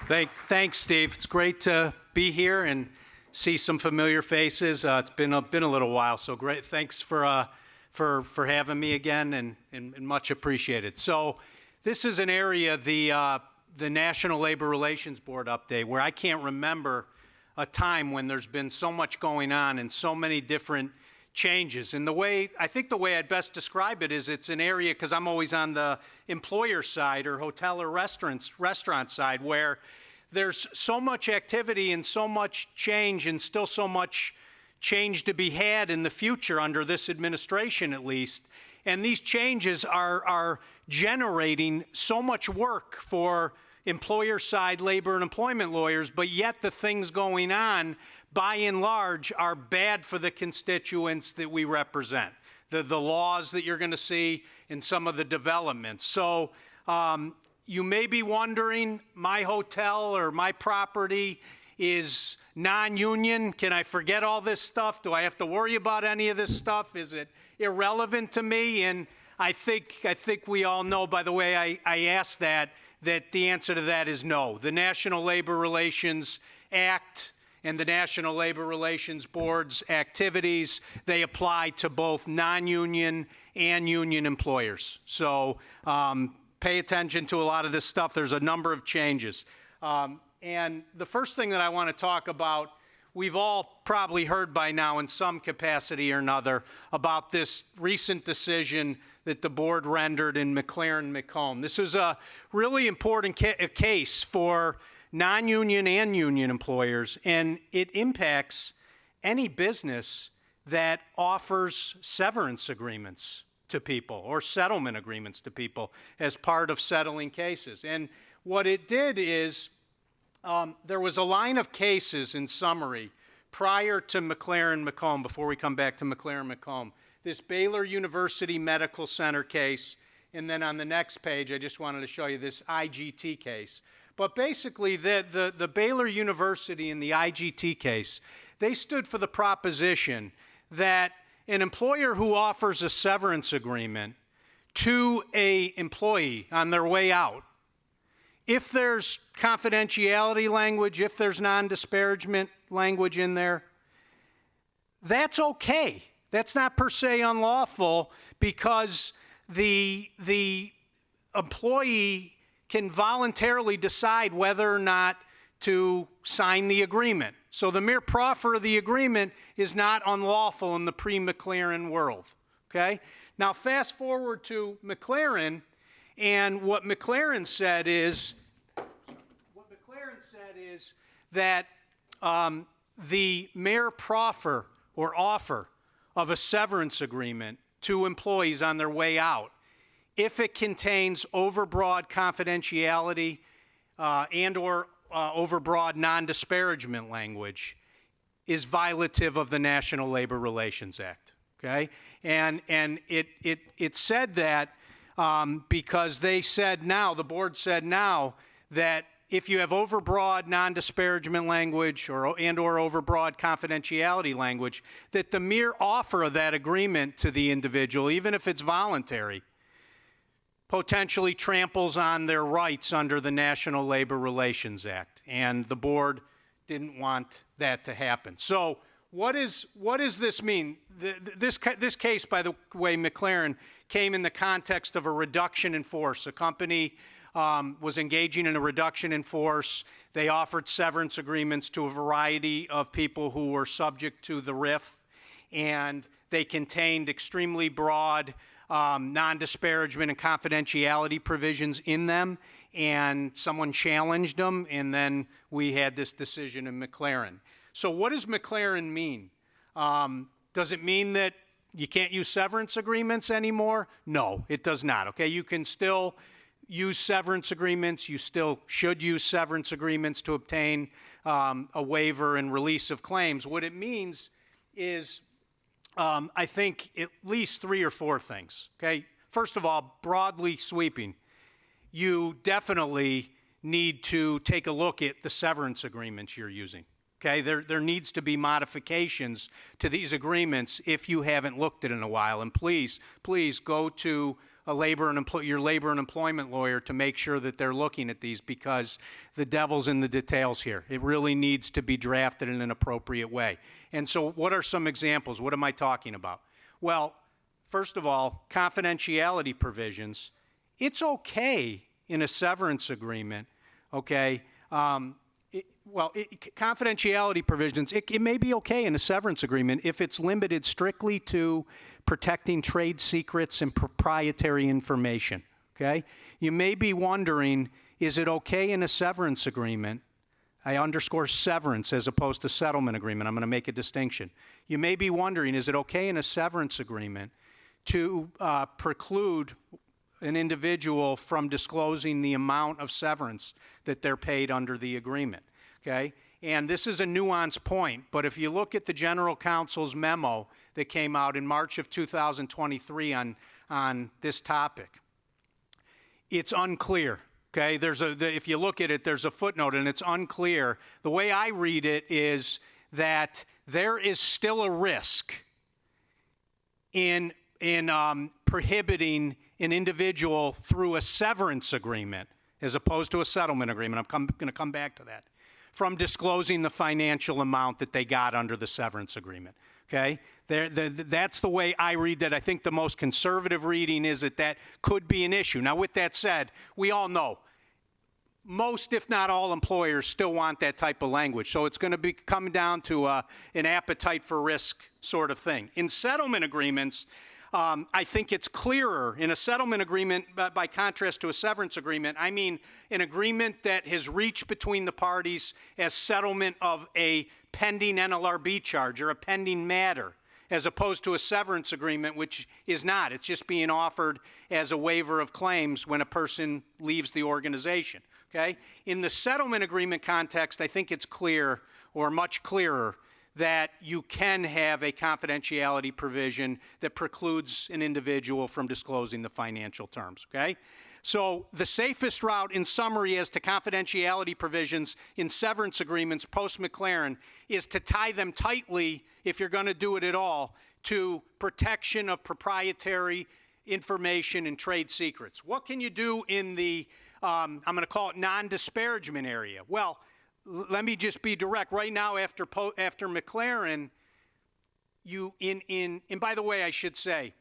Speaker 18: Thanks, Steve. It's great to be here and see some familiar faces. It's been a little while, so great. Thanks for having me again, and much appreciated. So, this is an area, the National Labor Relations Board update, where I can't remember a time when there's been so much going on and so many different changes. And I think the way I'd best describe it is it's an area, because I'm always on the employer side or hotel or restaurant side, where there's so much activity and so much change and still so much change to be had in the future under this administration at least. And these changes are generating so much work for employer side labor and employment lawyers, but yet the things going on by and large are bad for the constituents that we represent. The laws that you're going to see in some of the developments. So you may be wondering, my hotel or my property is non-union. Can I forget all this stuff? Do I have to worry about any of this stuff? Is it irrelevant to me? And I think we all know by the way I asked that the answer to that is no. The National Labor Relations Act and the National Labor Relations Board's activities, they apply to both non-union and union employers. So pay attention to a lot of this stuff. There's a number of changes. And the first thing that I want to talk about, we've all probably heard by now in some capacity or another about this recent decision that the board rendered in McLaren-McComb. This is a really important case for non-union and union employers, and it impacts any business that offers severance agreements to people or settlement agreements to people as part of settling cases. And what it did is there was a line of cases in summary prior to McLaren-McComb, before we come back to McLaren-McComb, this Baylor University Medical Center case, and then on the next page, I just wanted to show you this IGT case. But basically, the Baylor University and the IGT case, they stood for the proposition that an employer who offers a severance agreement to an employee on their way out, if there's confidentiality language, if there's non-disparagement language in there, that's okay. That's not per se unlawful because the employee can voluntarily decide whether or not to sign the agreement. So the mere proffer of the agreement is not unlawful in the pre-McLaren world, okay? Now fast forward to McLaren, and what McLaren said is that the mere proffer or offer of a severance agreement to employees on their way out, if it contains overbroad confidentiality and or overbroad non-disparagement language, is violative of the National Labor Relations Act, okay? And it said that because they said now, the board said now, that if you have overbroad non-disparagement language and or overbroad confidentiality language, that the mere offer of that agreement to the individual, even if it's voluntary, potentially tramples on their rights under the National Labor Relations Act. And the board didn't want that to happen. So what does this mean? This case, by the way, McLaren, came in the context of a reduction in force. A company was engaging in a reduction in force. They offered severance agreements to a variety of people who were subject to the RIF, and they contained extremely broad non-disparagement and confidentiality provisions in them, and someone challenged them, and then we had this decision in McLaren. So what does McLaren mean? Does it mean that you can't use severance agreements anymore? No, it does not, okay? You can still use severance agreements. You still should use severance agreements to obtain a waiver and release of claims. What it means is, I think, at least 3 or 4 things, okay? First of all, broadly sweeping, you definitely need to take a look at the severance agreements you're using, okay? There needs to be modifications to these agreements if you haven't looked at it in a while. And please go to your labor and employment lawyer to make sure that they're looking at these, because the devil's in the details here. It really needs to be drafted in an appropriate way. And so what are some examples? What am I talking about? Well, first of all, confidentiality provisions. It's okay in a severance agreement, okay? Confidentiality provisions, it may be okay in a severance agreement if it's limited strictly to protecting trade secrets and proprietary information, okay? You may be wondering, is it okay in a severance agreement? I underscore severance as opposed to settlement agreement. I'm going to make a distinction. You may be wondering, is it okay in a severance agreement to preclude an individual from disclosing the amount of severance that they're paid under the agreement, okay? And this is a nuanced point, but if you look at the General Counsel's memo that came out in March of 2023 on this topic, it's unclear, okay? If you look at it, there's a footnote, and it's unclear. The way I read it is that there is still a risk in prohibiting an individual through a severance agreement as opposed to a settlement agreement. I'm going to come back to that, from disclosing the financial amount that they got under the severance agreement, okay? That's the way I read that. I think the most conservative reading is that could be an issue. Now, with that said, we all know most, if not all, employers still want that type of language. So it's going to be coming down to an appetite for risk sort of thing. In settlement agreements, I think it's clearer. In a settlement agreement, by contrast to a severance agreement, I mean an agreement that has reached between the parties as settlement of a pending NLRB charge or a pending matter. as opposed to a severance agreement, which is not. It's just being offered as a waiver of claims when a person leaves the organization, okay? In the settlement agreement context, I think it's clear, or much clearer, that you can have a confidentiality provision that precludes an individual from disclosing the financial terms, okay? So the safest route, in summary, as to confidentiality provisions in severance agreements post-McLaren is to tie them tightly, if you're going to do it at all, to protection of proprietary information and trade secrets. What can you do in the, I'm going to call it non-disparagement area? Well, let me just be direct. Right now, after McLaren, and by the way, I should say,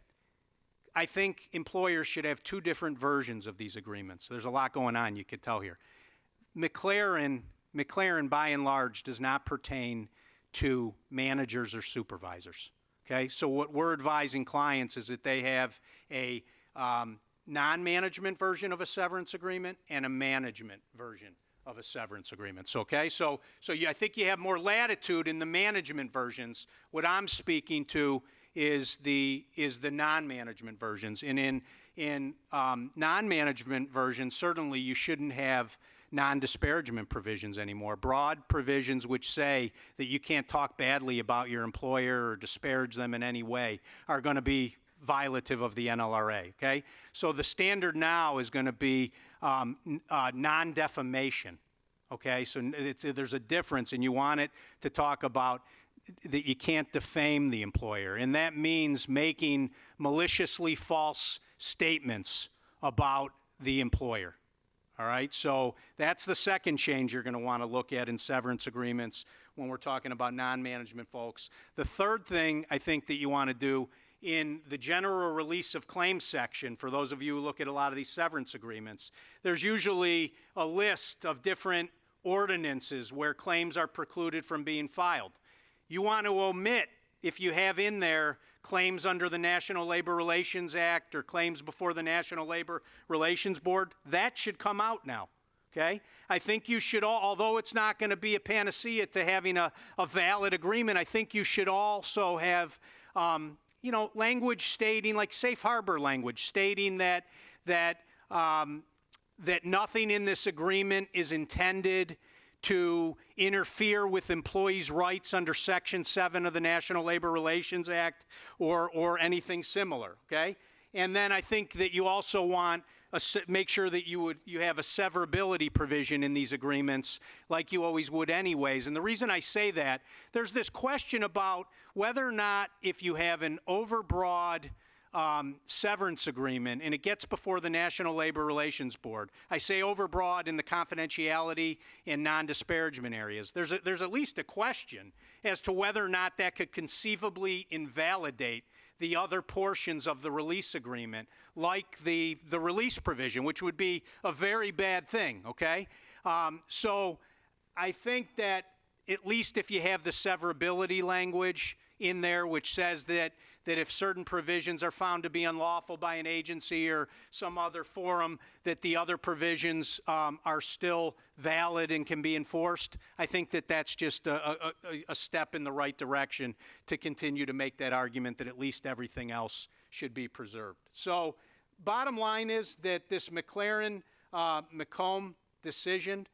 Speaker 18: I think employers should have two different versions of these agreements. There's a lot going on, you could tell here. McLaren, by and large, does not pertain to managers or supervisors, okay? So what we're advising clients is that they have a non-management version of a severance agreement and a management version of a severance agreement, okay? So I think you have more latitude in the management versions. What I'm speaking to is the non-management versions. And in non-management versions, certainly you shouldn't have non-disparagement provisions anymore. Broad provisions which say that you can't talk badly about your employer or disparage them in any way are going to be violative of the NLRA, okay? So the standard now is going to be non-defamation, okay? So there's a difference, and you want it to talk about that you can't defame the employer, and that means making maliciously false statements about the employer. All right, so that's the second change you're going to want to look at in severance agreements when we're talking about non-management folks. The third thing I think that you want to do in the general release of claims section, for those of you who look at a lot of these severance agreements, there's usually a list of different ordinances where claims are precluded from being filed. You want to omit, if you have in there, claims under the National Labor Relations Act or claims before the National Labor Relations Board. That should come out now, okay? I think you should, although it's not going to be a panacea to having a valid agreement, I think you should also have, language stating, like safe harbor language, stating that nothing in this agreement is intended to interfere with employees' rights under Section 7 of the National Labor Relations Act or anything similar, okay? And then I think that you also want make sure that you have a severability provision in these agreements like you always would anyways. And the reason I say that, there's this question about whether or not if you have an overbroad severance agreement, and it gets before the National Labor Relations Board. I say overbroad in the confidentiality and non-disparagement areas. There's at least a question as to whether or not that could conceivably invalidate the other portions of the release agreement, like the release provision, which would be a very bad thing, okay? So I think that at least if you have the severability language in there, which says that if certain provisions are found to be unlawful by an agency or some other forum, that the other provisions are still valid and can be enforced. I think that that's just a step in the right direction to continue to make that argument that at least everything else should be preserved. So bottom line is that this McComb decision,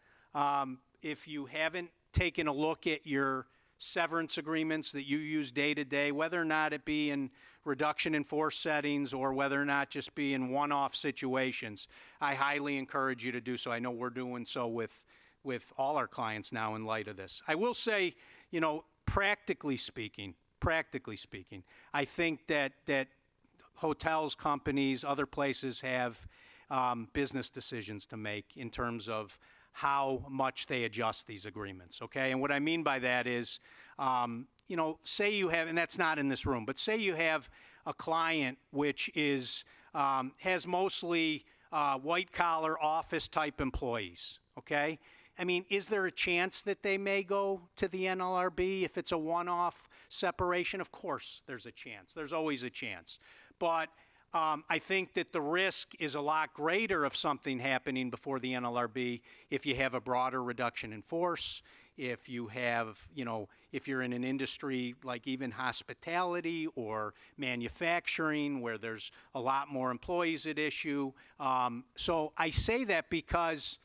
Speaker 18: if you haven't taken a look at your severance agreements that you use day to day, whether or not it be in reduction in force settings or whether or not just be in one-off situations, I highly encourage you to do so. I know we're doing so with all our clients now in light of this. I will say, practically speaking, I think that hotels, companies, other places have business decisions to make in terms of how much they adjust these agreements, okay? And what I mean by that is, say you have, and that's not in this room, but say you have a client which is, has mostly white-collar office-type employees, okay? I mean, is there a chance that they may go to the NLRB if it's a one-off separation? Of course there's a chance. There's always a chance. But I think that the risk is a lot greater of something happening before the NLRB if you have a broader reduction in force, if you have, if you're in an industry like even hospitality or manufacturing where there's a lot more employees at issue. So I say that because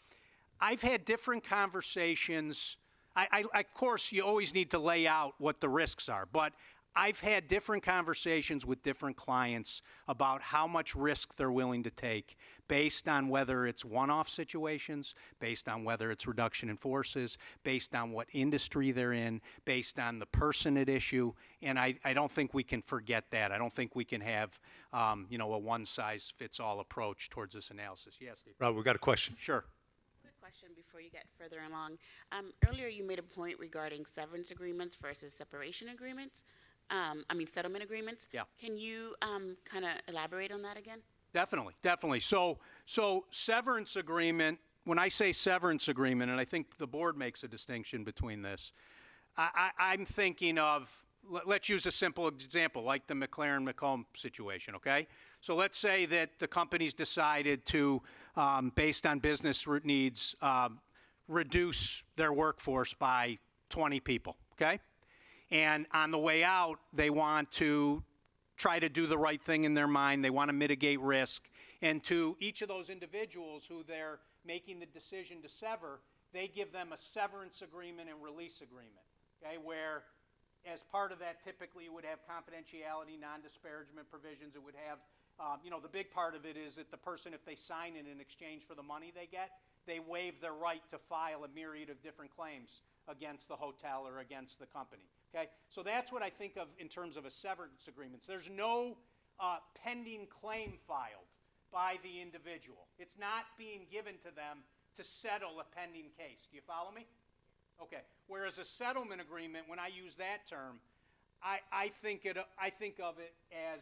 Speaker 18: I've had different conversations. Of course, you always need to lay out what the risks are, but I've had different conversations with different clients about how much risk they're willing to take based on whether it's one-off situations, based on whether it's reduction in forces, based on what industry they're in, based on the person at issue, and I don't think we can forget that. I don't think we can have, a one-size-fits-all approach towards this analysis. Yes, Steve?
Speaker 1: Rob, we've got a question.
Speaker 18: Sure.
Speaker 15: Question before you get further along. Earlier you made a point regarding severance agreements versus separation agreements. Settlement agreements.
Speaker 18: Yeah.
Speaker 15: Can you kind of elaborate on that again?
Speaker 18: Definitely. So severance agreement, when I say severance agreement, and I think the board makes a distinction between this, I'm thinking of, let's use a simple example, like the McLaren-McComb situation, okay? So let's say that the company's decided to, based on business needs, reduce their workforce by 20 people, okay? And on the way out, they want to try to do the right thing in their mind. They want to mitigate risk. And to each of those individuals who they're making the decision to sever, they give them a severance agreement and release agreement, okay, where as part of that, typically you would have confidentiality, non-disparagement provisions. It would have, the big part of it is that the person, if they sign it in exchange for the money they get, they waive their right to file a myriad of different claims against the hotel or against the company. Okay, so that's what I think of in terms of a severance agreement. There's no pending claim filed by the individual. It's not being given to them to settle a pending case. Do you follow me? Okay. Whereas a settlement agreement, when I use that term, I think of it as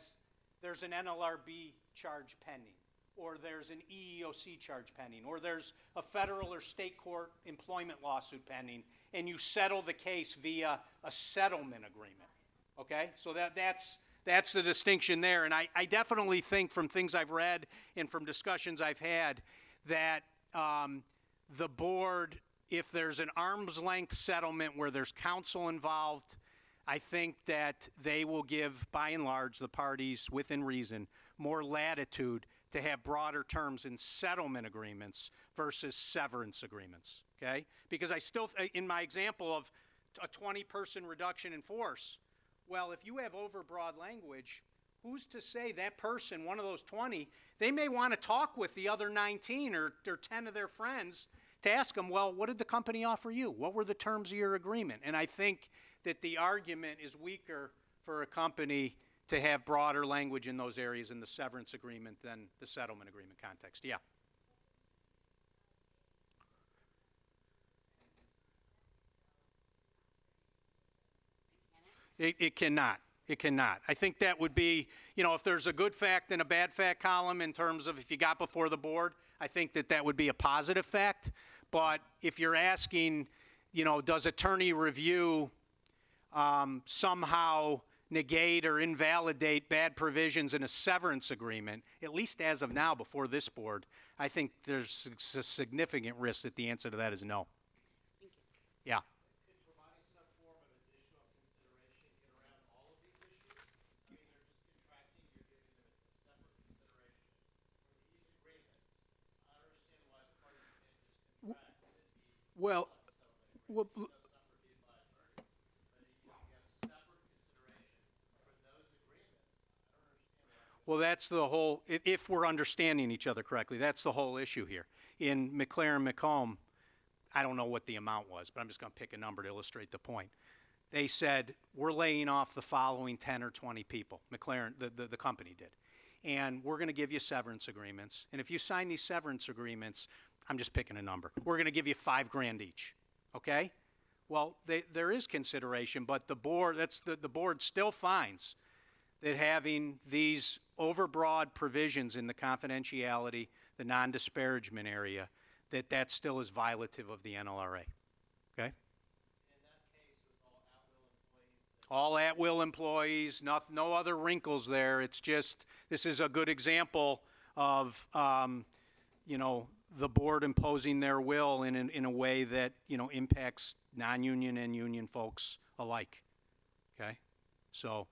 Speaker 18: there's an NLRB charge pending, or there's an EEOC charge pending, or there's a federal or state court employment lawsuit pending, and you settle the case via a settlement agreement, okay? So that's the distinction there, and I definitely think from things I've read and from discussions I've had that the board, if there's an arm's length settlement where there's counsel involved, I think that they will give, by and large, the parties within reason, more latitude to have broader terms in settlement agreements versus severance agreements, okay? Because I still, in my example of a 20-person reduction in force, well, if you have overbroad language, who's to say that person, one of those 20, they may want to talk with the other 19 or 10 of their friends to ask them, well, what did the company offer you? What were the terms of your agreement? And I think that the argument is weaker for a company to have broader language in those areas in the severance agreement than the settlement agreement context. Yeah. It cannot. It cannot. I think that would be, if there's a good fact and a bad fact column in terms of if you got before the board, I think that would be a positive fact. But if you're asking, does attorney review somehow negate or invalidate bad provisions in a severance agreement, at least as of now before this board, I think there's a significant risk that the answer to that is no.
Speaker 15: Thank you.
Speaker 18: Yeah.
Speaker 8: Is providing some form of additional consideration in around all of these issues? I mean, they're just contracting, you're giving them a separate consideration. For these agreements, I understand why the parties can't just contract and it'd be
Speaker 18: Well, Well, that's the whole, if we're understanding each other correctly, that's the whole issue here. In McLaren-McComb, I don't know what the amount was, but I'm just going to pick a number to illustrate the point. They said, we're laying off the following 10 or 20 people. McLaren, the company did. And we're going to give you severance agreements. And if you sign these severance agreements, I'm just picking a number, we're going to give you $5,000 each, okay? Well, there is consideration, but the board, the board still finds that having these overbroad provisions in the confidentiality, the non-disparagement area, that still is violative of the NLRA, okay?
Speaker 8: In that case, it was all
Speaker 18: All at-will employees, no other wrinkles there. It's just, this is a good example of, the board imposing their will in a way that, impacts non-union and union folks alike, okay? So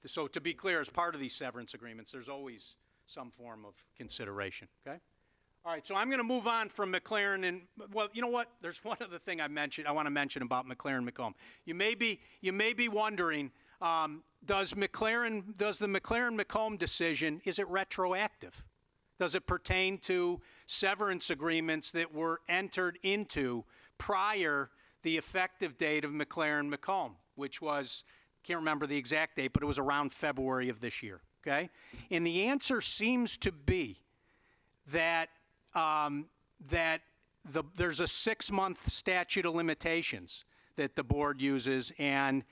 Speaker 18: to be clear, as part of these severance agreements, there's always some form of consideration, okay? All right, so I'm going to move on from McLaren and, well, you know what? There's one other thing I want to mention about McLaren-McComb. You may be wondering, does the McLaren-McComb decision, is it retroactive? Does it pertain to severance agreements that were entered into prior the effective date of McLaren-McComb, which was, can't remember the exact date, but it was around February of this year, okay? And the answer seems to be that there's a 6-month statute of limitations that the board uses, and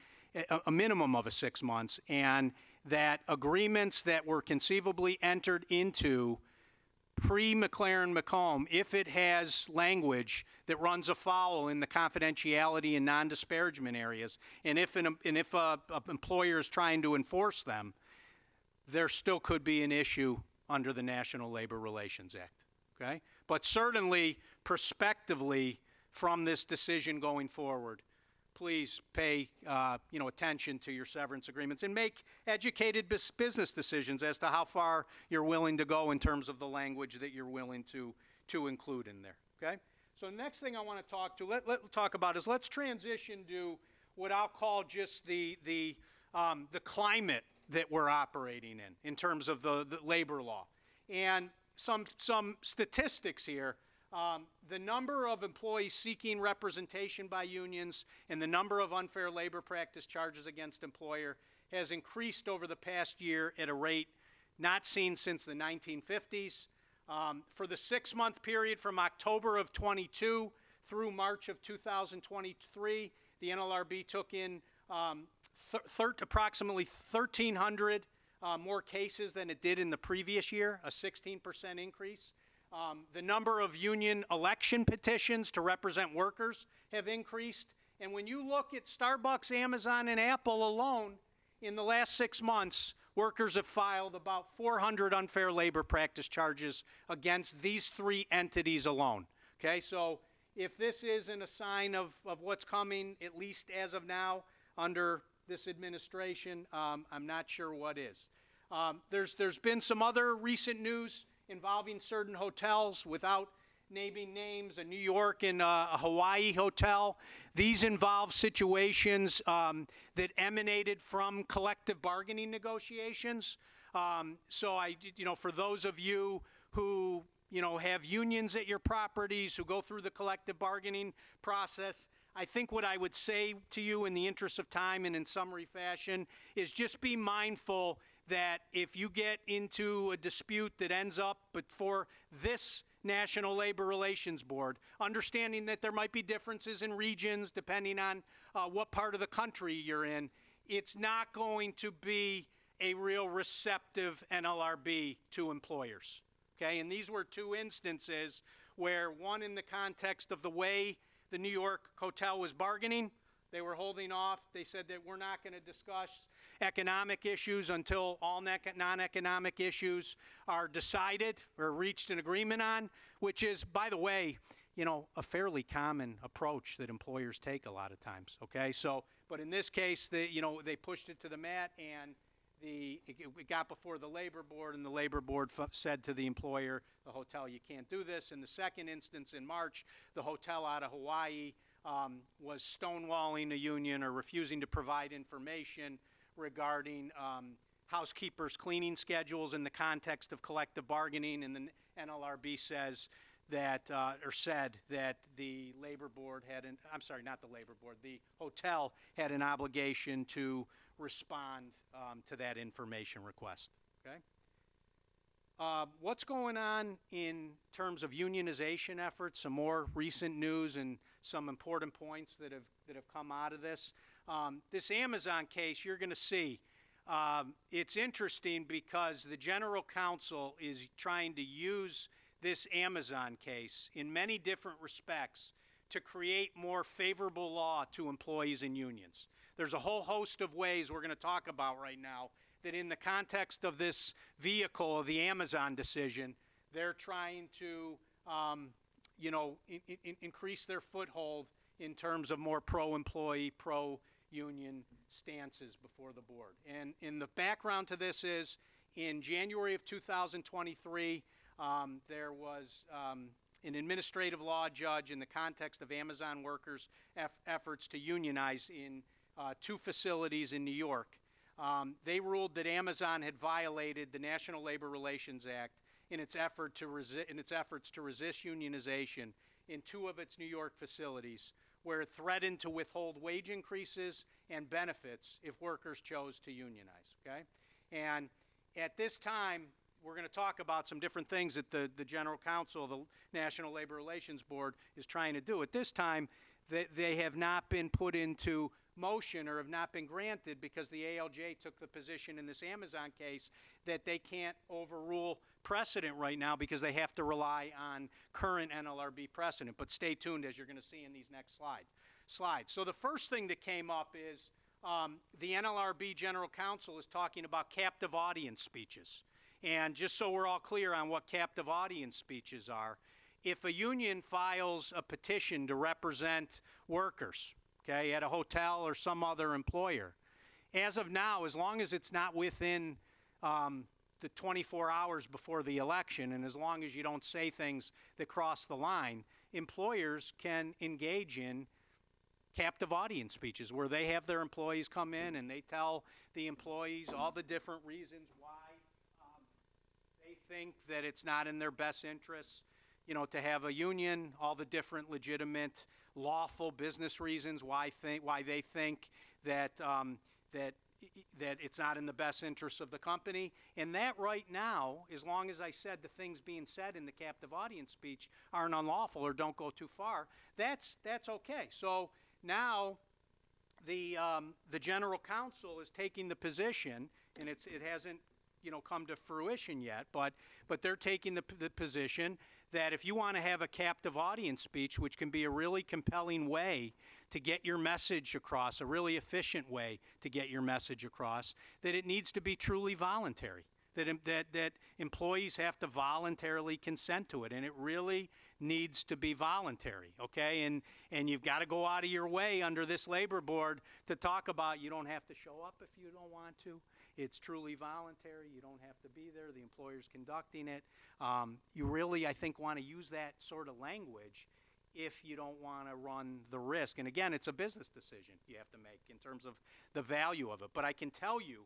Speaker 18: a minimum of 6 months, and that agreements that were conceivably entered into pre-McLaren-McComb, if it has language that runs afoul in the confidentiality and non-disparagement areas, and if an employer is trying to enforce them, there still could be an issue under the National Labor Relations Act. Okay? But certainly, prospectively, from this decision going forward, please pay attention to your severance agreements and make educated business decisions as to how far you're willing to go in terms of the language that you're willing to include in there. Okay? So the next thing I want to talk about is let's transition to what I'll call just the climate that we're operating in terms of the labor law. And some statistics here. The number of employees seeking representation by unions and the number of unfair labor practice charges against employer has increased over the past year at a rate not seen since the 1950s. For the 6-month period from October of 22 through March of 2023, the NLRB took in approximately 1,300 more cases than it did in the previous year, a 16% increase. The number of union election petitions to represent workers have increased. And when you look at Starbucks, Amazon, and Apple alone, in the last 6 months, workers have filed about 400 unfair labor practice charges against these 3 entities alone. Okay, so if this isn't a sign of what's coming, at least as of now, under this administration, I'm not sure what is. There's been some other recent news involving certain hotels without naming names, a New York and a Hawaii hotel. These involve situations that emanated from collective bargaining negotiations. So for those of you who, have unions at your properties, who go through the collective bargaining process, I think what I would say to you in the interest of time and in summary fashion is just be mindful that if you get into a dispute that ends up before this National Labor Relations Board, understanding that there might be differences in regions depending on what part of the country you're in, it's not going to be a real receptive NLRB to employers. Okay, and these were 2 instances where, one in the context of the way the New York hotel was bargaining, they were holding off. They said that we're not going to discuss economic issues until all non-economic issues are decided or reached an agreement on, which is, by the way, a fairly common approach that employers take a lot of times, okay? So, but in this case, they pushed it to the mat, and it got before the labor board, and the labor board said to the employer, the hotel, you can't do this. In the second instance in March, the hotel out of Hawaii was stonewalling a union or refusing to provide information regarding housekeepers' cleaning schedules in the context of collective bargaining, and the NLRB says that, or said that the labor board the hotel had an obligation to respond to that information request, okay? What's going on in terms of unionization efforts, some more recent news and some important points that have come out of this. This Amazon case, you're going to see, it's interesting because the general counsel is trying to use this Amazon case in many different respects to create more favorable law to employees and unions. There's a whole host of ways we're going to talk about right now that in the context of this vehicle of the Amazon decision, they're trying to increase their foothold in terms of more pro-employee, pro-union stances before the board. And in the background to this is, in January of 2023, there was an administrative law judge in the context of Amazon workers' efforts to unionize in 2 facilities in New York. They ruled that Amazon had violated the National Labor Relations Act in its efforts to resist unionization in 2 of its New York facilities, where it threatened to withhold wage increases and benefits if workers chose to unionize. Okay, and at this time, we're going to talk about some different things that the General Counsel, the National Labor Relations Board, is trying to do. At this time, they have not been put into motion or have not been granted because the ALJ took the position in this Amazon case that they can't overrule precedent right now because they have to rely on current NLRB precedent. But stay tuned, as you're going to see in these next slides. So the first thing that came up is the NLRB General Counsel is talking about captive audience speeches. And just so we're all clear on what captive audience speeches are, if a union files a petition to represent workers, okay, at a hotel or some other employer, as of now, as long as it's not within the 24 hours before the election, and as long as you don't say things that cross the line, employers can engage in captive audience speeches where they have their employees come in and they tell the employees all the different reasons why they think that it's not in their best interests, you know, to have a union, all the different legitimate, lawful business reasons why they think that that it's not in the best interests of the company. And that right now, as long as I said the things being said in the captive audience speech aren't unlawful or don't go too far, that's okay. So now the General Counsel is taking the position, and it hasn't come to fruition yet, but they're taking the position that if you want to have a captive audience speech, which can be a really compelling way to get your message across, a really efficient way to get your message across, that it needs to be truly voluntary, that employees have to voluntarily consent to it, and it really needs to be voluntary, okay? And you've got to go out of your way under this labor board to talk about you don't have to show up if you don't want to. It's truly voluntary. You don't have to be there. The employer's conducting it. You really, I think, want to use that sort of language if you don't want to run the risk. And again, it's a business decision you have to make in terms of the value of it. But I can tell you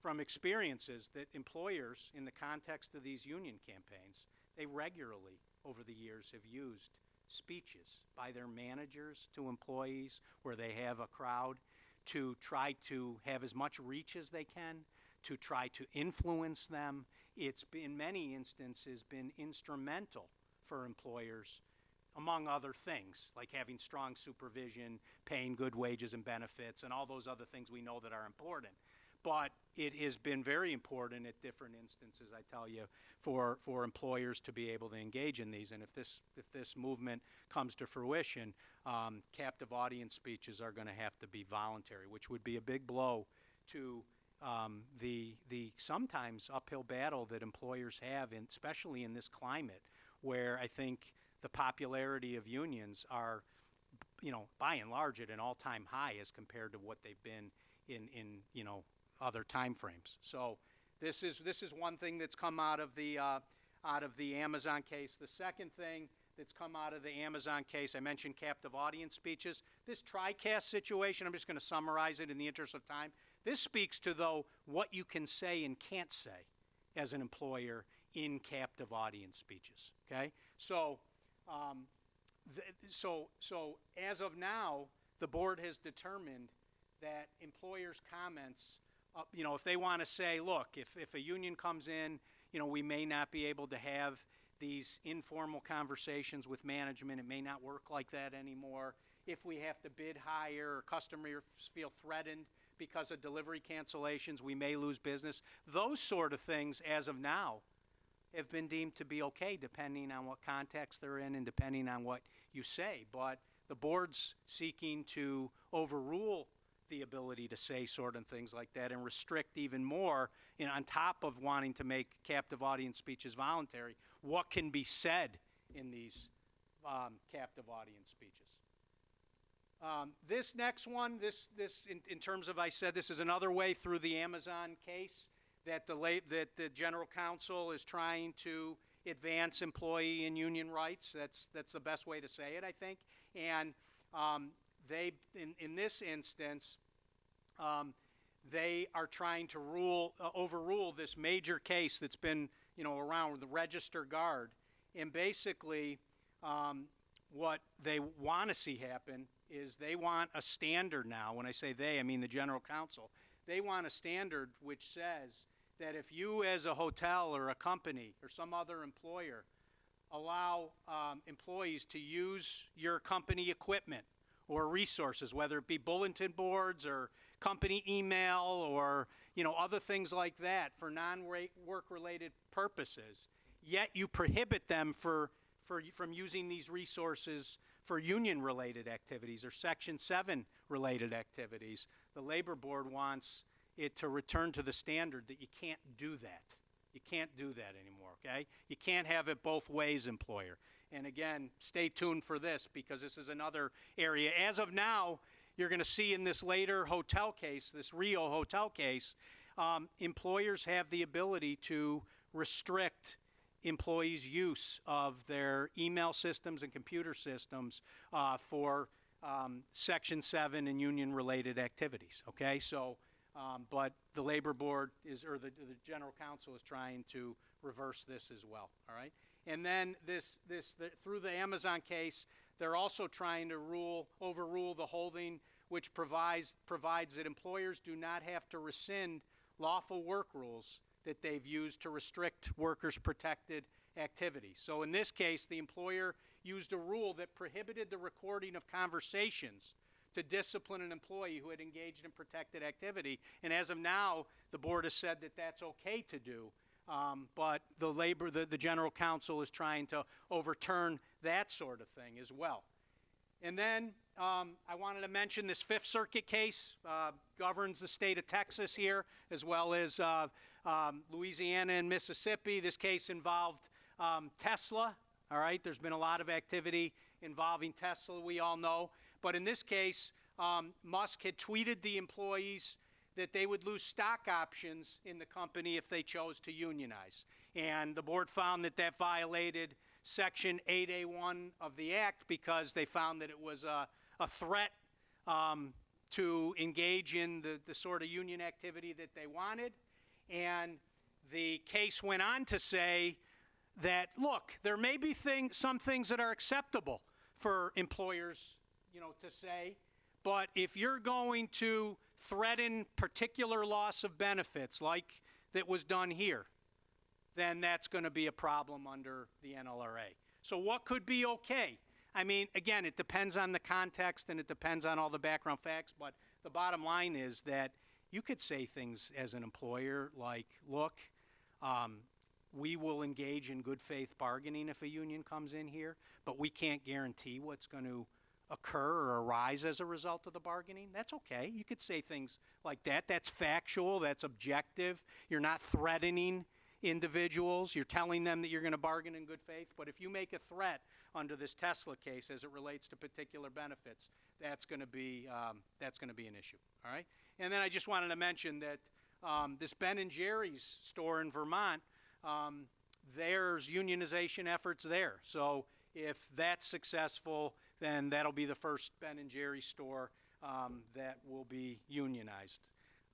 Speaker 18: from experiences that employers, in the context of these union campaigns, they regularly over the years have used speeches by their managers to employees where they have a crowd to try to have as much reach as they can, to try to influence them. It's been, in many instances, been instrumental for employers, among other things, like having strong supervision, paying good wages and benefits, and all those other things we know that are important. But it has been very important at different instances, I tell you, for employers to be able to engage in these. And if this movement comes to fruition, captive audience speeches are going to have to be voluntary, which would be a big blow to the sometimes uphill battle that employers have, especially in this climate, where I think the popularity of unions are, by and large at an all-time high as compared to what they've been in other time frames. So this is one thing that's come out of the Amazon case. The second thing that's come out of the Amazon case, I mentioned captive audience speeches. This TriCast situation, I'm just going to summarize it in the interest of time. This speaks to, though, what you can say and can't say as an employer in captive audience speeches. Okay, so as of now, the board has determined that employers' comments, if they want to say, look, if a union comes in, we may not be able to have these informal conversations with management. It may not work like that anymore. If we have to bid higher or customers feel threatened because of delivery cancellations, we may lose business. Those sort of things, as of now, have been deemed to be okay, depending on what context they're in and depending on what you say. But the board's seeking to overrule the ability to say sort of things like that and restrict even more, on top of wanting to make captive audience speeches voluntary, what can be said in these captive audience speeches. This next one, in terms of, I said, this is another way through the Amazon case that the general counsel is trying to advance employee and union rights. That's the best way to say it, I think. And they, in this instance, they are trying to overrule this major case that's been, around with the Register Guard. And basically, what they want to see happen is they want a standard now. When I say they, I mean the general counsel. They want a standard which says that if you as a hotel or a company or some other employer allow employees to use your company equipment or resources, whether it be bulletin boards or company email or other things like that for non-work related purposes, yet you prohibit them from using these resources for union related activities or Section 7 related activities, the Labor Board wants it to return to the standard that you can't do that. You can't do that anymore, okay? You can't have it both ways, employer. And again, stay tuned for this because this is another area. As of now, you're going to see in this later hotel case, this Rio hotel case, employers have the ability to restrict employees' use of their email systems and computer systems for Section 7 and union-related activities, okay? So, but the Labor Board or the General Counsel is trying to reverse this as well, all right? And then through the Amazon case, they're also trying to overrule the holding which provides that employers do not have to rescind lawful work rules that they've used to restrict workers' protected activities. So in this case, the employer used a rule that prohibited the recording of conversations to discipline an employee who had engaged in protected activity. And as of now, the board has said that that's okay to do. But the General Counsel is trying to overturn that sort of thing as well. And then I wanted to mention this Fifth Circuit case governs the state of Texas here, as well as Louisiana and Mississippi. This case involved Tesla. All right, there's been a lot of activity involving Tesla, we all know. But in this case, Musk had tweeted the employees that they would lose stock options in the company if they chose to unionize. And the board found that that violated Section 8A1 of the Act because they found that it was a threat to engage in the sort of union activity that they wanted. And the case went on to say that, look, there may be some things that are acceptable for employers, to say, but if you're going to threaten particular loss of benefits like that was done here, then that's going to be a problem under the NLRA. So what could be okay? I mean, again, it depends on the context and it depends on all the background facts, but the bottom line is that you could say things as an employer like, look, we will engage in good faith bargaining if a union comes in here, but we can't guarantee what's going to occur or arise as a result of the bargaining. That's okay. You could say things like that. That's factual. That's objective. You're not threatening individuals. You're telling them that you're going to bargain in good faith. But if you make a threat under this Tesla case as it relates to particular benefits, that's going to be an issue. All right. And then I just wanted to mention that this Ben & Jerry's store in Vermont, there's unionization efforts there. So if that's successful, then that'll be the first Ben & Jerry's store that will be unionized.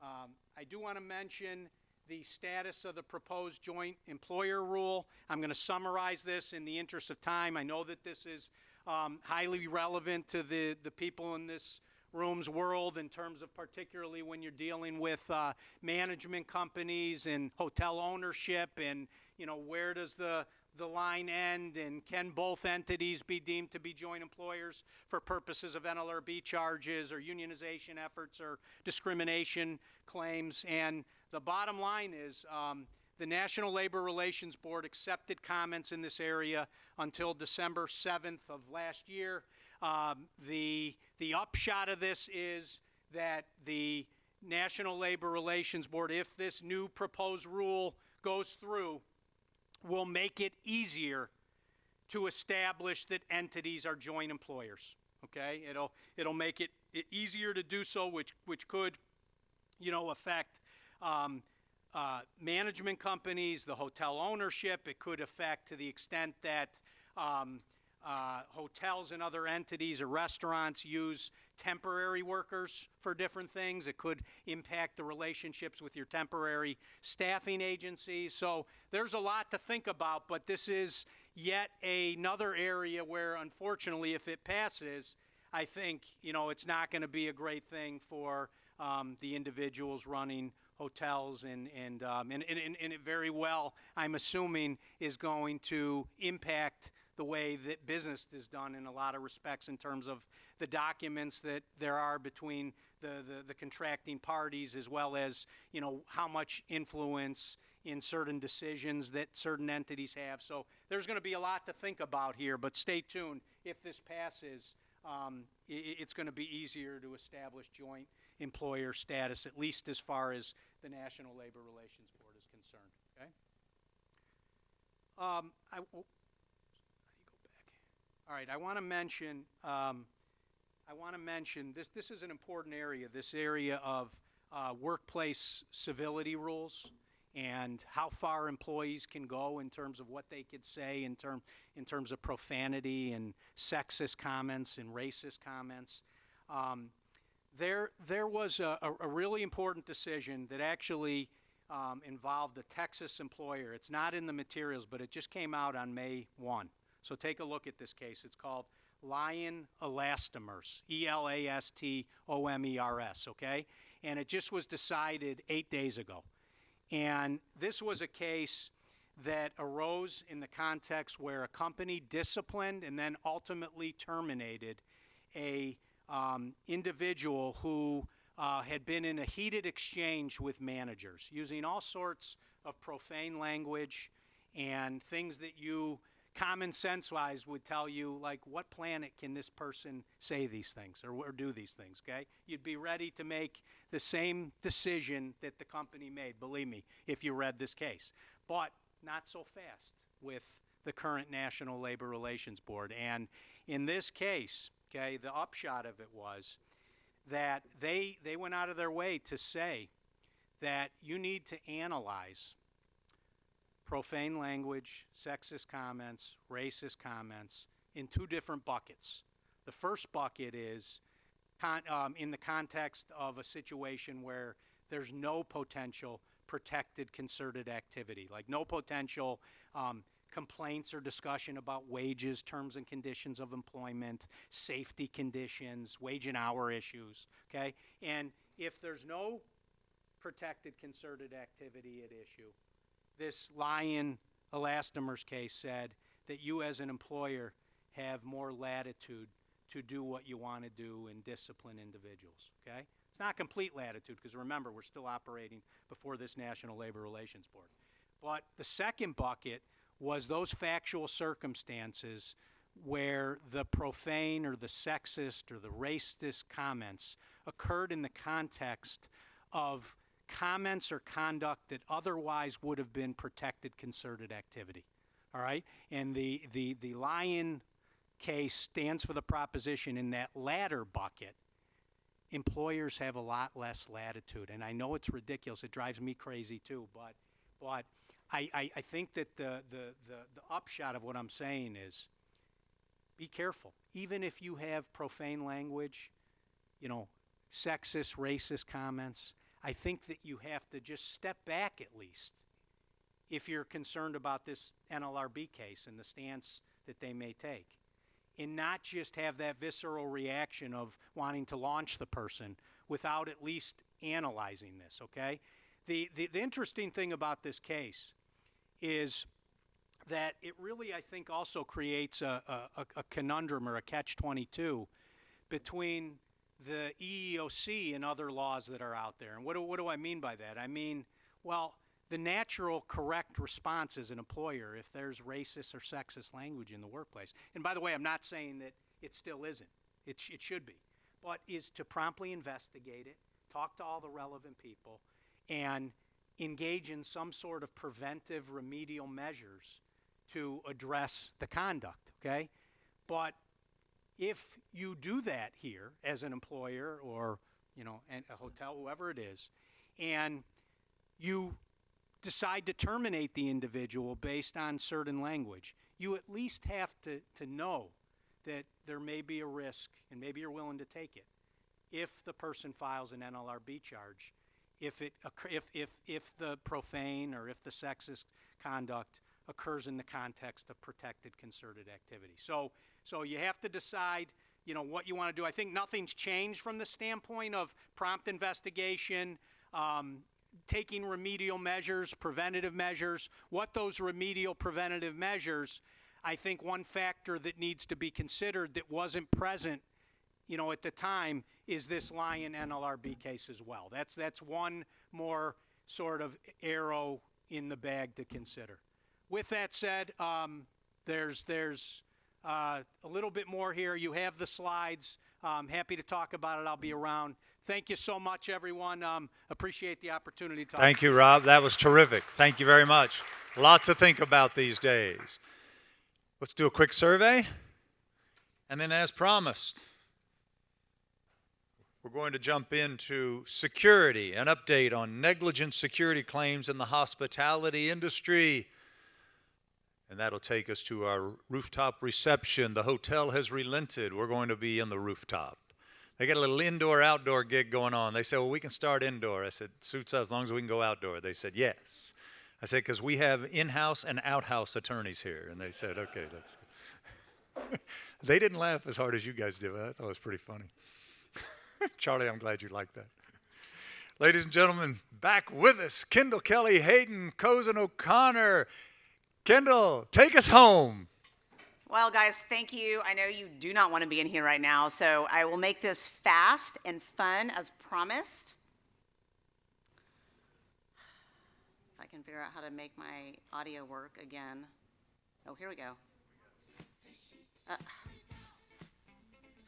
Speaker 18: I do want to mention the status of the proposed joint employer rule. I'm going to summarize this in the interest of time. I know that this is highly relevant to the people in this room's world in terms of particularly when you're dealing with management companies and hotel ownership and, where does the line end and can both entities be deemed to be joint employers for purposes of NLRB charges or unionization efforts or discrimination claims. And the bottom line is the National Labor Relations Board accepted comments in this area until December 7th of last year. The upshot of this is that the National Labor Relations Board, if this new proposed rule goes through, will make it easier to establish that entities are joint employers, okay? It'll make it easier to do so, which could, affect management companies, the hotel ownership. It could affect to the extent that hotels and other entities or restaurants use temporary workers for different things. It could impact the relationships with your temporary staffing agencies. So there's a lot to think about, but this is yet another area where, unfortunately, if it passes, I think, it's not going to be a great thing for the individuals running hotels, and it very well, I'm assuming, is going to impact the way that business is done in a lot of respects in terms of the documents that there are between the contracting parties, as well as, how much influence in certain decisions that certain entities have. So there's going to be a lot to think about here, but stay tuned. If this passes, it's going to be easier to establish joint employer status, at least as far as the National Labor Relations Board is concerned. Okay. How do you go back? All right. I want to mention this. This is an important area. This area of workplace civility rules and how far employees can go in terms of what they could say in terms of profanity and sexist comments and racist comments. There was a really important decision that actually involved a Texas employer. It's not in the materials, but it just came out on May 1. So take a look at this case. It's called Lion Elastomers, Elastomers, okay? And it just was decided 8 days ago. And this was a case that arose in the context where a company disciplined and then ultimately terminated a individual who had been in a heated exchange with managers, using all sorts of profane language and things that you, common sense-wise, would tell you, like, what planet can this person say these things or do these things, okay? You'd be ready to make the same decision that the company made, believe me, if you read this case. But not so fast with the current National Labor Relations Board. And in this case, okay, the upshot of it was that they went out of their way to say that you need to analyze profane language, sexist comments, racist comments in two different buckets. The first bucket is in the context of a situation where there's no potential protected concerted activity, like no potential complaints or discussion about wages, terms and conditions of employment, safety conditions, wage and hour issues, okay? And if there's no protected concerted activity at issue, this Lion Elastomers case said that you as an employer have more latitude to do what you want to do and discipline individuals, okay? It's not complete latitude because remember, we're still operating before this National Labor Relations Board. But the second bucket was those factual circumstances where the profane or the sexist or the racist comments occurred in the context of comments or conduct that otherwise would have been protected concerted activity, all right? And the Lion case stands for the proposition in that latter bucket, employers have a lot less latitude. And I know it's ridiculous, it drives me crazy too, but I think that the upshot of what I'm saying is be careful. Even if you have profane language, sexist, racist comments, I think that you have to just step back at least if you're concerned about this NLRB case and the stance that they may take, and not just have that visceral reaction of wanting to launch the person without at least analyzing this, okay? The interesting thing about this case is that it really, I think, also creates a conundrum or a catch-22 between the EEOC and other laws that are out there. And what do I mean by that? I mean, well, the natural correct response as an employer, if there's racist or sexist language in the workplace, and by the way, I'm not saying that it still isn't. It should be. But is to promptly investigate it, talk to all the relevant people, and engage in some sort of preventive remedial measures to address the conduct, okay? But if you do that here as an employer or, a hotel, whoever it is, and you decide to terminate the individual based on certain language, you at least have to know that there may be a risk, and maybe you're willing to take it, if the person files an NLRB charge, if the profane or if the sexist conduct occurs in the context of protected concerted activity. So you have to decide, what you want to do. I think nothing's changed from the standpoint of prompt investigation, taking remedial measures, preventative measures. What those remedial preventative measures, I think one factor that needs to be considered that wasn't present, at the time, is this Lyon NLRB case as well. That's one more sort of arrow in the bag to consider. With that said, there's a little bit more here. You have the slides. Happy to talk about it. I'll be around. Thank you so much, everyone. Appreciate the opportunity to talk.
Speaker 1: Thank you, Rob. That was terrific. Thank you very much. A lot to think about these days. Let's do a quick survey. And then, as promised, we're going to jump into security, an update on negligent security claims in the hospitality industry. And that'll take us to our rooftop reception. The hotel has relented. We're going to be on the rooftop. They got a little indoor-outdoor gig going on. They said, well, we can start indoor. I said, suits us as long as we can go outdoor. They said, yes. I said, because we have in-house and out-house attorneys here. And they said, okay, that's good. They didn't laugh as hard as you guys did, but I thought it was pretty funny. Charlie, I'm glad you liked that. Ladies and gentlemen, back with us, Kendall, Kelly, Hayden, Cozen, O'Connor. Kendall, take us home.
Speaker 19: Well, guys, thank you. I know you do not want to be in here right now, so I will make this fast and fun as promised. If I can figure out how to make my audio work again. Oh, here we go.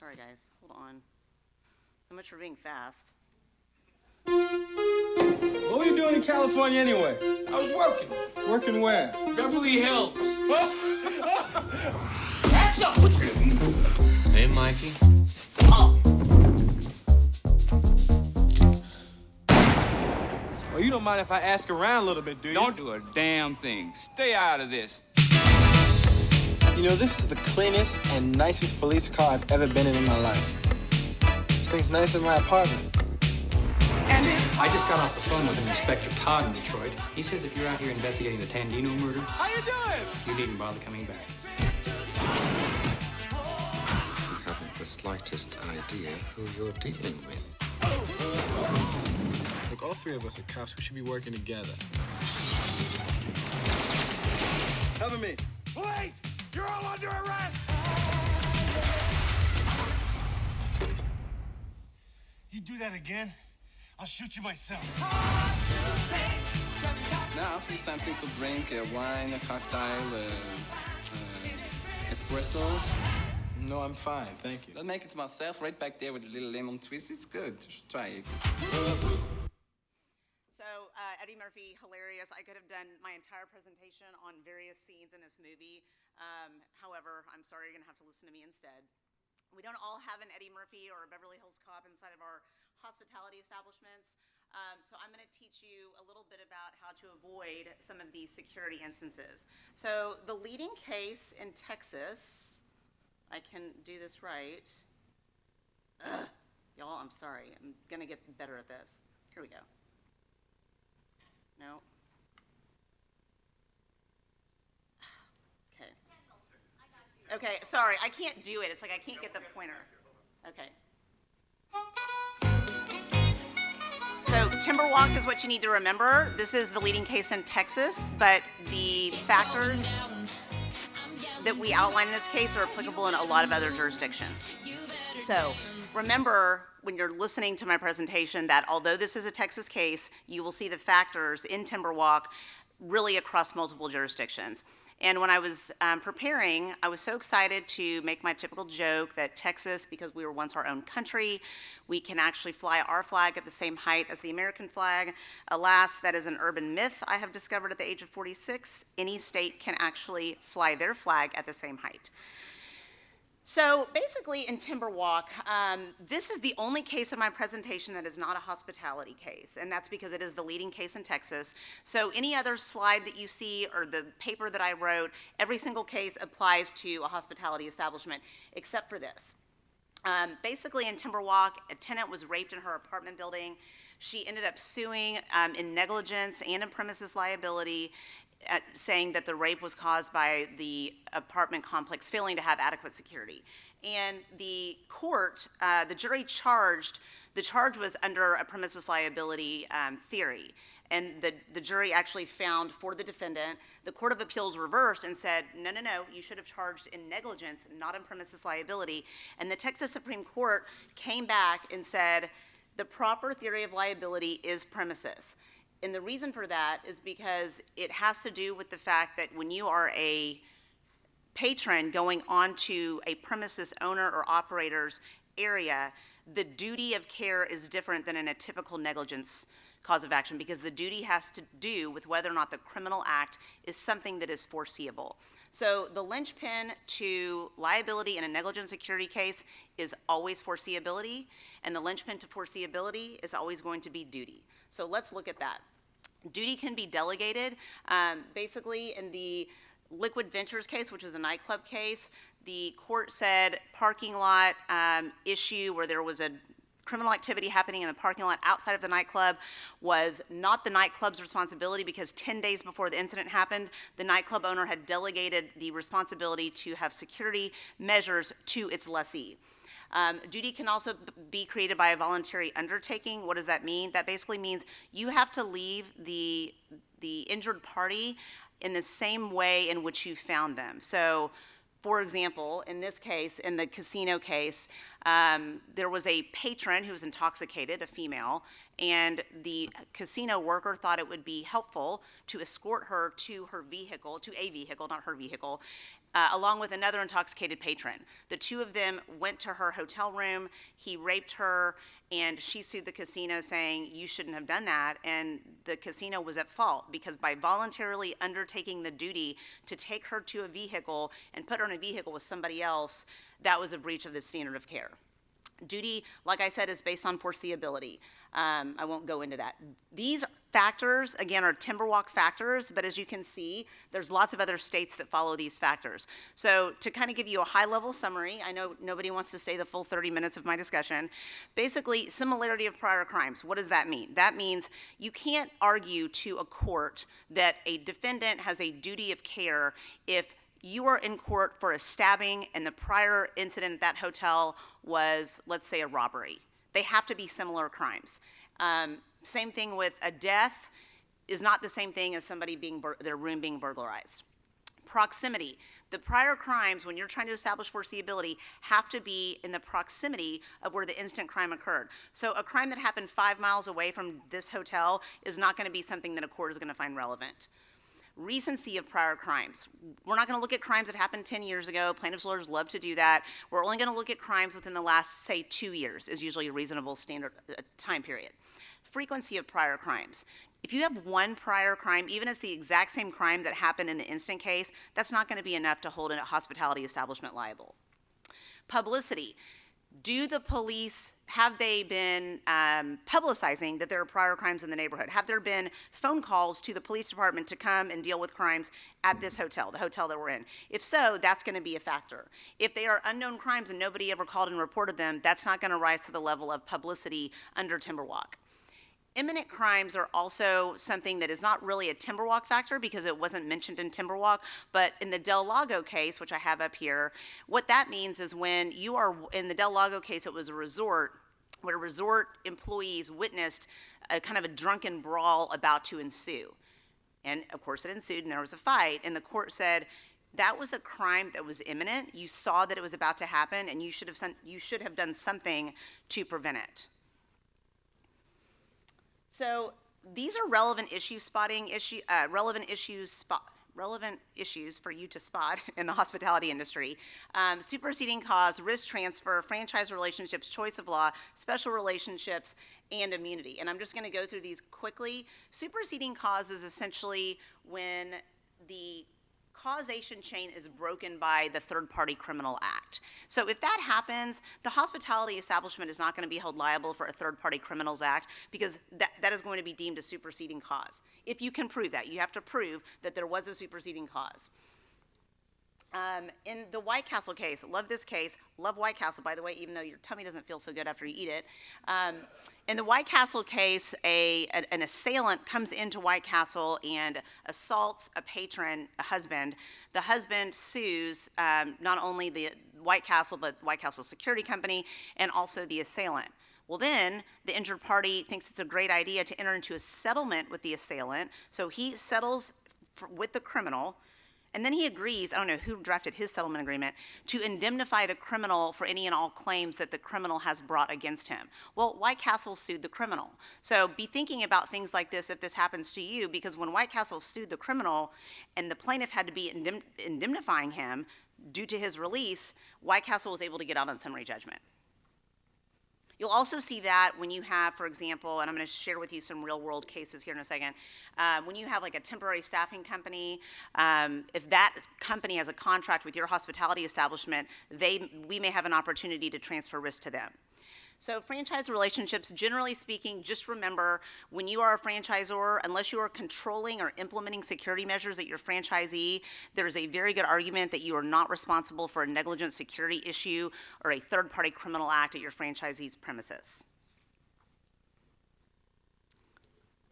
Speaker 19: Sorry, guys. Hold on. So much for being fast.
Speaker 20: What were you doing in California anyway? I was working. Working where? Beverly Hills. Catch up with you.
Speaker 21: Hey, Mikey.
Speaker 20: Oh, you don't mind if I ask around a little bit, do you?
Speaker 21: Don't do a damn thing. Stay out of this.
Speaker 20: This is the cleanest and nicest police car I've ever been in my life. This thing's nicer than my apartment.
Speaker 22: I just got off the phone with an Inspector Todd in Detroit. He says if you're out here investigating the Tandino murder,
Speaker 20: How you doing?
Speaker 22: you needn't bother coming back.
Speaker 23: You haven't the slightest idea who you're dealing with.
Speaker 20: Look, all three of us are cops. We should be working together. Cover me. Police! You're all under arrest!
Speaker 24: You do that again, I'll shoot you myself.
Speaker 21: Now, please something to drink, wine, a cocktail, espresso.
Speaker 20: No, I'm fine, thank you.
Speaker 21: I'll make it myself right back there with a little lemon twist. It's good. Try it.
Speaker 19: So, Eddie Murphy, hilarious. I could have done my entire presentation on various scenes in this movie. However, I'm sorry, you're going to have to listen to me instead. We don't all have an Eddie Murphy or a Beverly Hills Cop inside of our hospitality establishments. So I'm going to teach you a little bit about how to avoid some of these security instances. So the leading case in Texas, I can do this right. Y'all, I'm sorry. I'm going to get better at this. Here we go. No. Okay. Okay, sorry. I can't do it. It's like I can't get the pointer. Okay. So Timberwalk is what you need to remember. This is the leading case in Texas, but the factors that we outline in this case are applicable in a lot of other jurisdictions. So remember when you're listening to my presentation that although this is a Texas case, you will see the factors in Timberwalk really across multiple jurisdictions. And when I was preparing, I was so excited to make my typical joke that Texas, because we were once our own country, we can actually fly our flag at the same height as the American flag. Alas, that is an urban myth I have discovered at the age of 46. Any state can actually fly their flag at the same height. So basically in Timberwalk, this is the only case in my presentation that is not a hospitality case, and that's because it is the leading case in Texas. So any other slide that you see or the paper that I wrote, every single case applies to a hospitality establishment except for this. Basically in Timberwalk, a tenant was raped in her apartment building. She ended up suing in negligence and in premises liability, saying that the rape was caused by the apartment complex failing to have adequate security. And the court, the jury charged, the charge was under a premises liability theory. And the jury actually found for the defendant. The Court of Appeals reversed and said, no, no, no, you should have charged in negligence, not in premises liability. And the Texas Supreme Court came back and said, the proper theory of liability is premises. And the reason for that is because it has to do with the fact that when you are a patron going onto a premises owner or operator's area, the duty of care is different than in a typical negligence cause of action, because the duty has to do with whether or not the criminal act is something that is foreseeable. So the linchpin to liability in a negligent security case is always foreseeability, and the linchpin to foreseeability is always going to be duty. So let's look at that. Duty can be delegated. Basically, in the Liquid Ventures case, which was a nightclub case, the court said parking lot issue where there was a criminal activity happening in the parking lot outside of the nightclub was not the nightclub's responsibility, because 10 days before the incident happened, the nightclub owner had delegated the responsibility to have security measures to its lessee. Duty can also be created by a voluntary undertaking. What does that mean? That basically means you have to leave the injured party in the same way in which you found them. So, for example, in this case, in the casino case, there was a patron who was intoxicated, a female, and the casino worker thought it would be helpful to escort her to her vehicle, to a vehicle, not her vehicle, along with another intoxicated patron. The two of them went to her hotel room, he raped her, and she sued the casino saying, you shouldn't have done that, and the casino was at fault, because by voluntarily undertaking the duty to take her to a vehicle and put her in a vehicle with somebody else, that was a breach of the standard of care. Duty, like I said, is based on foreseeability. I won't go into that. These factors, again, are Timberwalk factors, but as you can see, there's lots of other states that follow these factors. So to kind of give you a high-level summary, I know nobody wants to stay the full 30 minutes of my discussion. Basically, similarity of prior crimes. What does that mean? That means you can't argue to a court that a defendant has a duty of care if you are in court for a stabbing and the prior incident at that hotel was, let's say, a robbery. They have to be similar crimes. Same thing with a death is not the same thing as somebody their room being burglarized. Proximity. The prior crimes, when you're trying to establish foreseeability, have to be in the proximity of where the instant crime occurred. So a crime that happened 5 miles away from this hotel is not going to be something that a court is going to find relevant. Recency of prior crimes. We're not going to look at crimes that happened 10 years ago. Plaintiffs' lawyers love to do that. We're only going to look at crimes within the last, say, 2 years is usually a reasonable standard time period. Frequency of prior crimes. If you have one prior crime, even as the exact same crime that happened in the instant case, that's not going to be enough to hold a hospitality establishment liable. Publicity. Do the police, have they been publicizing that there are prior crimes in the neighborhood? Have there been phone calls to the police department to come and deal with crimes at this hotel, the hotel that we're in? If so, that's going to be a factor. If they are unknown crimes and nobody ever called and reported them, that's not going to rise to the level of publicity under Timberwalk. Imminent crimes are also something that is not really a Timberwalk factor because it wasn't mentioned in Timberwalk, but in the Del Lago case, which I have up here, what that means is when you are, in the Del Lago case, it was a resort where resort employees witnessed a kind of a drunken brawl about to ensue. And of course it ensued and there was a fight, and the court said, that was a crime that was imminent. You saw that it was about to happen and you should have done something to prevent it. So these are relevant issues for you to spot in the hospitality industry. Superseding cause, risk transfer, franchise relationships, choice of law, special relationships, and immunity. And I'm just going to go through these quickly. Superseding cause is essentially when the causation chain is broken by the Third Party Criminal Act. So if that happens, the hospitality establishment is not going to be held liable for a Third Party Criminals Act because that is going to be deemed a superseding cause. If you can prove that, you have to prove that there was a superseding cause. In the White Castle case, love this case, love White Castle, by the way, even though your tummy doesn't feel so good after you eat it. In the White Castle case, an assailant comes into White Castle and assaults a patron, a husband. The husband sues not only the White Castle, but White Castle Security Company and also the assailant. Well, then the injured party thinks it's a great idea to enter into a settlement with the assailant. So he settles with the criminal. And then he agrees, I don't know who drafted his settlement agreement, to indemnify the criminal for any and all claims that the criminal has brought against him. Well, White Castle sued the criminal. So be thinking about things like this if this happens to you, because when White Castle sued the criminal and the plaintiff had to be indemnifying him due to his release, White Castle was able to get out on summary judgment. You'll also see that when you have, for example, and I'm going to share with you some real world cases here in a second, when you have like a temporary staffing company, if that company has a contract with your hospitality establishment, we may have an opportunity to transfer risk to them. So franchise relationships, generally speaking, just remember when you are a franchisor, unless you are controlling or implementing security measures at your franchisee, there's a very good argument that you are not responsible for a negligent security issue or a third-party criminal act at your franchisee's premises.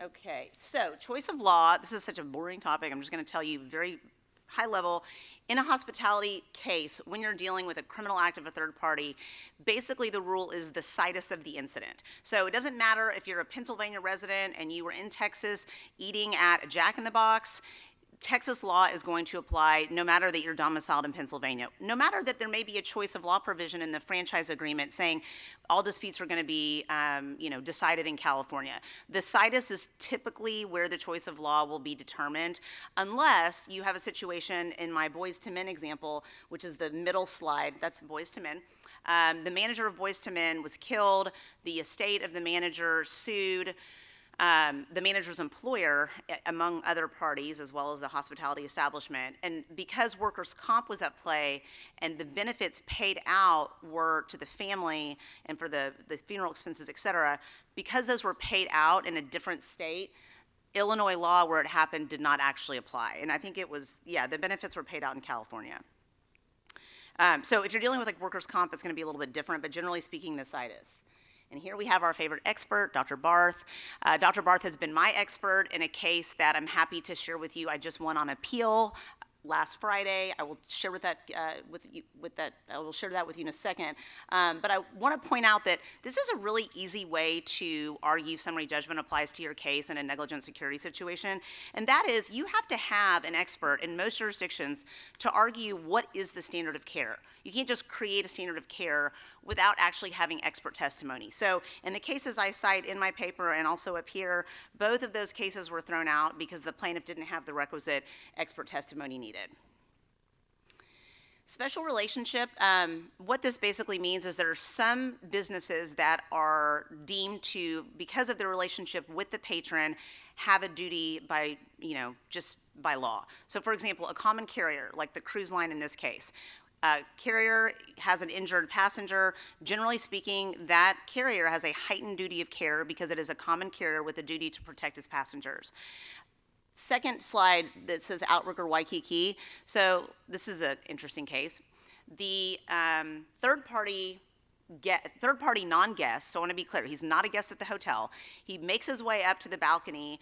Speaker 19: Okay, so choice of law, this is such a boring topic. I'm just going to tell you very high level. In a hospitality case, when you're dealing with a criminal act of a third party, basically the rule is the situs of the incident. So it doesn't matter if you're a Pennsylvania resident and you were in Texas eating at a Jack in the Box, Texas law is going to apply no matter that you're domiciled in Pennsylvania. No matter that there may be a choice of law provision in the franchise agreement saying all disputes are going to be decided in California. The situs is typically where the choice of law will be determined unless you have a situation in my Boys to Men example, which is the middle slide, that's Boys to Men. The manager of Boys to Men was killed. The estate of the manager sued the manager's employer, among other parties, as well as the hospitality establishment. And because workers' comp was at play and the benefits paid out were to the family and for the funeral expenses, et cetera, because those were paid out in a different state, Illinois law where it happened did not actually apply. And I think it was, the benefits were paid out in California. So if you're dealing with like workers' comp, it's gonna be a little bit different, but generally speaking, the situs. And here we have our favorite expert, Dr. Barth. Dr. Barth has been my expert in a case that I'm happy to share with you. I just won on appeal last Friday. I will share I will share that with you in a second. But I want to point out that this is a really easy way to argue summary judgment applies to your case in a negligent security situation. And that is you have to have an expert in most jurisdictions to argue what is the standard of care. You can't just create a standard of care without actually having expert testimony. So in the cases I cite in my paper and also up here, both of those cases were thrown out because the plaintiff didn't have the requisite expert testimony needed. Special relationship, what this basically means is there are some businesses that are deemed to, because of their relationship with the patron, have a duty by, just by law. So for example, a common carrier, like the cruise line in this case, carrier has an injured passenger. Generally speaking, that carrier has a heightened duty of care because it is a common carrier with a duty to protect its passengers. Second slide that says Outrigger Waikiki. So this is an interesting case. The third-party non-guest, so I want to be clear, he's not a guest at the hotel. He makes his way up to the balcony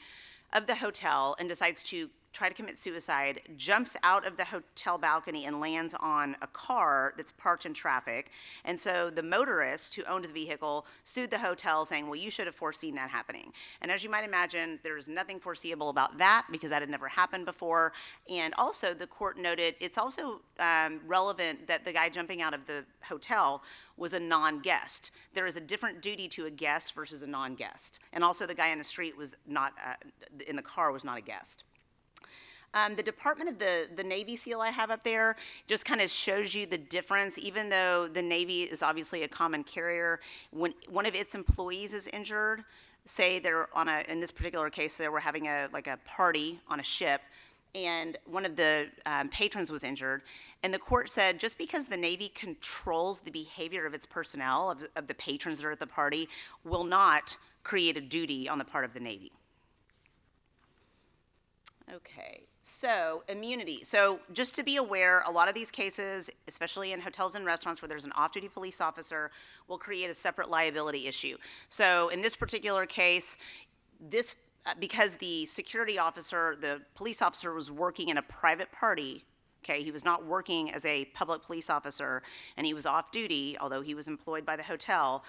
Speaker 19: of the hotel and decides to try to commit suicide, jumps out of the hotel balcony and lands on a car that's parked in traffic. And so the motorist who owned the vehicle sued the hotel saying, well, you should have foreseen that happening. And as you might imagine, there's nothing foreseeable about that because that had never happened before. And also the court noted it's also relevant that the guy jumping out of the hotel was a non-guest. There is a different duty to a guest versus a non-guest. And also the guy in the street was not, in the car was not a guest. The Department of the Navy seal I have up there just kind of shows you the difference. Even though the Navy is obviously a common carrier, when one of its employees is injured, say they're on in this particular case, they were having a party on a ship, and one of the patrons was injured. And the court said just because the Navy controls the behavior of its personnel, of the patrons that are at the party, will not create a duty on the part of the Navy. Okay, so immunity. So just to be aware, a lot of these cases, especially in hotels and restaurants where there's an off-duty police officer, will create a separate liability issue. So in this particular case, because the security officer, the police officer, was working in a private party, okay, he was not working as a public police officer, and he was off duty, although he was employed by the hotel,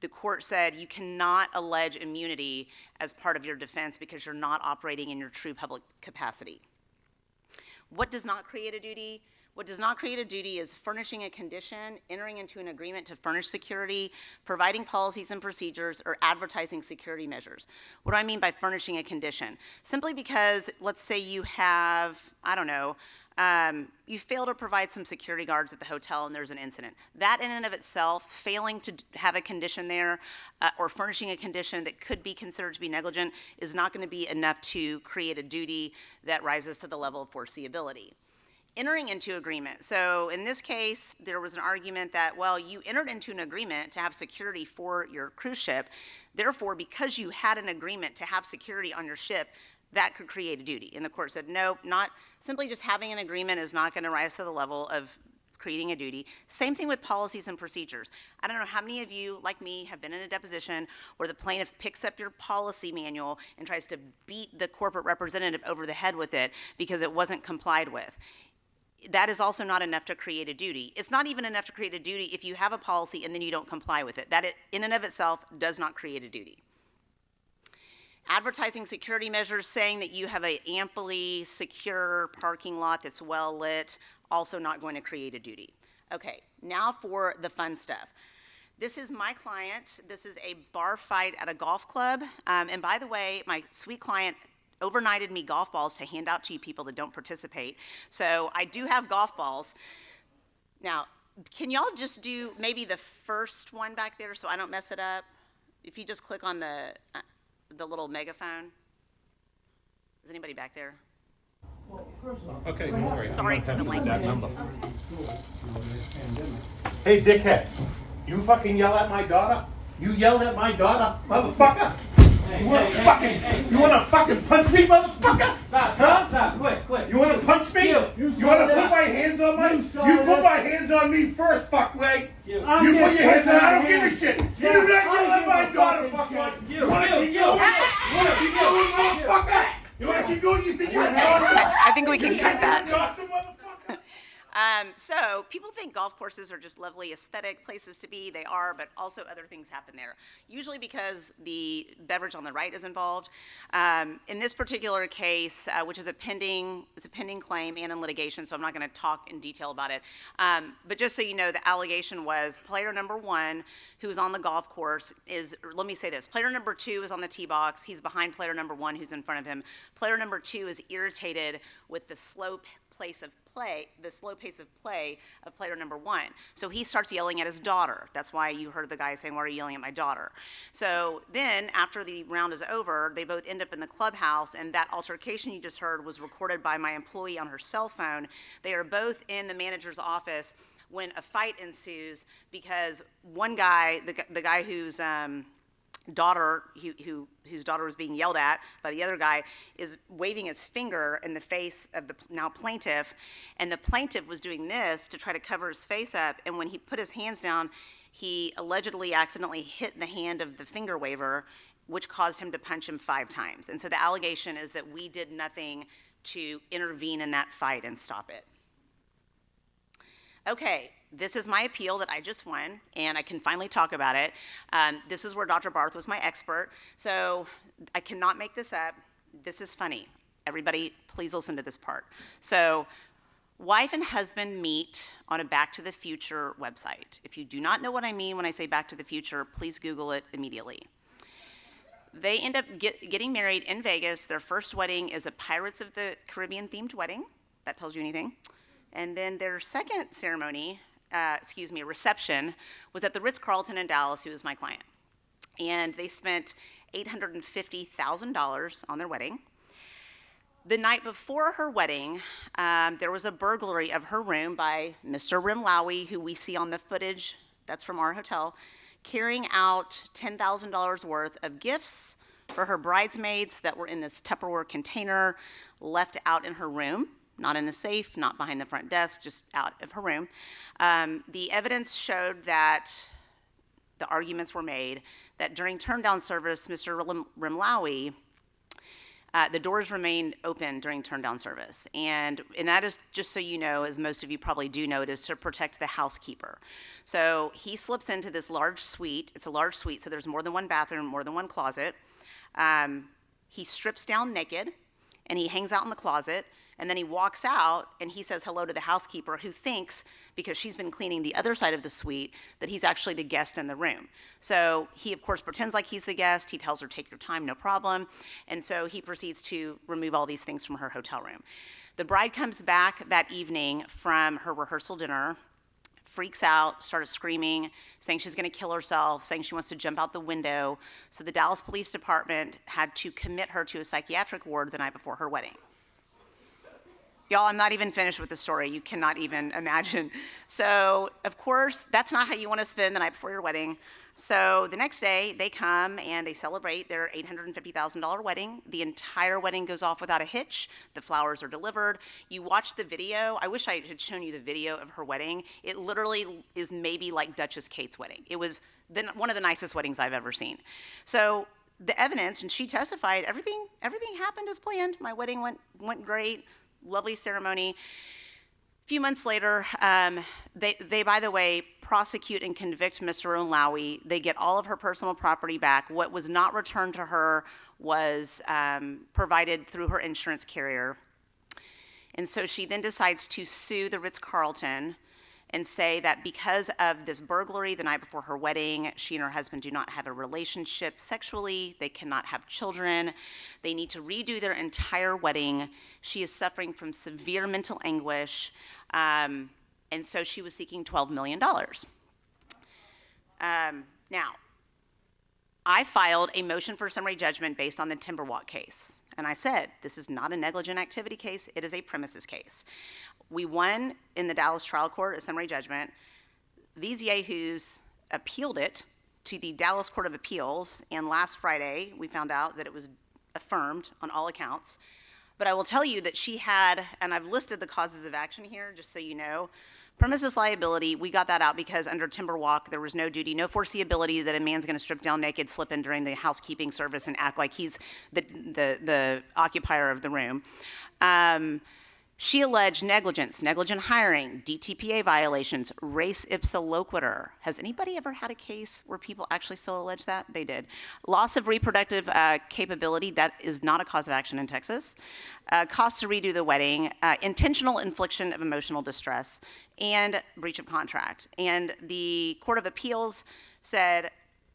Speaker 19: the court said you cannot allege immunity as part of your defense because you're not operating in your true public capacity. What does not create a duty? What does not create a duty is furnishing a condition, entering into an agreement to furnish security, providing policies and procedures, or advertising security measures. What do I mean by furnishing a condition? Simply because, let's say you have, I don't know, you fail to provide some security guards at the hotel and there's an incident. That in and of itself, failing to have a condition there or furnishing a condition that could be considered to be negligent is not going to be enough to create a duty that rises to the level of foreseeability. Entering into agreement. So in this case, there was an argument that, well, you entered into an agreement to have security for your cruise ship. Therefore, because you had an agreement to have security on your ship, that could create a duty. And the court said, no, not simply just having an agreement is not going to rise to the level of creating a duty. Same thing with policies and procedures. I don't know how many of you, like me, have been in a deposition where the plaintiff picks up your policy manual and tries to beat the corporate representative over the head with it because it wasn't complied with. That is also not enough to create a duty. It's not even enough to create a duty if you have a policy and then you don't comply with it. That in and of itself does not create a duty. Advertising security measures, saying that you have an amply secure parking lot that's well lit, also not going to create a duty. Okay, now for the fun stuff. This is my client. This is a bar fight at a golf club. And by the way, my sweet client overnighted me golf balls to hand out to you people that don't participate. So I do have golf balls. Now, can y'all just do maybe the first one back there so I don't mess it up? If you just click on the little megaphone. Is anybody back there?
Speaker 2: Okay, don't worry.
Speaker 19: Sorry for the language.
Speaker 2: Hey, dickhead, you fucking yell at my daughter? You yelled at my daughter, motherfucker? You wanna fucking punch me, motherfucker?
Speaker 8: Stop,
Speaker 2: huh?
Speaker 8: stop, quit.
Speaker 2: You wanna punch me? You wanna put my hands on my? You put my hands on me first, fuckway. You put your hands on. I don't give a shit. You do not yell at my daughter, fuckway. You wanna keep going? You wanna keep going, motherfucker? You wanna keep going? You think you're a daughter?
Speaker 19: I think we can cut that. So people think golf courses are just lovely aesthetic places to be. They are, but also other things happen there. Usually because the beverage on the right is involved. In this particular case, which is a pending claim and in litigation, so I'm not going to talk in detail about it. But just so you know, the allegation was player number 1, who's on the golf course, is, or let me say this, player number 2 is on the tee box. He's behind player number 1, who's in front of him. Player number 2 is irritated with the slow pace of play of player number 1. So he starts yelling at his daughter. That's why you heard the guy saying, "Why are you yelling at my daughter?" So then, after the round is over, they both end up in the clubhouse, and that altercation you just heard was recorded by my employee on her cell phone. They are both in the manager's office when a fight ensues because one guy, the guy whose whose daughter was being yelled at by the other guy, is waving his finger in the face of the now plaintiff, and the plaintiff was doing this to try to cover his face up, and when he put his hands down, he allegedly accidentally hit the hand of the finger waver, which caused him to punch him 5 times. And so the allegation is that we did nothing to intervene in that fight and stop it. Okay, this is my appeal that I just won, and I can finally talk about it. This is where Dr. Barth was my expert, so I cannot make this up. This is funny. Everybody, please listen to this part. So, wife and husband meet on a Back to the Future website. If you do not know what I mean when I say Back to the Future, please Google it immediately. They end up getting married in Vegas. Their first wedding is a Pirates of the Caribbean themed wedding. That tells you anything. And then their second ceremony, a reception, was at the Ritz-Carlton in Dallas, who is my client. And they spent $850,000 on their wedding. The night before her wedding, there was a burglary of her room by Mr. Rimlawi, who we see on the footage, that's from our hotel, carrying out $10,000 worth of gifts for her bridesmaids that were in this Tupperware container left out in her room, not in a safe, not behind the front desk, just out of her room. The evidence showed that the arguments were made that during turndown service, Mr. Rimlawi, the doors remained open during turndown service. And that is, just so you know, as most of you probably do know, it is to protect the housekeeper. So he slips into this large suite. It's a large suite, so there's more than one bathroom, more than one closet. He strips down naked, and he hangs out in the closet. And then he walks out, and he says hello to the housekeeper, who thinks, because she's been cleaning the other side of the suite, that he's actually the guest in the room. So he, of course, pretends like he's the guest. He tells her, take your time, no problem. And so he proceeds to remove all these things from her hotel room. The bride comes back that evening from her rehearsal dinner, freaks out, started screaming, saying she's going to kill herself, saying she wants to jump out the window. So the Dallas Police Department had to commit her to a psychiatric ward the night before her wedding. Y'all, I'm not even finished with the story. You cannot even imagine. So, of course, that's not how you want to spend the night before your wedding. So the next day, they come and they celebrate their $850,000 wedding. The entire wedding goes off without a hitch. The flowers are delivered. You watch the video. I wish I had shown you the video of her wedding. It literally is maybe like Duchess Kate's wedding. It was one of the nicest weddings I've ever seen. So the evidence, and she testified, everything happened as planned. My wedding went great. Lovely ceremony. A few months later, they, by the way, prosecute and convict Mr. Rimlawi. They get all of her personal property back. What was not returned to her was provided through her insurance carrier. And so she then decides to sue the Ritz-Carlton and say that because of this burglary the night before her wedding, she and her husband do not have a relationship sexually, they cannot have children, they need to redo their entire wedding. She is suffering from severe mental anguish, and so she was seeking $12 million. Now, I filed a motion for summary judgment based on the Timberwalk case. And I said, this is not a negligent activity case, it is a premises case. We won in the Dallas trial court a summary judgment. These yahoos appealed it to the Dallas Court of Appeals, and last Friday we found out that it was affirmed on all accounts. But I will tell you that she had, and I've listed the causes of action here just so you know, premises liability, we got that out because under Timberwalk there was no duty, no foreseeability that a man's going to strip down naked, slip in during the housekeeping service and act like he's the occupier of the room. She alleged negligence, negligent hiring, DTPA violations, res ipsa loquitur. Has anybody ever had a case where people actually still allege that? They did. Loss of reproductive capability, that is not a cause of action in Texas. Cost to redo the wedding, intentional infliction of emotional distress, and breach of contract. And the Court of Appeals said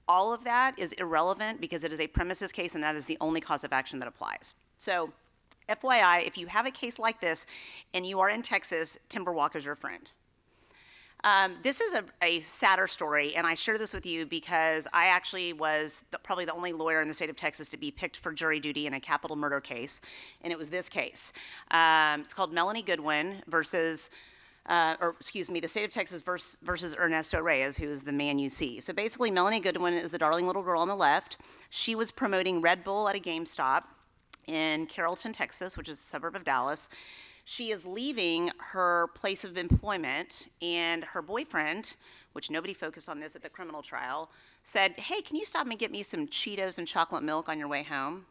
Speaker 19: all of that is irrelevant because it is a premises case and that is the only cause of action that applies. So, FYI, if you have a case like this and you are in Texas, Timberwalk is your friend. This is a sadder story, and I share this with you because I actually was probably the only lawyer in the state of Texas to be picked for jury duty in a capital murder case, and it was this case. It's called Melanie Goodwin versus, the state of Texas versus Ernesto Reyes, who is the man you see. So basically, Melanie Goodwin is the darling little girl on the left. She was promoting Red Bull at a GameStop in Carrollton, Texas, which is a suburb of Dallas. She is leaving her place of employment, and her boyfriend, which nobody focused on this at the criminal trial, said, hey, can you stop and get me some Cheetos and chocolate milk on your way home?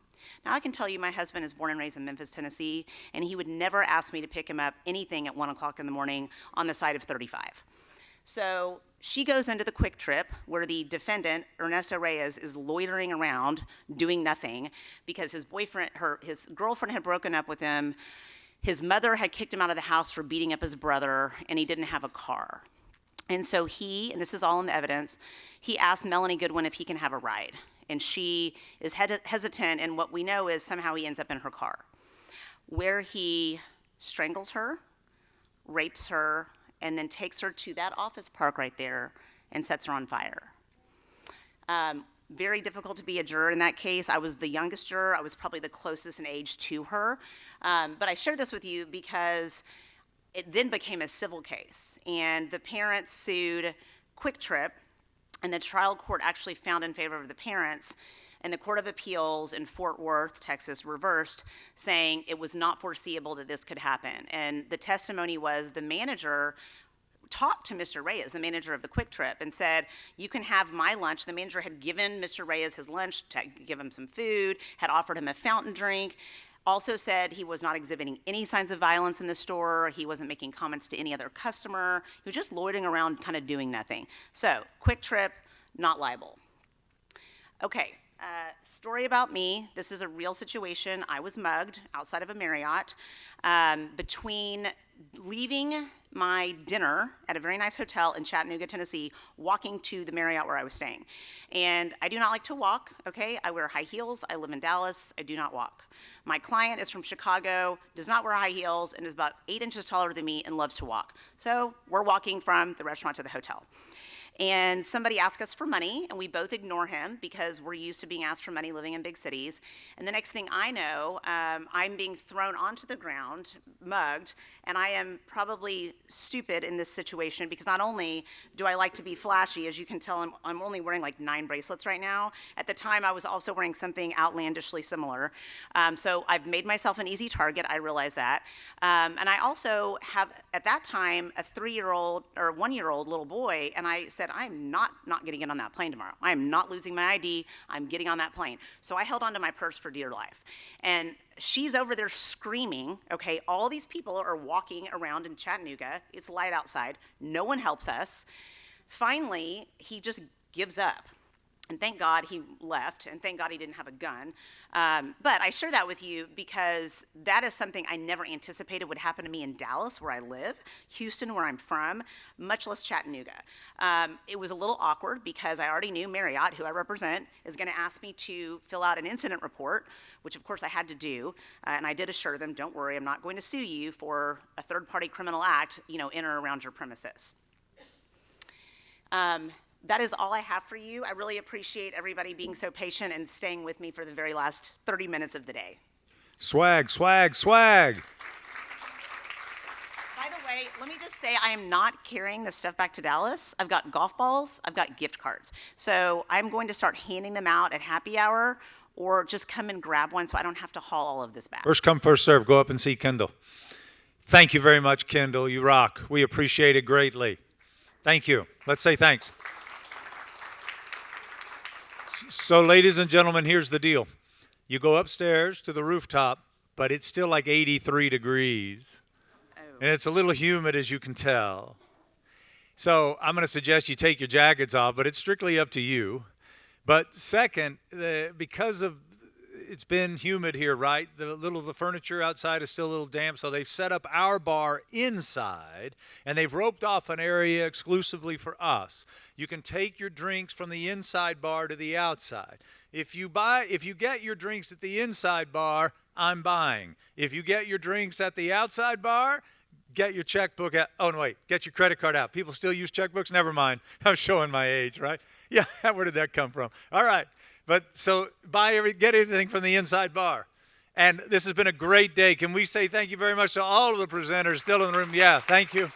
Speaker 19: Now, I can tell you my husband is born and raised in Memphis, Tennessee, and he would never ask me to pick him up anything at 1 o'clock in the morning on the side of 35. So she goes into the Quick Trip where the defendant, Ernesto Reyes, is loitering around doing nothing because his boyfriend, his girlfriend had broken up with him. His mother had kicked him out of the house for beating up his brother, and he didn't have a car. And so he, and this is all in the evidence, he asked Melanie Goodwin if he can have a ride. And she is hesitant, and what we know is somehow he ends up in her car, where he strangles her, rapes her, and then takes her to that office park right there and sets her on fire. Very difficult to be a juror in that case. I was the youngest juror. I was probably the closest in age to her. But I share this with you because it then became a civil case. And the parents sued Quick Trip, and the trial court actually found in favor of the parents. And the Court of Appeals in Fort Worth, Texas, reversed, saying it was not foreseeable that this could happen. And the testimony was the manager talked to Mr. Reyes, the manager of the Quick Trip, and said, you can have my lunch. The manager had given Mr. Reyes his lunch, to give him some food, had offered him a fountain drink, also said he was not exhibiting any signs of violence in the store. He wasn't making comments to any other customer. He was just loitering around, kind of doing nothing. So, Quick Trip, not liable. Okay, story about me. This is a real situation. I was mugged outside of a Marriott. Between leaving my dinner at a very nice hotel in Chattanooga, Tennessee, walking to the Marriott where I was staying. And I do not like to walk, okay? I wear high heels. I live in Dallas. I do not walk. My client is from Chicago, does not wear high heels, and is about 8 inches taller than me and loves to walk. So we're walking from the restaurant to the hotel. And somebody asked us for money, and we both ignore him because we're used to being asked for money living in big cities. And the next thing I know, I'm being thrown onto the ground, mugged, and I am probably stupid in this situation because not only do I like to be flashy, as you can tell, I'm only wearing like 9 bracelets right now. At the time, I was also wearing something outlandishly similar. So I've made myself an easy target, I realize that. And I also have, at that time, a 3-year-old or 1-year-old little boy, and I said, I'm not getting in on that plane tomorrow. I am not losing my ID. I'm getting on that plane. So I held onto my purse for dear life. And she's over there screaming, okay, all these people are walking around in Chattanooga. It's light outside. No one helps us. Finally, he just gives up. And thank God he left, and thank God he didn't have a gun. But I share that with you because that is something I never anticipated would happen to me in Dallas, where I live, Houston, where I'm from, much less Chattanooga. It was a little awkward because I already knew Marriott, who I represent, is going to ask me to fill out an incident report, which of course I had to do. And I did assure them, don't worry, I'm not going to sue you for a third-party criminal act, in or around your premises. That is all I have for you. I really appreciate everybody being so patient and staying with me for the very last 30 minutes of the day.
Speaker 1: Swag, swag, swag.
Speaker 19: By the way, let me just say I am not carrying this stuff back to Dallas. I've got golf balls, I've got gift cards. So I'm going to start handing them out at happy hour, or just come and grab one so I don't have to haul all of this back.
Speaker 1: First come, first serve. Go up and see Kendall. Thank you very much, Kendall. You rock. We appreciate it greatly. Thank you. Let's say thanks. So, ladies and gentlemen, here's the deal. You go upstairs to the rooftop, but it's still like 83 degrees. Oh. And it's a little humid, as you can tell. So I'm going to suggest you take your jackets off, but it's strictly up to you. But second, because of it's been humid here, right? The furniture outside is still a little damp, so they've set up our bar inside, and they've roped off an area exclusively for us. You can take your drinks from the inside bar to the outside. If you get your drinks at the inside bar, I'm buying. If you get your drinks at the outside bar, get your checkbook out. Oh, no, wait, get your credit card out. People still use checkbooks? Never mind. I'm showing my age, right? Yeah, where did that come from? All right. But so get everything from the inside bar. And this has been a great day. Can we say thank you very much to all of the presenters still in the room? Yeah, thank you.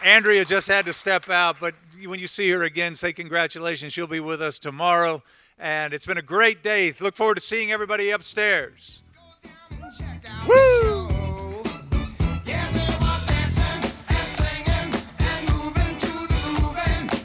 Speaker 1: Andrea just had to step out, but when you see her again, say congratulations. She'll be with us tomorrow. And it's been a great day. Look forward to seeing everybody upstairs. Woo!